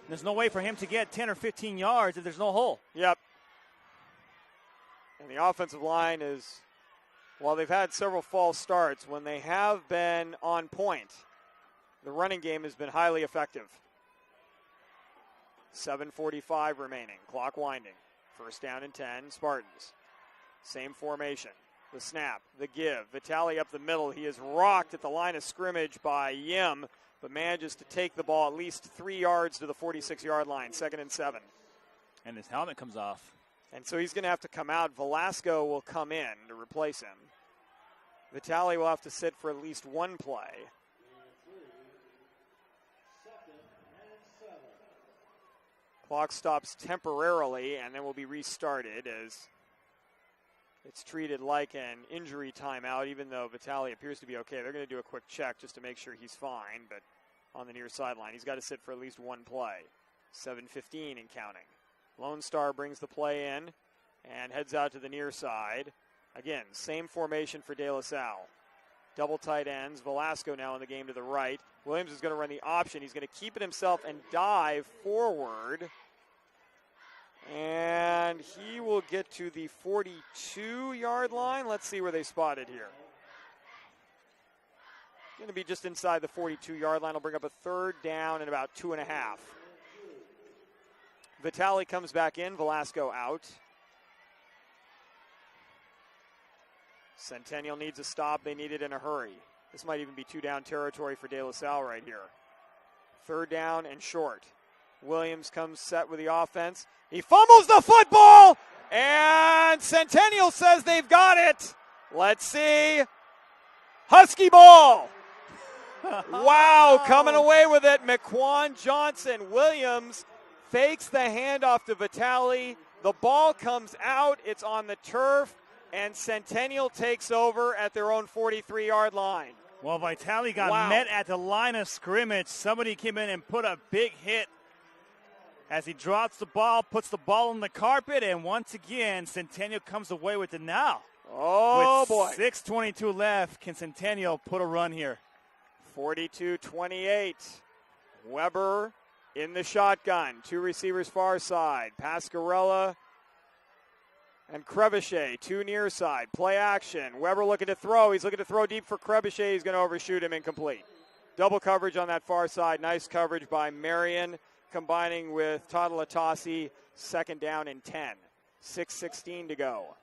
There's no way for him to get 10 or 15 yards if there's no hole. Yep. And the offensive line is, while they've had several false starts, when they have been on point, the running game has been highly effective. 7:45 remaining, clock winding. First down and 10, Spartans. Same formation. The snap, the give. Vitale up the middle. He is rocked at the line of scrimmage by Yim, but manages to take the ball at least 3 yards to the 46-yard line, 2nd and 7. And his helmet comes off. And so he's going to have to come out. Velasco will come in to replace him. Vitale will have to sit for at least one play. Clock stops temporarily and then will be restarted as it's treated like an injury timeout, even though Vitale appears to be okay. They're going to do a quick check just to make sure he's fine, but on the near sideline, he's got to sit for at least one play. 7:15 and counting. Lone Star brings the play in and heads out to the near side. Again, same formation for De La Salle. Double tight ends. Velasco now in the game to the right. Williams is going to run the option. He's going to keep it himself and dive forward. And he will get to the 42-yard line. Let's see where they spot it here. Going to be just inside the 42-yard line. Will bring up a 3rd down and about 2.5. Vitale comes back in. Velasco out. Centennial needs a stop. They need it in a hurry. This might even be 2-down territory for De La Salle right here. 3rd down and short. Williams comes set with the offense. He fumbles the football, and Centennial says they've got it. Let's see. Husky ball. Wow, coming away with it. McQuan Johnson. Williams fakes the handoff to Vitale. The ball comes out. It's on the turf, and Centennial takes over at their own 43-yard line. Well, Vitale got met at the line of scrimmage. Somebody came in and put a big hit as he drops the ball, puts the ball on the carpet, and once again, Centennial comes away with it now. Oh, boy. With 6:22 left, can Centennial put a run here? 42-28. Weber in the shotgun. 2 receivers far side. Pascarella and Crevichet, 2 near side. Play action. Weber looking to throw. He's looking to throw deep for Crevichet. He's going to overshoot him, incomplete. Double coverage on that far side. Nice coverage by Marion, combining with Todd Latasi. 2nd down and 10. 6:16 to go.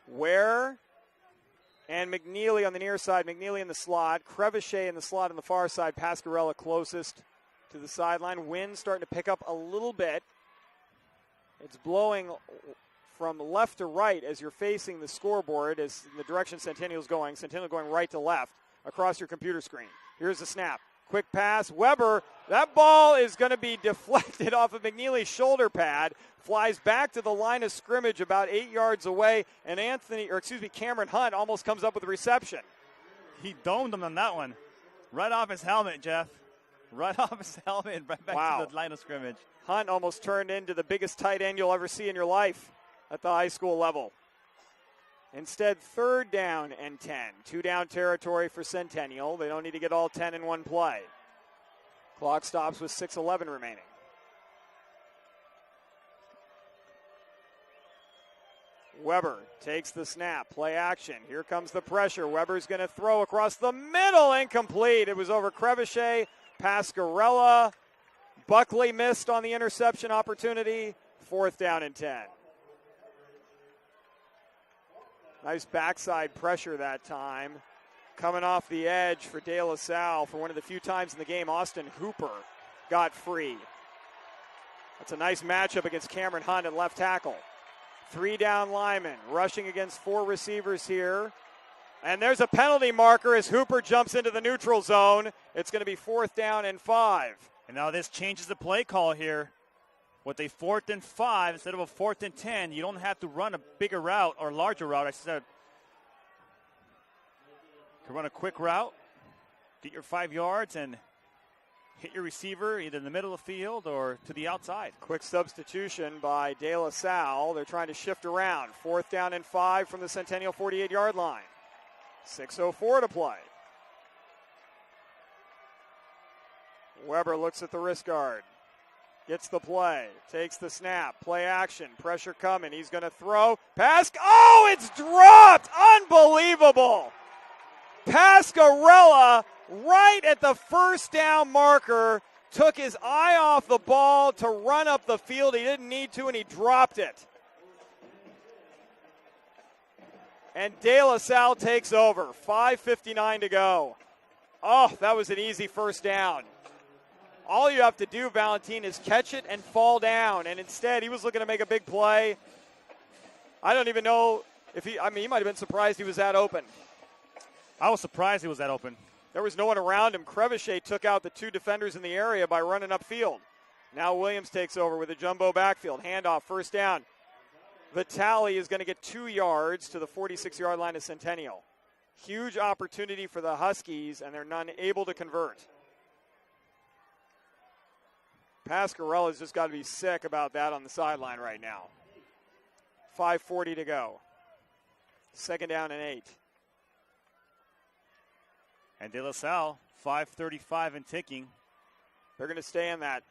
Ware and McNeely on the near side. McNeely in the slot. Crevichet in the slot on the far side. Pascarella closest to the sideline. Wind starting to pick up a little bit It's blowing from left to right as you're facing the scoreboard, as in the direction Centennial's going. Centennial going right to left across your computer screen. Here's the snap. Quick pass. Weber, that ball is going to be deflected off of McNeely's shoulder pad. Flies back to the line of scrimmage about 8 yards away, and Cameron Hunt almost comes up with a reception. He domed him on that one. Right off his helmet, Jeff. Right off his helmet and right back to the line of scrimmage. Hunt almost turned into the biggest tight end you'll ever see in your life at the high school level. Instead, 3rd down and 10. 2-down territory for Centennial. They don't need to get all 10 in one play. Clock stops with 6:11 remaining. Weber takes the snap. Play action. Here comes the pressure. Weber's going to throw across the middle. Incomplete. It was over Crevichet, Pascarella. Buckley missed on the interception opportunity. 4th down and 10. Nice backside pressure that time. Coming off the edge for De La Salle for one of the few times in the game, Austin Hooper got free. That's a nice matchup against Cameron Hunt at left tackle. 3-down linemen rushing against 4 receivers here. And there's a penalty marker as Hooper jumps into the neutral zone. It's going to be 4th down and 5. And now this changes the play call here. With a 4th and 5 instead of a 4th and 10, you don't have to run a bigger route or larger route. I said, you can run a quick route, get your 5 yards, and hit your receiver either in the middle of the field or to the outside. Quick substitution by De La Salle. They're trying to shift around. 4th down and 5 from the Centennial 48-yard line. 6:04 to play. Weber looks at the wrist guard. Gets the play, takes the snap, play action, pressure coming. He's going to throw. Pass. Oh, it's dropped. Unbelievable. Pascarella, right at the 1st down marker, took his eye off the ball to run up the field. He didn't need to, and he dropped it. And De La Salle takes over. 5:59 to go. Oh, that was an easy 1st down. All you have to do, Valentin, is catch it and fall down. And instead, he was looking to make a big play. I don't even know if he might have been surprised he was that open. I was surprised he was that open. There was no one around him. Crevichet took out the 2 defenders in the area by running upfield. Now Williams takes over with a jumbo backfield. Handoff, 1st down. Vitale is going to get 2 yards to the 46-yard line of Centennial. Huge opportunity for the Huskies, and they're unable to convert. Pascarella's just got to be sick about that on the sideline right now. 5:40 to go. 2nd down and 8. And De La Salle, 5:35 and ticking. They're going to stay in that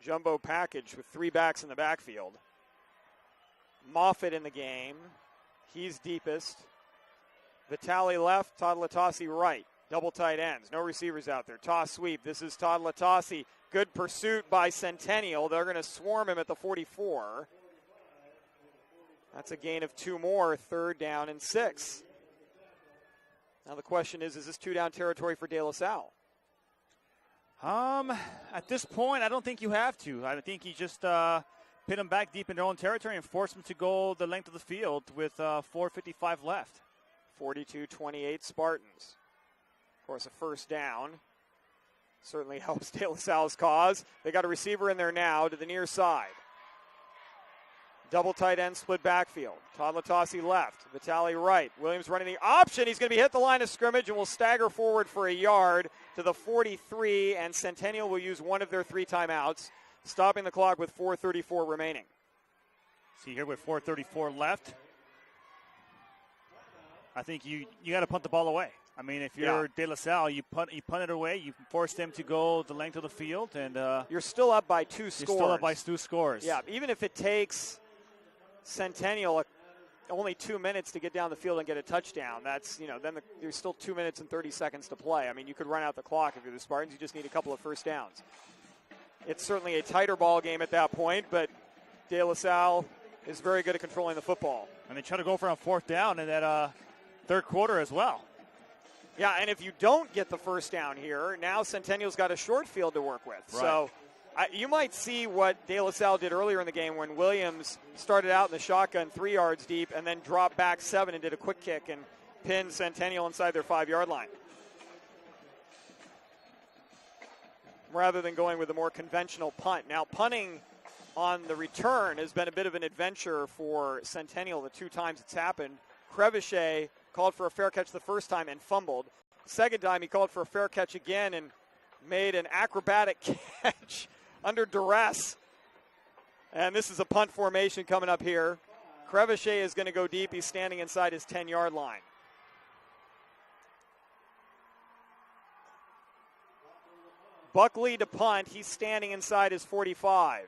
jumbo package with 3 backs in the backfield. Moffitt in the game. He's deepest. Vitale left, Todd Latasi right. Double tight ends. No receivers out there. Toss sweep. This is Todd Latasi. Good pursuit by Centennial. They're going to swarm him at the 44. That's a gain of 2 more. 3rd down and 6. Now the question is this 2-down territory for De La Salle? At this point, I don't think you have to. I think you just pit them back deep in their own territory and force them to go the length of the field with 4:55 left. 42-28 Spartans. Of course, a 1st down certainly helps De La Salle's cause. They got a receiver in there now to the near side. Double tight end split backfield. Todd Latasi left. Vitale right. Williams running the option. He's going to be hit the line of scrimmage and will stagger forward for a yard to the 43, and Centennial will use one of their 3 timeouts, stopping the clock with 4:34 remaining. See here with 4:34 left. I think you got to punt the ball away. I mean, if you're De La Salle, you punt it away. You force them to go the length of the field, and you're still up by 2 scores. You're still up by 2 scores. Yeah, even if it takes Centennial only 2 minutes to get down the field and get a touchdown, that's, then there's still 2 minutes and 30 seconds to play. I mean, you could run out the clock if you're the Spartans. You just need a couple of 1st downs. It's certainly a tighter ball game at that point, but De La Salle is very good at controlling the football. And they try to go for a 4th down in that 3rd quarter as well. Yeah, and if you don't get the 1st down here, now Centennial's got a short field to work with. Right. So You might see what De La Salle did earlier in the game when Williams started out in the shotgun 3 yards deep and then dropped back 7 and did a quick kick and pinned Centennial inside their 5-yard line, rather than going with a more conventional punt. Now, punting on the return has been a bit of an adventure for Centennial the 2 times it's happened. Crevichet called for a fair catch the first time and fumbled. Second time he called for a fair catch again and made an acrobatic catch under duress. And this is a punt formation coming up here. Crevichet is going to go deep. He's standing inside his 10-yard line. Buckley to punt. He's standing inside his 45.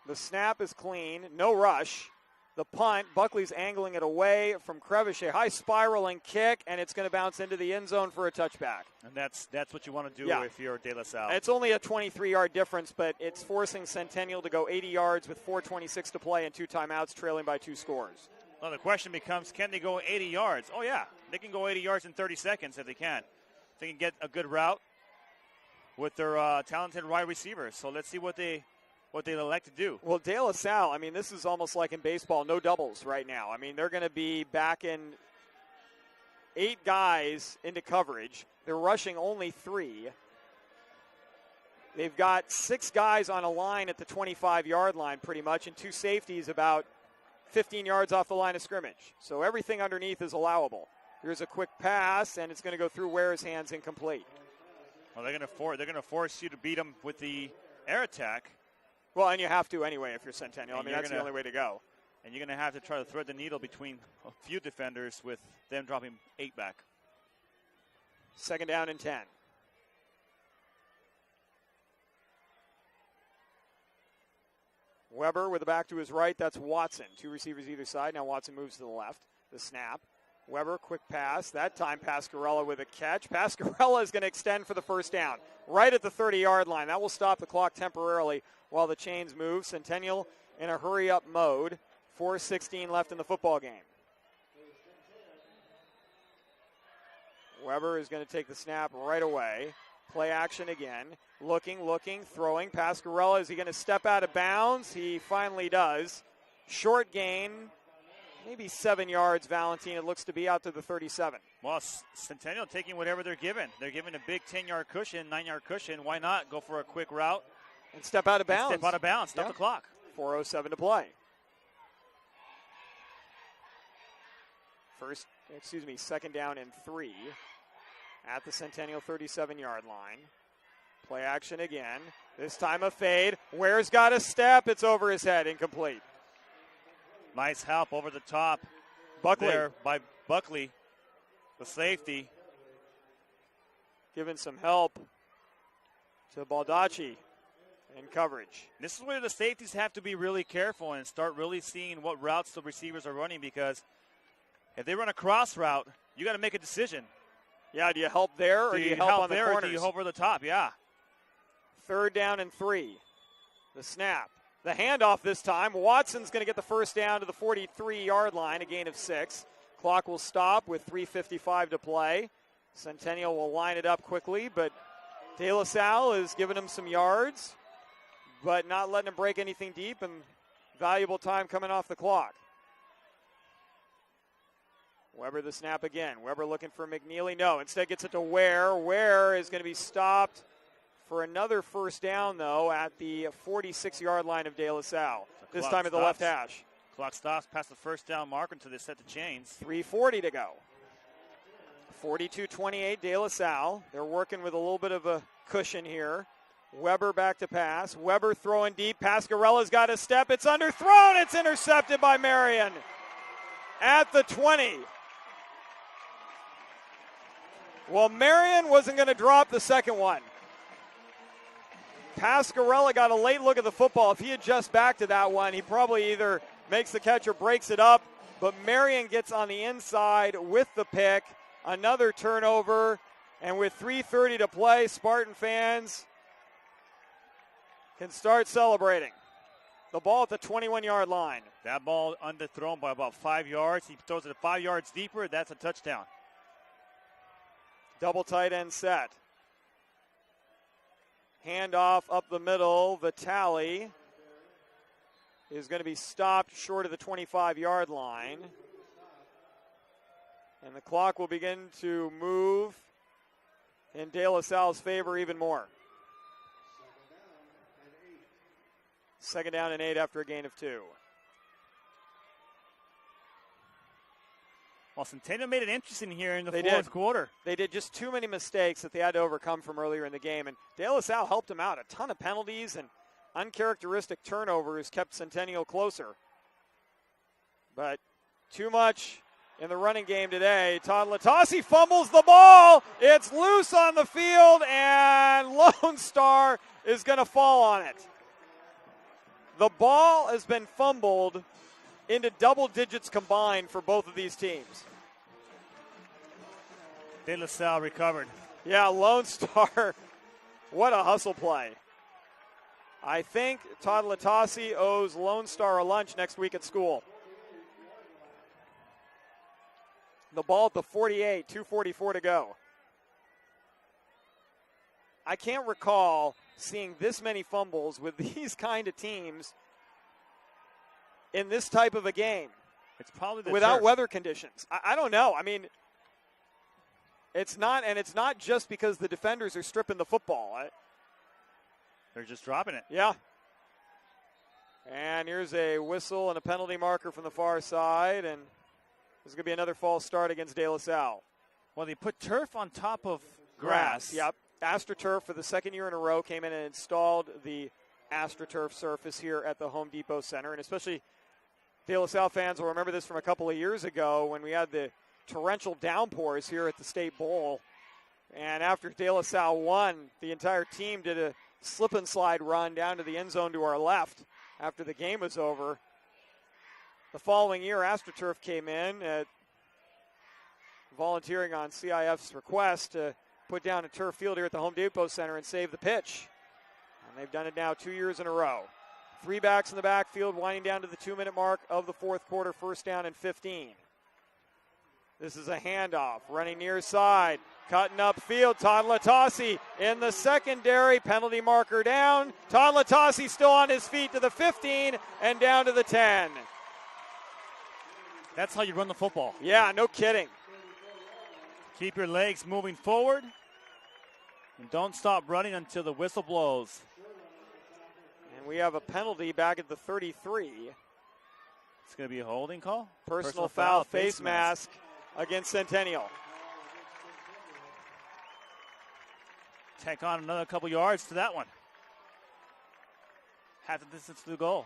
The snap is clean. No rush. The punt, Buckley's angling it away from Crevichet. High spiraling kick, and it's going to bounce into the end zone for a touchback. And that's what you want to do if you're De La Salle. It's only a 23-yard difference, but it's forcing Centennial to go 80 yards with 4:26 to play and 2 timeouts, trailing by 2 scores. Well, the question becomes, can they go 80 yards? Oh, yeah. They can go 80 yards in 30 seconds if they can. If they can get a good route with their talented wide receivers. So let's see what they elect to do. Well, De La Salle, I mean, this is almost like in baseball, no doubles right now. I mean, they're going to be back in 8 guys into coverage. They're rushing only 3. They've got 6 guys on a line at the 25-yard line pretty much, and 2 safeties about 15 yards off the line of scrimmage. So everything underneath is allowable. Here's a quick pass, and it's going to go through Ware's hands incomplete. Well, they're going to force you to beat them with the air attack. Well, and you have to anyway if you're Centennial. I mean, that's the only way to go. And you're going to have to try to thread the needle between a few defenders with them dropping 8 back. 2nd down and 10. Weber with the back to his right. That's Watson. 2 receivers either side. Now Watson moves to the left. The snap. Weber, quick pass. That time Pascarella with a catch. Pascarella is going to extend for the first down. Right at the 30-yard line. That will stop the clock temporarily while the chains move. Centennial in a hurry-up mode. 4:16 left in the football game. Weber is going to take the snap right away. Play action again. Looking, throwing. Pascarella, is he going to step out of bounds? He finally does. Short gain, maybe 7 yards, Valentine. It looks to be out to the 37. Well, Centennial taking whatever they're given. They're given a big 10-yard cushion, 9-yard cushion. Why not go for a quick route? And step out of bounds. Stop the clock. 4:07 to play. Second down and 3 at the Centennial 37-yard line. Play action again. This time a fade. Ware's got a step. It's over his head. Incomplete. Nice help over the top. Buckley. There by Buckley, the safety. Giving some help to Baldacci in coverage. This is where the safeties have to be really careful and start really seeing what routes the receivers are running, because if they run a cross route, you got to make a decision. Yeah, do you help there or do you help on the corners? Or do you help over the top? Yeah. 3rd down and 3. The snap. The handoff this time. Watson's going to get the first down to the 43-yard line, a gain of 6. Clock will stop with 3:55 to play. Centennial will line it up quickly, but De La Salle is giving him some yards, but not letting him break anything deep, and valuable time coming off the clock. Weber the snap again. Weber looking for McNeely. No, instead gets it to Ware. Ware is going to be stopped for another first down, though, at the 46-yard line of De La Salle. This time at the left hash. Clock stops past the first down marker until they set the chains. 3:40 to go. 42-28 De La Salle. They're working with a little bit of a cushion here. Weber back to pass. Weber throwing deep. Pascarella's got a step. It's underthrown. It's intercepted by Marion at the 20. Well, Marion wasn't going to drop the second one. Pascarella got a late look at the football. If he had just back to that one, he probably either makes the catch or breaks it up. But Marion gets on the inside with the pick. Another turnover. And with 3:30 to play, Spartan fans can start celebrating. The ball at the 21-yard line. That ball underthrown by about 5 yards. He throws it 5 yards deeper. That's a touchdown. Double tight end set. Handoff up the middle. Vitale is going to be stopped short of the 25-yard line. And the clock will begin to move in De La Salle's favor even more. 2nd down and 8 after a gain of 2. Well, Centennial made it interesting here in the They fourth did. quarter. They did just too many mistakes that they had to overcome from earlier in the game. And De La Salle helped them out. A ton of penalties and uncharacteristic turnovers kept Centennial closer. But too much in the running game today. Todd Latasi fumbles the ball. It's loose on the field, and Lone Star is going to fall on it. The ball has been fumbled into double digits combined for both of these teams. De La Salle recovered. Yeah, Lone Star, what a hustle play. I think Todd Latasi owes Lone Star a lunch next week at school. The ball at the 48, 2:44 to go. I can't recall seeing this many fumbles with these kind of teams in this type of a game. It's probably without turf. Weather conditions. I don't know. I mean, it's not just because the defenders are stripping the football. They're just dropping it. Yeah. And here's a whistle and a penalty marker from the far side, and this is going to be another false start against De La Salle. Well, they put turf on top of grass. Yep. AstroTurf for the second year in a row came in and installed the AstroTurf surface here at the Home Depot Center. And especially De La Salle fans will remember this from a couple of years ago when we had the torrential downpours here at the State Bowl. And after De La Salle won, the entire team did a slip and slide run down to the end zone to our left after the game was over. The following year, AstroTurf came in, volunteering on CIF's request to put down a turf field here at the Home Depot Center and save the pitch. And they've done it now 2 years in a row. 3 backs in the backfield, winding down to the 2-minute mark of the fourth quarter, 1st down and 15. This is a handoff, running near side, cutting upfield. Todd Latasi in the secondary, penalty marker down. Todd Latasi still on his feet to the 15 and down to the 10. That's how you run the football. Yeah, no kidding. Keep your legs moving forward and don't stop running until the whistle blows. And we have a penalty back at the 33. It's going to be a holding call. Personal foul, face mask against Centennial. Tack on another couple yards to that one. Half the distance to the goal.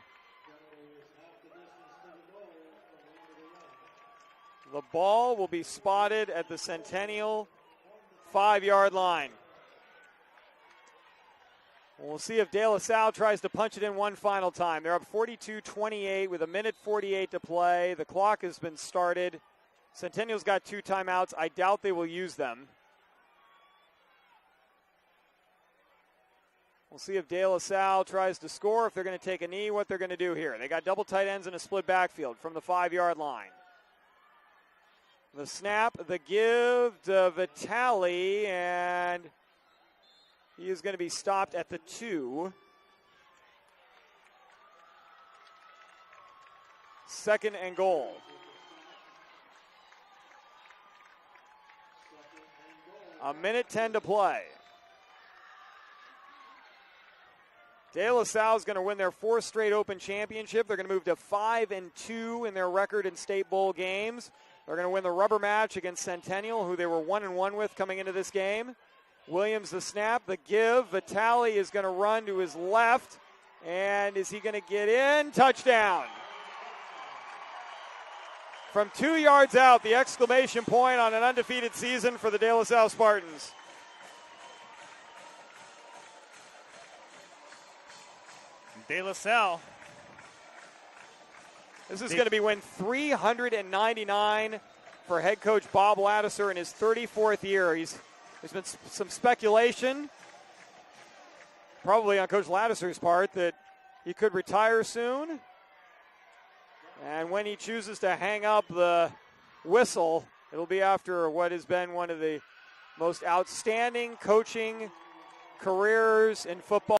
The ball will be spotted at the Centennial 5-yard line. We'll see if De La Salle tries to punch it in one final time. They're up 42-28 with 1:48 to play. The clock has been started. Centennial's got 2 timeouts. I doubt they will use them. We'll see if De La Salle tries to score, if they're going to take a knee, what they're going to do here. They got double tight ends and a split backfield from the 5-yard line. The snap, the give to Vitale, and he is going to be stopped at the 2. 2nd and goal. A 1:10 to play. De La Salle is going to win their 4th straight Open Championship. They're going to move to 5-2 in their record in State Bowl games. They're going to win the rubber match against Centennial, who they were 1-1 with coming into this game. Williams the snap, the give. Vitale is going to run to his left. And is he going to get in? Touchdown. From 2 yards out, the exclamation point on an undefeated season for the De La Salle Spartans. De La Salle. This is going to be win 399 for head coach Bob Ladouceur in his 34th year. There's been some speculation, probably on Coach Ladouceur's part, that he could retire soon. And when he chooses to hang up the whistle, it'll be after what has been one of the most outstanding coaching careers in football